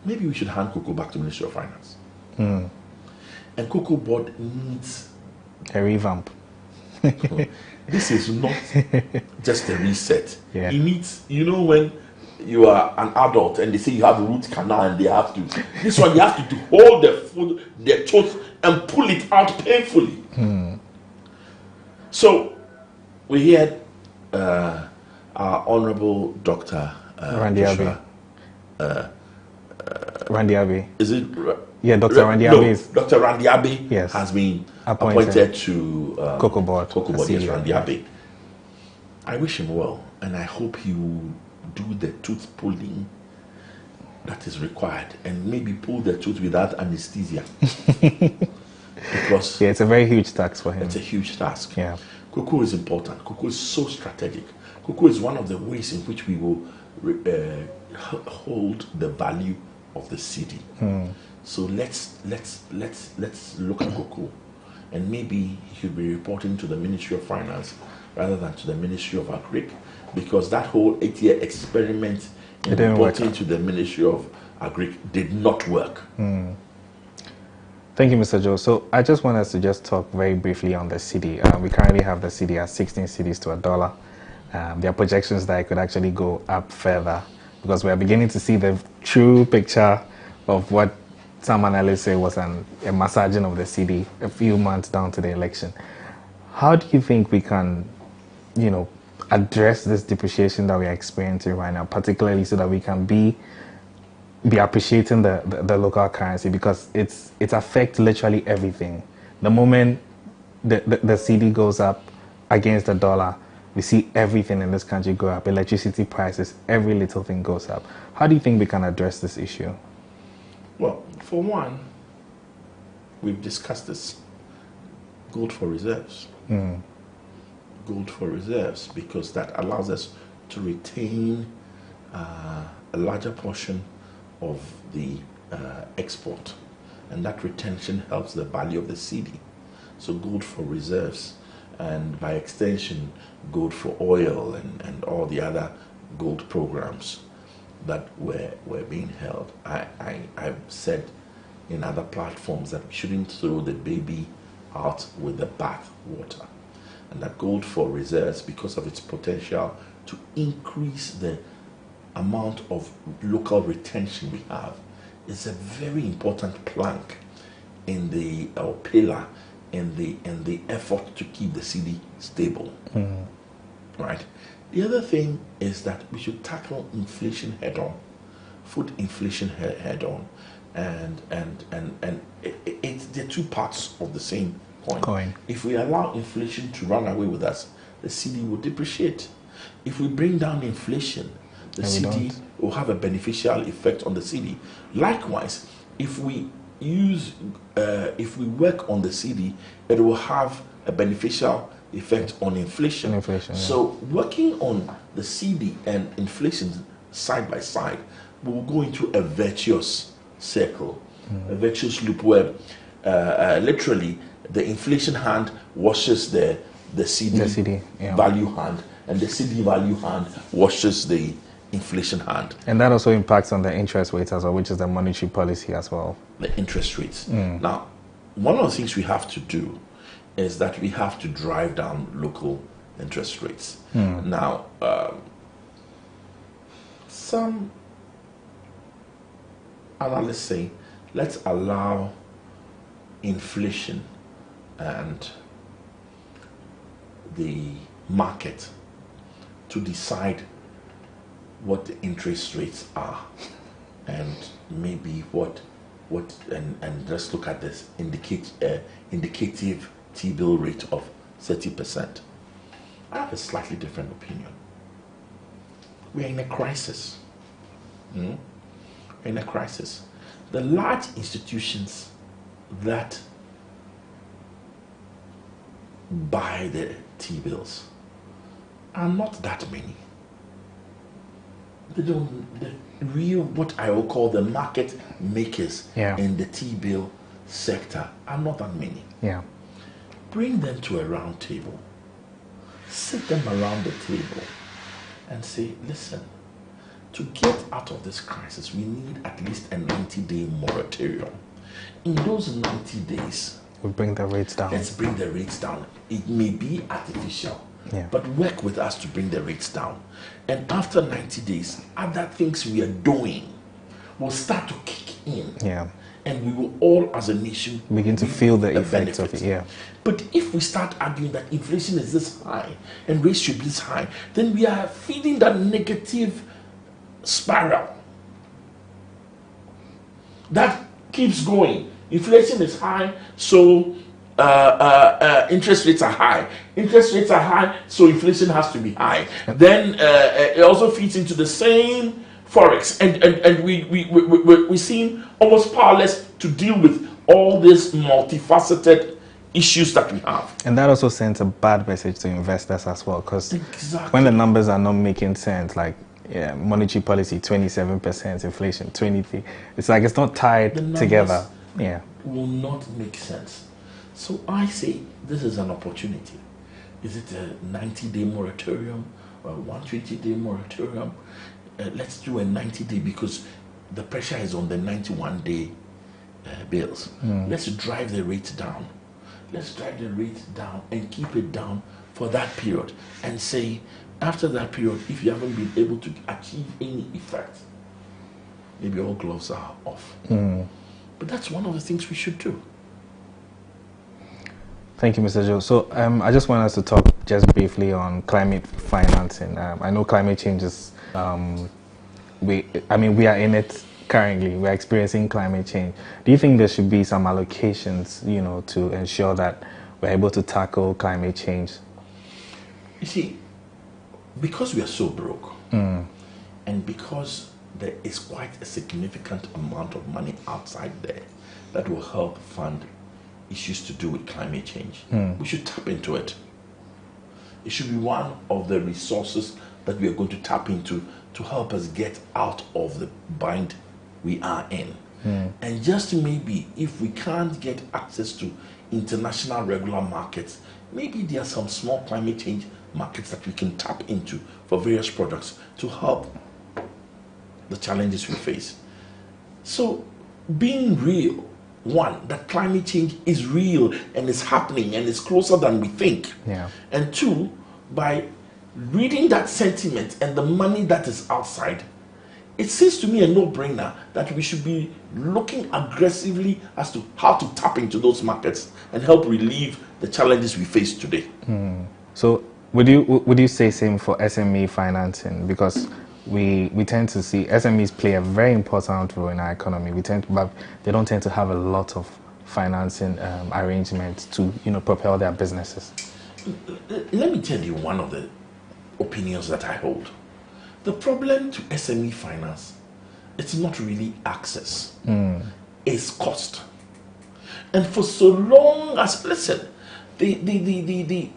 maybe we should hand cocoa back to the Ministry of Finance. And Cocoa Board needs a revamp. This is not just a reset. Yeah. It needs, when you are an adult and they say you have a root canal and they have to, this one you have to hold the food, their tooth and pull it out painfully. So we had our Honorable Dr. Randy Abbey. Randy Abbey. Is it? Yeah, Dr. Randy Abbey. Dr. Randy Abbey has been appointed to Cocoa Board. Yes, Randy Abbey. I wish him well, and I hope he will do the tooth pulling that is required, and maybe pull the tooth without anesthesia. Because it's a very huge task for him. It's a huge task. Yeah, cocoa is important. Cocoa is so strategic. Cocoa is one of the ways in which we will hold the value of the city. So let's look at cocoa, and maybe he should be reporting to the Ministry of Finance rather than to the Ministry of Agric, because that whole 8-year experiment in reporting to the Ministry of Agric did not work. Thank you, Mr. Joe. So I just want us to just talk very briefly on the cedi. We currently have the cedi at 16 cedis to $1. There are projections that it could actually go up further because we are beginning to see the true picture of what some analysts say was a massaging of the cedi a few months down to the election. How do you think we can, address this depreciation that we are experiencing right now, particularly so that we can be appreciating the local currency, because it affects literally everything. The moment the cedi goes up against the dollar, we see everything in this country go up. Electricity prices, every little thing goes up. How do you think we can address this issue? Well, for one, we've discussed this. Gold for reserves. Gold for reserves, because that allows us to retain a larger portion of the export, and that retention helps the value of the cedi. So gold for reserves, and by extension gold for oil and all the other gold programs that were being held. I've said in other platforms that we shouldn't throw the baby out with the bath water, and that gold for reserves, because of its potential to increase the amount of local retention we have, is a very important plank in the pillar in the effort to keep the cedi stable. Right. The other thing is that we should tackle inflation head on, food inflation head on, and it's the two parts of the same coin. If we allow inflation to run away with us, the cedi will depreciate. If we bring down inflation, the cedi will have a beneficial effect on the cedi. Likewise, if we work on the cedi, it will have a beneficial effect on inflation. So working on the cedi and inflation side by side, we will go into a virtuous circle, a virtuous loop where literally the inflation hand washes the cedi value hand, and the cedi value hand washes the inflation hand. And that also impacts on the interest rates as well, which is the monetary policy as well. The interest rates. Now, one of the things we have to do is that we have to drive down local interest rates. Now, some analysts say, let's allow inflation and the market to decide what the interest rates are, and maybe and let's look at this indicative T-bill rate of 30%. I have a slightly different opinion. We're in a crisis. We're in a crisis. The large institutions that buy the T-bills are not that many. The real, what I will call the market makers in the T-bill sector are not that many. Bring them to a round table. Sit them around the table and say, listen, to get out of this crisis, we need at least a 90-day moratorium. In those 90 days, we bring the rates down. Let's bring the rates down. It may be artificial, but work with us to bring the rates down. And after 90 days, other things we are doing will start to kick in. And we will all, as a nation, begin to feel the effects of it. But if we start arguing that inflation is this high and rates should be this high, then we are feeding that negative spiral that keeps going. Inflation is high, so interest rates are high. Interest rates are high, so inflation has to be high. Then it also feeds into the same forex, and we seem almost powerless to deal with all these multifaceted issues that we have. And that also sends a bad message to investors as well, because when the numbers are not making sense, like monetary policy 27%, inflation 23%, it's like it's not tied together. Will not make sense. So I say this is an opportunity. Is it a 90-day moratorium or a 120-day moratorium? Let's do a 90-day because the pressure is on the 91-day bills. Let's drive the rate down. Let's drive the rate down and keep it down for that period, and say after that period, if you haven't been able to achieve any effect, maybe all gloves are off. But that's one of the things we should do. Thank you, Mr. Joe. So I just want us to talk just briefly on climate financing. I know climate change is, we are in it currently. We're experiencing climate change. Do you think there should be some allocations, to ensure that we're able to tackle climate change? You see, because we are so broke, and because there is quite a significant amount of money outside there that will help fund issues to do with climate change, we should tap into it. It should be one of the resources that we are going to tap into to help us get out of the bind we are in. And just maybe if we can't get access to international regular markets, maybe there are some small climate change markets that we can tap into for various products to help the challenges we face. So being real, one, that climate change is real and is happening and is closer than we think. And two, by reading that sentiment and the money that is outside, it seems to me a no-brainer that we should be looking aggressively as to how to tap into those markets and help relieve the challenges we face today. So would you say same for SME financing? Because we tend to see SMEs play a very important role in our economy. But they don't tend to have a lot of financing arrangements to propel their businesses. Let me tell you one of the opinions that I hold. The problem to SME finance, it's not really access, it's cost. And for so long as, listen, the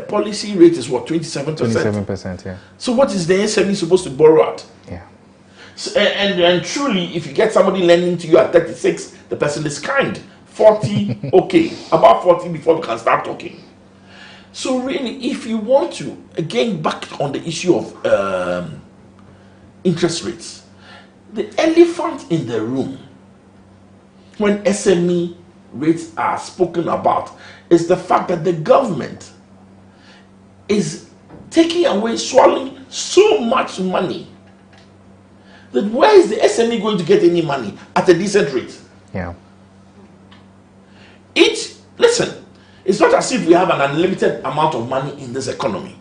policy rate is what, 27%? 27%, yeah. So what is the SME supposed to borrow at? Yeah. So, and truly, if you get somebody lending to you at 36, the person is kind. 40, okay. About 40 before we can start talking. So really, if you want to, again, back on the issue of interest rates, the elephant in the room when SME rates are spoken about is the fact that the government is taking away, swallowing so much money that where is the SME going to get any money at a decent rate? Yeah. Listen, it's not as if we have an unlimited amount of money in this economy.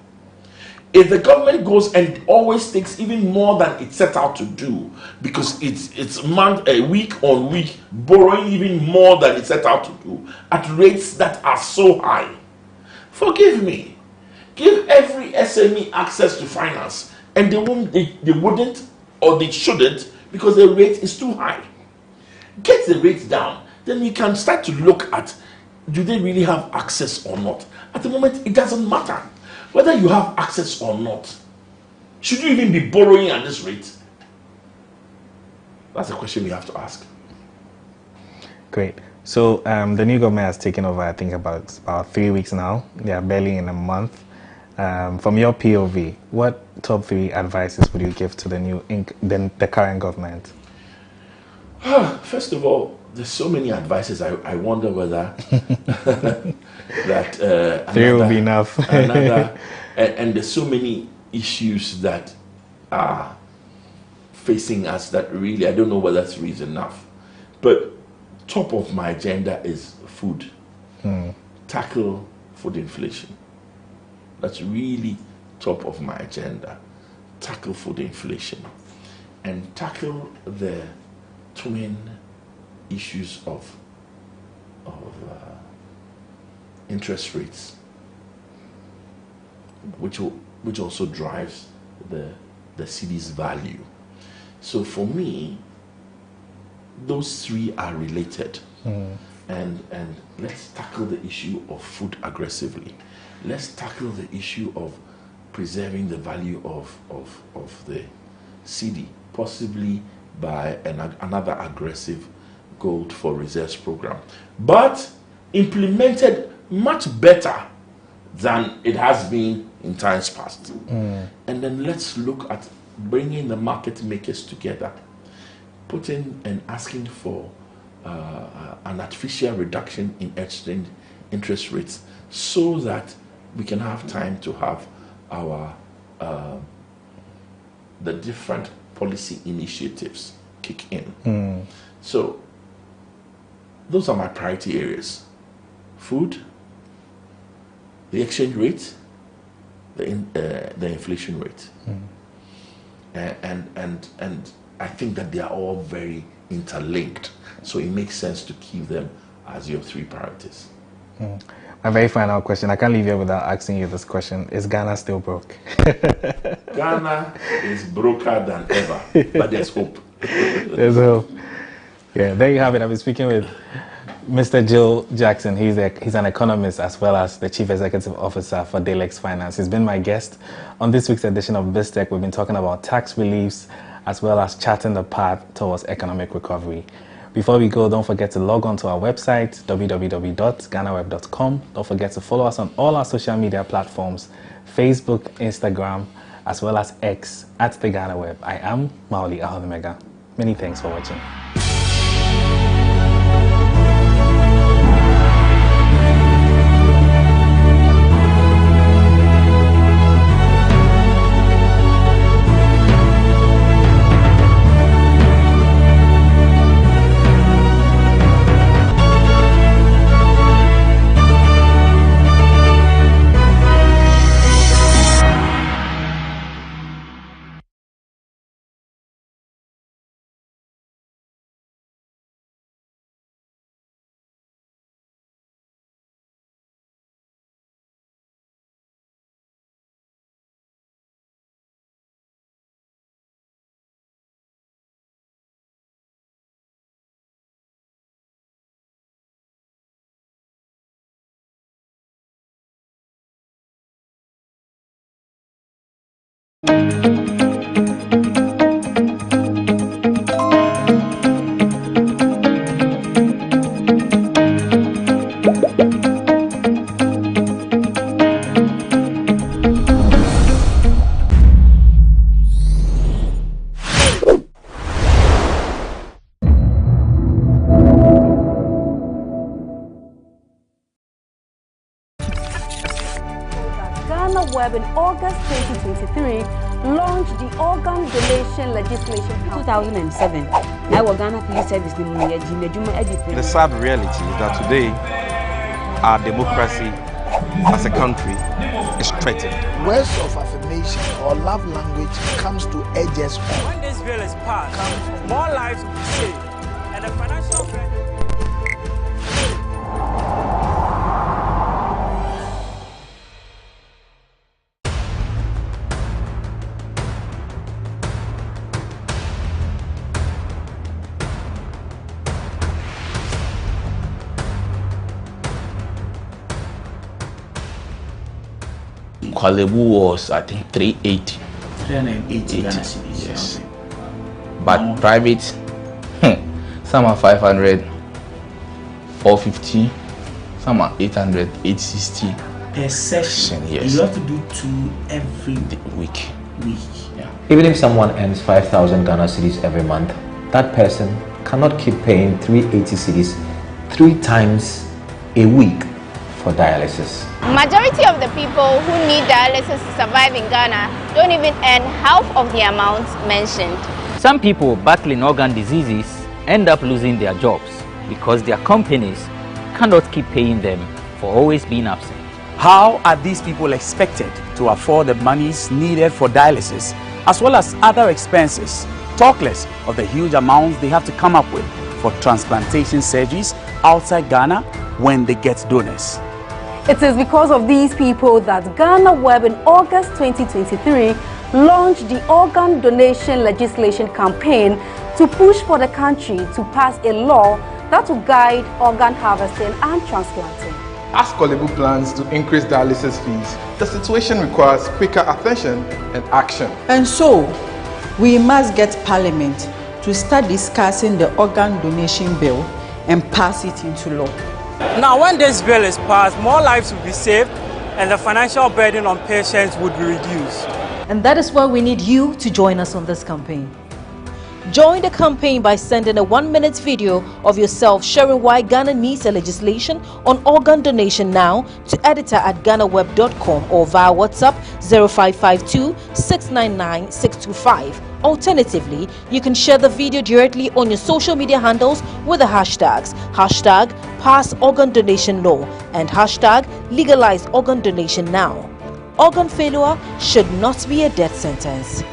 If the government goes and always takes even more than it set out to do, because it's week on week borrowing even more than it set out to do at rates that are so high, forgive me, give every SME access to finance, and they wouldn't or they shouldn't, because the rate is too high. Get the rate down, then we can start to look at, do they really have access or not? At the moment, it doesn't matter whether you have access or not. Should you even be borrowing at this rate? That's a question we have to ask. Great. So the new government has taken over, I think, about 3 weeks now. They are barely in a month. From your POV, what top 3 advices would you give to the current government? First of all, there's so many advices. I wonder whether that 3 will be enough. And there's so many issues that are facing us that really I don't know whether 3 is enough. But top of my agenda is food. Tackle food inflation. That's really top of my agenda. Tackle food inflation and tackle the twin issues of interest rates, which also drives the cedi's value. So for me, those 3 are related. And let's tackle the issue of food aggressively. Let's tackle the issue of preserving the value of the cedi, possibly by another aggressive gold for reserves program, but implemented much better than it has been in times past. And then let's look at bringing the market makers together, putting and asking for an artificial reduction in exchange interest rates so that we can have time to have our the different policy initiatives kick in. So those are my priority areas: food, the exchange rate, the inflation rate, and I think that they are all very interlinked. So it makes sense to keep them as your 3 priorities. My very final question, I can't leave you without asking you this question: is Ghana still broke? Ghana is broker than ever, but there's hope. There's hope. Yeah, there you have it. I've been speaking with Mr. Joe Jackson. He's an economist as well as the Chief Executive Officer for Daylex Finance. He's been my guest on this week's edition of BizTech. We've been talking about tax reliefs as well as charting the path towards economic recovery. Before we go, don't forget to log on to our website, www.ghanaweb.com. Don't forget to follow us on all our social media platforms, Facebook, Instagram, as well as X at the GhanaWeb. I am Maoli Aholimega. Many thanks for watching. GhanaWeb in August 2023 launched the organ donation legislation campaign. 2007. I was Ghana Police Service. The sad reality is that today our democracy as a country is threatened. Words of affirmation or love language comes to edge us on. When this bill is passed, more lives will be saved, and the financial burden. Kwalebu was, I think, 380. 380 Ghana cedis. Yes. But private, some are 500, 450, some are 800, 860. Per session, yes. You have to do 2 every week. Yeah. Even if someone earns 5,000 Ghana cedis every month, that person cannot keep paying 380 cedis 3 times a week for dialysis. Majority of the people who need dialysis to survive in Ghana don't even earn half of the amount mentioned. Some people battling organ diseases end up losing their jobs because their companies cannot keep paying them for always being absent. How are these people expected to afford the monies needed for dialysis as well as other expenses, talk less of the huge amounts they have to come up with for transplantation surgeries outside Ghana when they get donors? It is because of these people that GhanaWeb in August 2023 launched the organ donation legislation campaign to push for the country to pass a law that will guide organ harvesting and transplanting. As Kwalebu plans to increase dialysis fees, the situation requires quicker attention and action. And so, we must get Parliament to start discussing the organ donation bill and pass it into law. Now, when this bill is passed, more lives will be saved, and the financial burden on patients would be reduced. And that is why we need you to join us on this campaign. Join the campaign by sending a 1-minute video of yourself sharing why Ghana needs a legislation on organ donation now to editor@ghanaweb.com or via WhatsApp 0552 699 625. Alternatively, you can share the video directly on your social media handles with the hashtags #PassOrganDonationLaw and #LegalizeOrganDonationNow. Organ failure should not be a death sentence.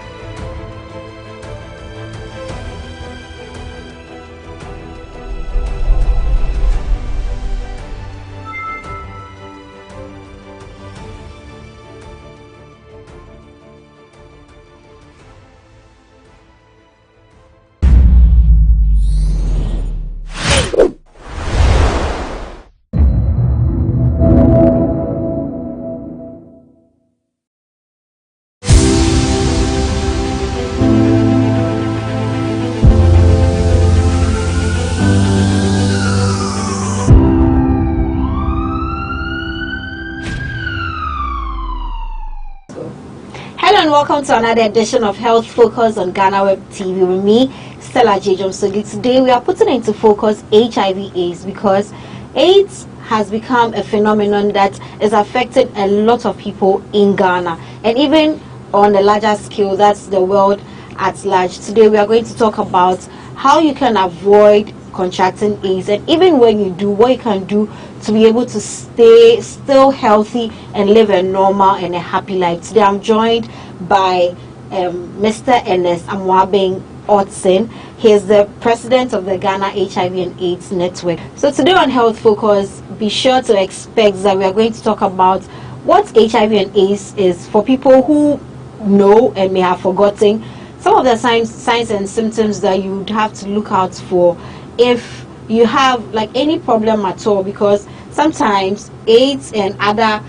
Hello and welcome to another edition of Health Focus on GhanaWeb TV with me, Stella GhanaWeb. Today we are putting into focus HIV/AIDS because AIDS has become a phenomenon that is affecting a lot of people in Ghana and even on a larger scale, that's the world at large. Today we are going to talk about how you can avoid contracting AIDS and even when you do, what you can do to be able to stay still healthy and live a normal and a happy life. Today I'm joined by Mr. Ernest Amwabeng Otson. He is the president of the Ghana HIV and AIDS Network. So today on Health Focus, be sure to expect that we are going to talk about what HIV and AIDS is for people who know and may have forgotten some of the signs and symptoms that you would have to look out for if you have like any problem at all, because sometimes AIDS and other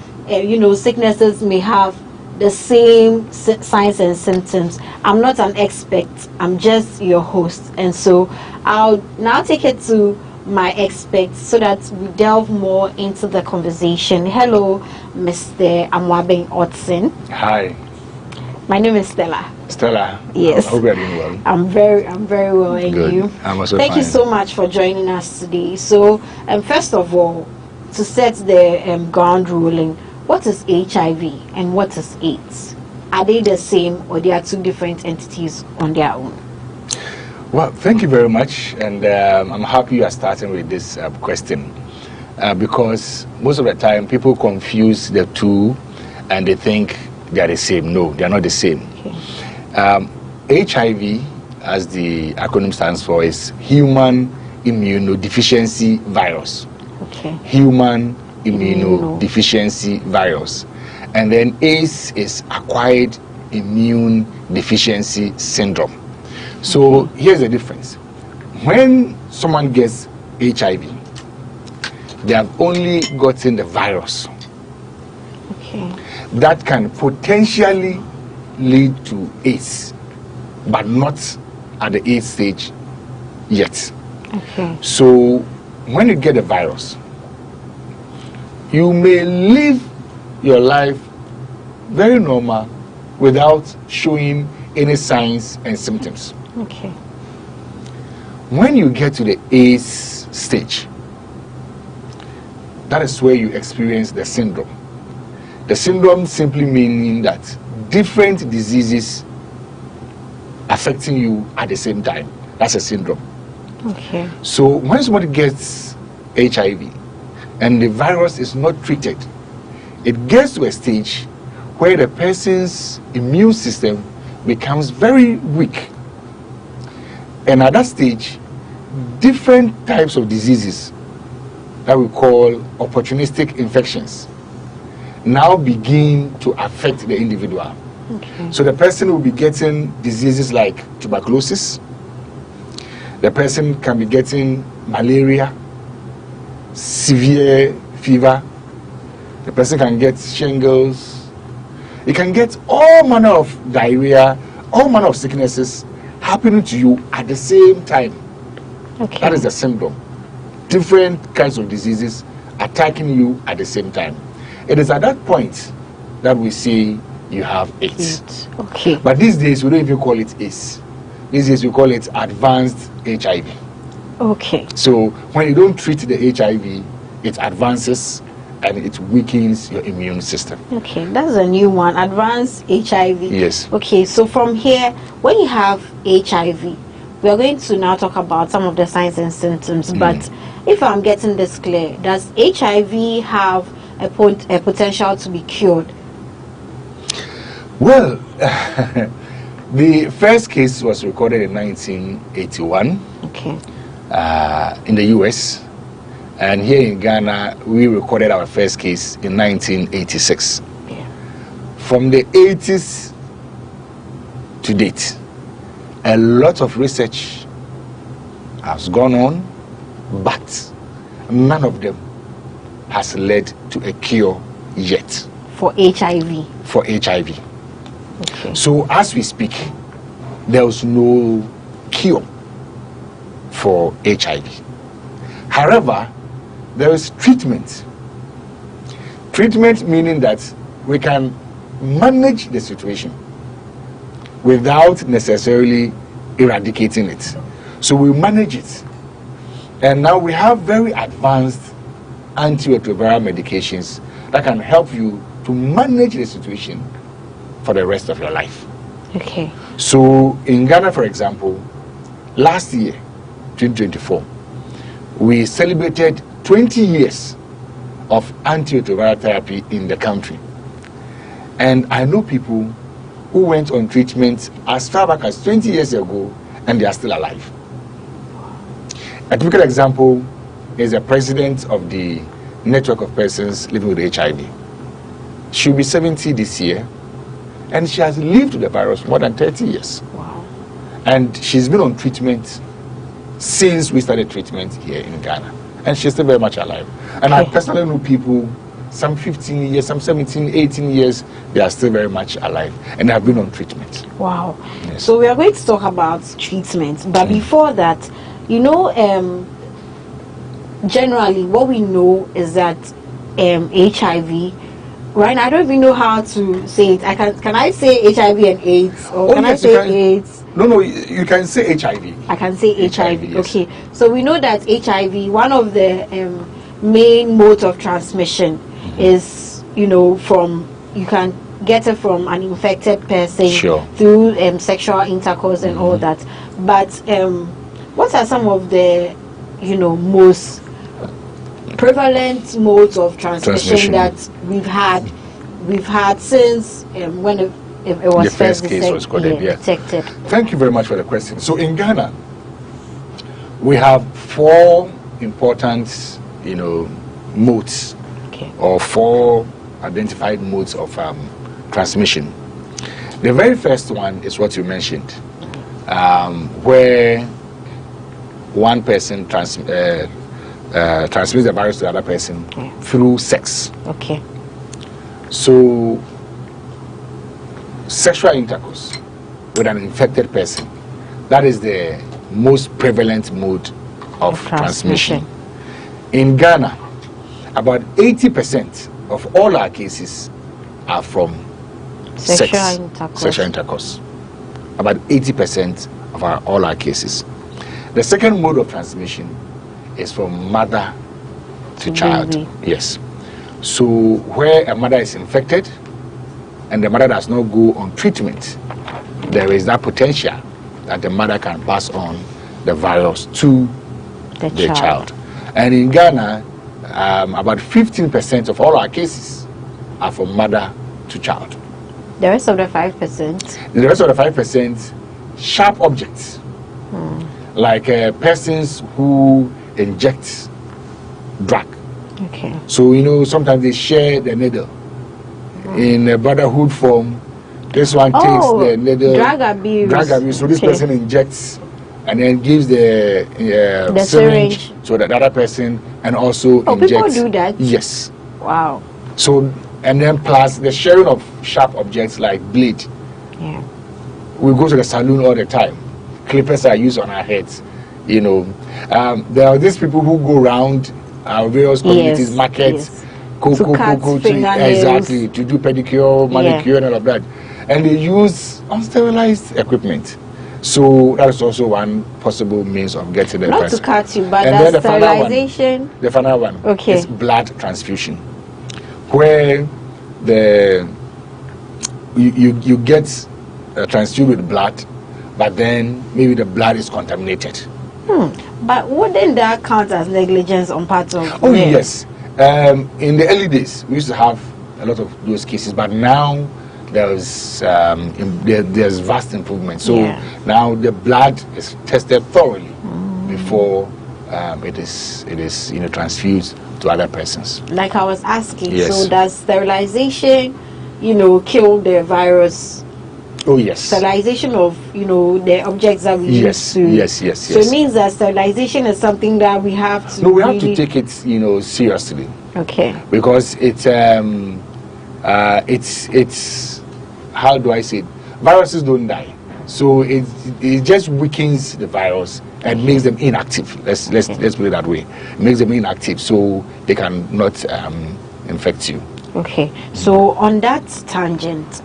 sicknesses may have the same signs and symptoms. I'm not an expert, I'm just your host, and so I'll now take it to my experts so that we delve more into the conversation. Hello, Mr. Amwaben Otson. Hi. My name is Stella. Stella. Yes. I hope you're doing well. I'm very well, and Good. you? I'm also Thank fine. you so much for joining us today. So, first of all, to set the ground ruling, what is HIV and what is AIDS? Are they the same, or they are two different entities on their own? Well, thank you very much, and I'm happy you are starting with this question because most of the time people confuse the two and they think they are the same. No, they are not the same. Okay. HIV, as the acronym stands for, is Human Immunodeficiency Virus. Okay. Human Immunodeficiency Virus. And then AIDS is Acquired Immune Deficiency Syndrome. So here's the difference. When someone gets HIV, they have only gotten the virus. Okay. That can potentially lead to AIDS, but not at the AIDS stage yet. Okay. So when you get the virus, you may live your life very normal without showing any signs and symptoms. Okay. When you get to the AIDS stage, that is where you experience the syndrome. The syndrome simply meaning that different diseases affecting you at the same time. That's a syndrome. Okay. So when somebody gets HIV and the virus is not treated, it gets to a stage where the person's immune system becomes very weak. And at that stage, different types of diseases that we call opportunistic infections now begin to affect the individual. Okay. So the person will be getting diseases like tuberculosis. The person can be getting malaria, severe fever. The person can get shingles. He can get all manner of diarrhea, all manner of sicknesses happening to you at the same time. Okay. That is the syndrome. Different kinds of diseases attacking you at the same time. It is at that point that we say you have AIDS. Okay. But these days we don't even call it AIDS. These days we call it advanced HIV. Okay. So when you don't treat the HIV, it advances and it weakens your immune system. Okay, that's a new one. Advanced HIV. Yes. Okay, so from here, when you have HIV, we are going to now talk about some of the signs and symptoms. But if I'm getting this clear, does HIV have a potential to be cured? Well, the first case was recorded in 1981. Okay. In the US. And here in Ghana, we recorded our first case in 1986. Yeah. From the 80s to date, a lot of research has gone on, but none of them has led to a cure yet. For HIV? For HIV. Okay. So as we speak, there is no cure for HIV. However, there is treatment. Treatment meaning that we can manage the situation without necessarily eradicating it. So we manage it. And now we have very advanced antiretroviral medications that can help you to manage the situation for the rest of your life. Okay. So in Ghana, for example, last year, 2024, we celebrated 20 years of antiretroviral therapy in the country. And I know people who went on treatment as far back as 20 years ago and they are still alive. A typical example is the president of the network of persons living with HIV. She'll be 70 this year and she has lived with the virus for more than 30 years. Wow. And she's been on treatment since we started treatment here in Ghana. And she's still very much alive. And I personally know people some 15 years, some 17, 18 years, they are still very much alive and have been on treatment. Wow. Yes. So we are going to talk about treatment, but before that, you know, generally what we know is that HIV, right? I don't even know how to say it. Can I say HIV and AIDS, or can I say AIDS? No, you can say HIV. I can say HIV. Yes. Okay. So we know that HIV, one of the main modes of transmission is, you know, you can get it from an infected person through sexual intercourse and all that. But what are some of the, you know, most prevalent modes of transmission that we've had since when it was the first case was detected? Thank you very much for the question. So in Ghana, we have 4 important, you know, modes, or 4 identified modes of transmission. The very first one is what you mentioned, where one person transmits the virus to the other person through sex. Okay. So, sexual intercourse with an infected person, that is the most prevalent mode of transmission. In Ghana, about 80% of all our cases are from sexual intercourse. About 80% of all our cases. The second mode of transmission is from mother to child. Baby. Yes. So where a mother is infected and the mother does not go on treatment, there is that potential that the mother can pass on the virus to the child. And in Ghana, about 15% of all our cases are from mother to child. The rest of the 5%? The rest of the 5%, sharp objects, like persons who inject drug. Okay. So, you know, sometimes they share the needle in a brotherhood form. This one takes the needle. Drug abuse. So this person injects and then gives the syringe so that the other person, and also injects. People do that? Yes. Wow. So, and then plus the sharing of sharp objects like blade. Yeah. We go to the saloon all the time. Clippers are used on our heads. You know, there are these people who go around our various communities, markets, exactly, to do pedicure, manicure, and all of that. And they use unsterilized equipment. So that is also one possible means of getting the Not person. to cut you, but and the sterilization. The final one is blood transfusion, where you get transfused with blood, but then maybe the blood is contaminated. But wouldn't that count as negligence on part of? Oh yes. In the early days, we used to have a lot of those cases, but now there's vast improvement. So now the blood is tested thoroughly before it is transfused to other persons. Like I was asking, Yes. so does sterilization, kill the virus? Oh yes. Sterilization of the objects that we use to. Yes. So it means that sterilization is something that we have to. No, we have to take it seriously. Okay. Because it's how do I say it? Viruses don't die, so it just weakens the virus and makes them inactive. Let's put it that way. It makes them inactive, so they cannot infect you. Okay. So on that tangent,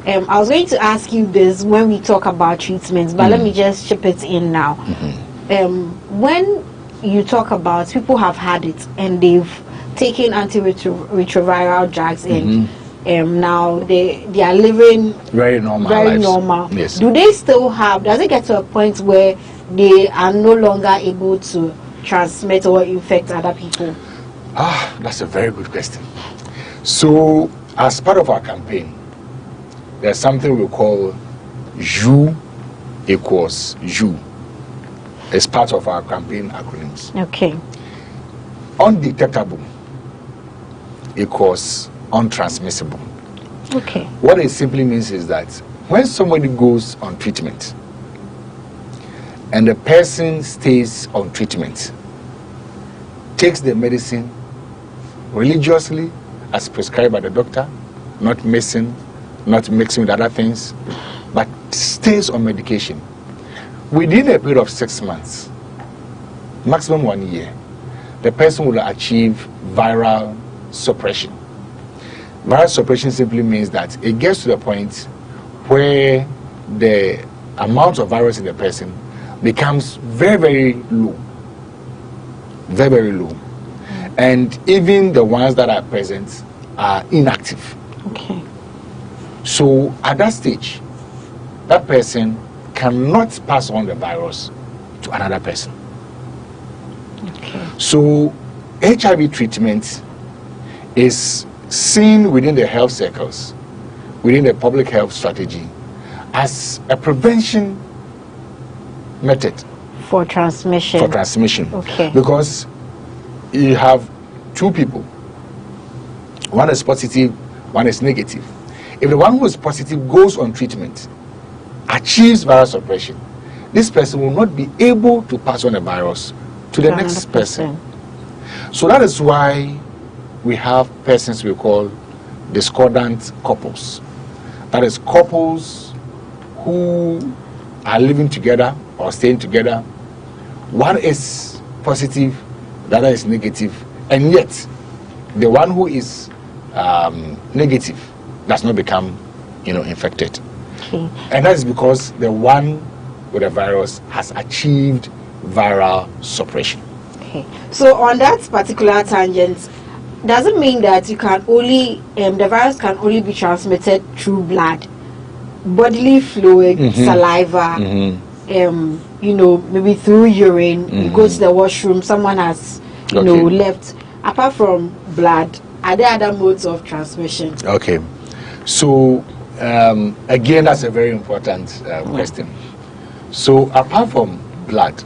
I was going to ask you this when we talk about treatments, but let me just chip it in now. When you talk about people have had it and they've taken antiretroviral drugs and now they are living very normal lives. Yes. Do they still have, does it get to a point where they are no longer able to transmit or infect other people? That's a very good question. So as part of our campaign, there's something we call U equals U. It's part of our campaign acronyms. Okay. Undetectable equals untransmissible. Okay. What it simply means is that when somebody goes on treatment and the person stays on treatment, takes the medicine religiously as prescribed by the doctor, not missing, not mixing with other things, but stays on medication. Within a period of 6 months, maximum 1 year, the person will achieve viral suppression. Viral suppression simply means that it gets to the point where the amount of virus in the person becomes very, very low. Very, very low. And even the ones that are present are inactive. Okay. So at that stage, that person cannot pass on the virus to another person. Okay. So HIV treatment is seen within the health circles, within the public health strategy, as a prevention method for transmission. For transmission. Okay. Because you have two people. One is positive, one is negative. If the one who is positive goes on treatment, achieves viral suppression, this person will not be able to pass on the virus to the next person. So that is why we have persons we call discordant couples. That is couples who are living together or staying together. One is positive, the other is negative, and yet the one who is negative does not become, infected. Okay. And that is because the one with the virus has achieved viral suppression. Okay. So on that particular tangent, does it mean that you can only the virus can only be transmitted through blood, bodily fluid, saliva, maybe through urine? You go to the washroom, someone has left. Apart from blood, are there other modes of transmission? Okay. So again, that's a very important question. So apart from blood,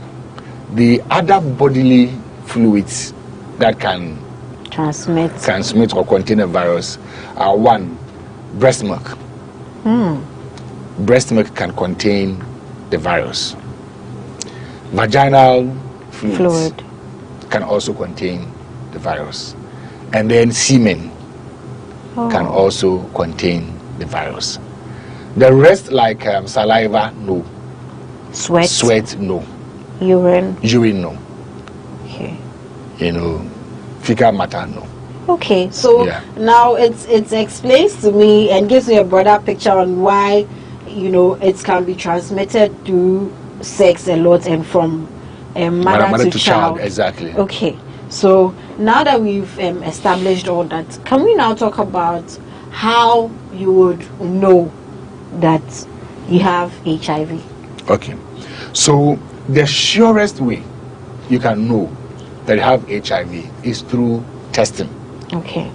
the other bodily fluids that can transmit or contain a virus are: one, breast milk. Breast milk can contain the virus. Vaginal fluid can also contain the virus. And then semen can also contain the virus. The rest, like saliva, no. Sweat, no. Urine, no. Okay. Fecal matter, no. Okay, so now it explains to me and gives me a broader picture on why it can be transmitted through sex a lot and from mother to child. Exactly. Okay, so now that we've established all that, can we now talk about how you would know that you have HIV? Okay, so the surest way you can know that you have HIV is through testing. Okay.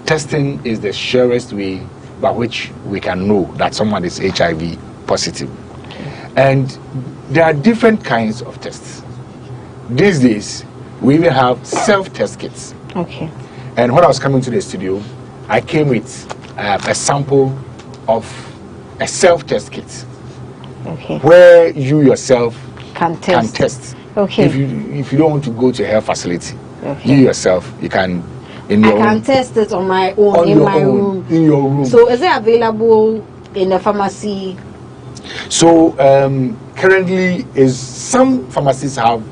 Testing is the surest way by which we can know that someone is HIV positive. Okay. And there are different kinds of tests. These days, we even have self-test kits. Okay. And when I was coming to the studio, I came with a sample of a self-test kit. Okay. Where you yourself can test. Okay. If you don't want to go to a health facility, you yourself, you can I can test it on my own in my room. In your room. So is it available in the pharmacy? So currently, some pharmacies have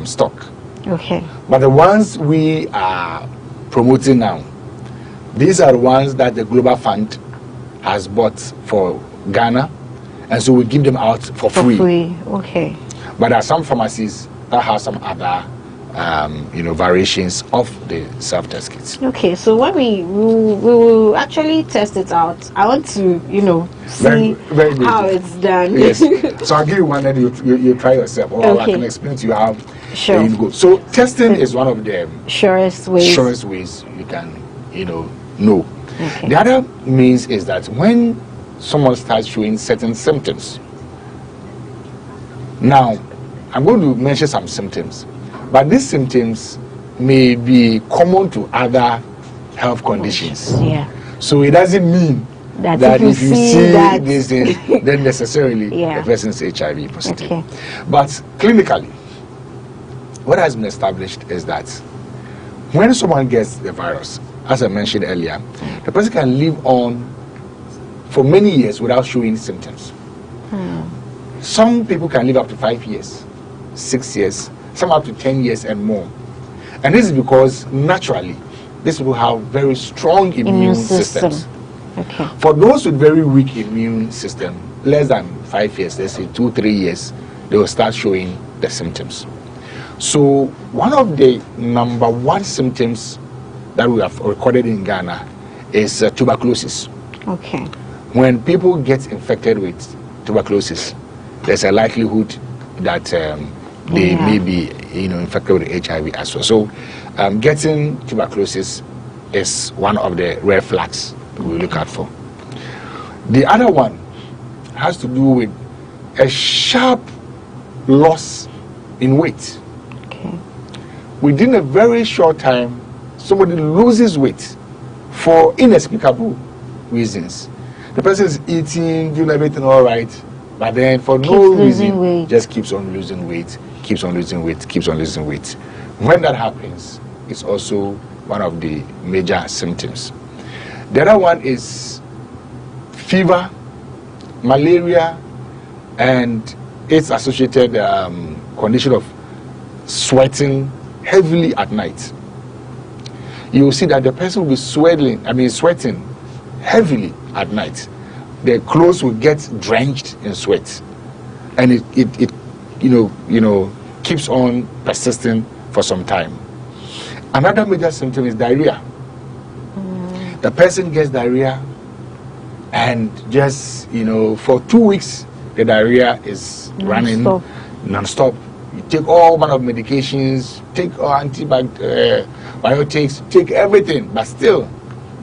stock. Okay. But the ones we are promoting now, these are the ones that the Global Fund has bought for Ghana, and so we give them out for free. Okay. But there are some pharmacies that have some other variations of the self-test kits. Okay, so when we will actually test it out, I want to see very how it's done. Yes. So I'll give you one and you try yourself, or I can explain to you how you go. So testing is one of the surest ways you can know. Okay. The other means is that when someone starts showing certain symptoms. Now, I'm going to mention some symptoms. But these symptoms may be common to other health conditions. Yeah. So it doesn't mean that if you see this thing, then necessarily the person is HIV positive. Okay. But clinically, what has been established is that when someone gets the virus, as I mentioned earlier, the person can live on for many years without showing symptoms. Some people can live up to 5 years, 6 years, some up to 10 years and more. And this is because naturally, these people have very strong immune systems. Okay. For those with very weak immune system, less than 5 years, let's say 2-3 years, they will start showing the symptoms. So one of the #1 symptoms that we have recorded in Ghana is tuberculosis. Okay. When people get infected with tuberculosis, there's a likelihood that they may be, infected with HIV as well. So getting tuberculosis is one of the red flags we look out for. The other one has to do with a sharp loss in weight. Okay. Within a very short time, somebody loses weight for inexplicable reasons. The person is eating, doing everything all right, but then for no reason, just keeps on losing weight, keeps on losing weight, keeps on losing weight. When that happens, it's also one of the major symptoms. The other one is fever, malaria, and its associated condition of sweating heavily at night. You will see that the person will be sweating heavily at night. Their clothes will get drenched in sweat, and it keeps on persisting for some time. Another major symptom is diarrhea. The person gets diarrhea, and just for 2 weeks the diarrhea is running non-stop. You take all manner of medications, take antibiotics, take everything, but still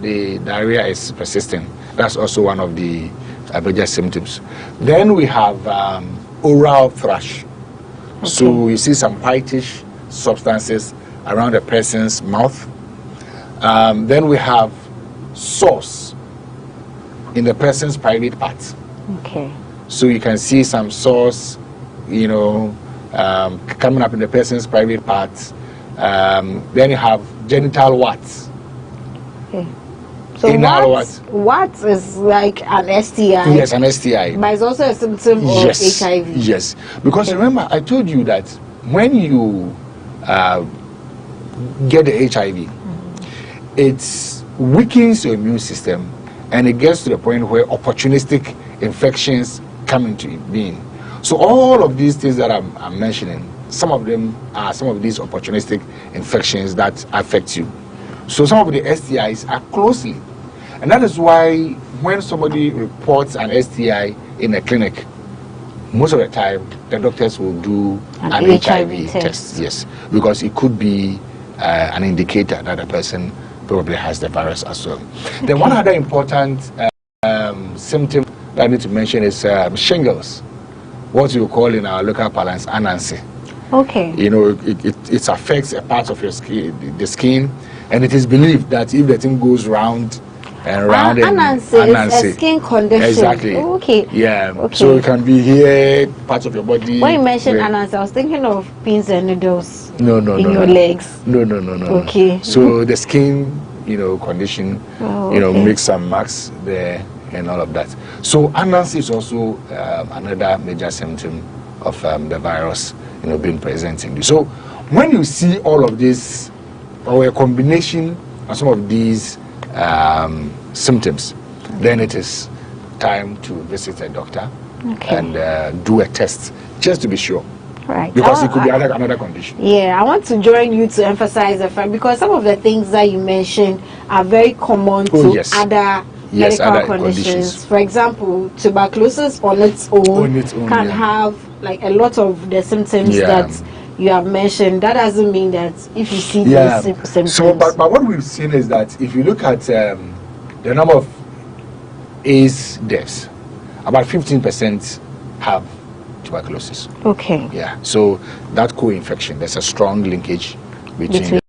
the diarrhea is persisting. That's also one of the major symptoms. Then we have oral thrush. Okay. So you see some whitish substances around a person's mouth. Then we have sores in the person's private parts. Okay. So you can see some sores, coming up in the person's private parts. Then you have genital warts. Okay. So warts is like an STI. Yes, an STI. But it's also a symptom of HIV. Yes, because remember I told you that when you get the HIV, it weakens your immune system, and it gets to the point where opportunistic infections come into being. So all of these things that I'm mentioning, some of them are some of these opportunistic infections that affect you. So some of the STIs are closely, and that is why when somebody reports an STI in a clinic, most of the time the doctors will do an HIV test. Yes, because it could be an indicator that the person probably has the virus as well. Okay. Then one other important symptom that I need to mention is shingles, what you call in our local parlance anansi. Okay. It affects a part of your skin, the skin, and it is believed that if the thing goes round and round, anansi is a skin condition. Exactly. Okay. Yeah. Okay. So it can be here, parts of your body. When you mentioned anansi, I was thinking of pins and needles. No, in your legs. No. Okay. So the skin, condition, makes some marks there and all of that. So anansi is also another major symptom of the virus, being present in you. So when you see all of this, or a combination of some of these symptoms, then it is time to visit a doctor and do a test just to be sure. Right. Because it could be another condition. Yeah, I want to join you to emphasize the fact, because some of the things that you mentioned are very common to other medical conditions. For example, tuberculosis on its own can have like a lot of the symptoms that you have mentioned. That doesn't mean that if you see these symptoms. So, but what we've seen is that if you look at the number of AIDS deaths, about 15% have tuberculosis. Okay. Yeah. So that co-infection, there's a strong linkage between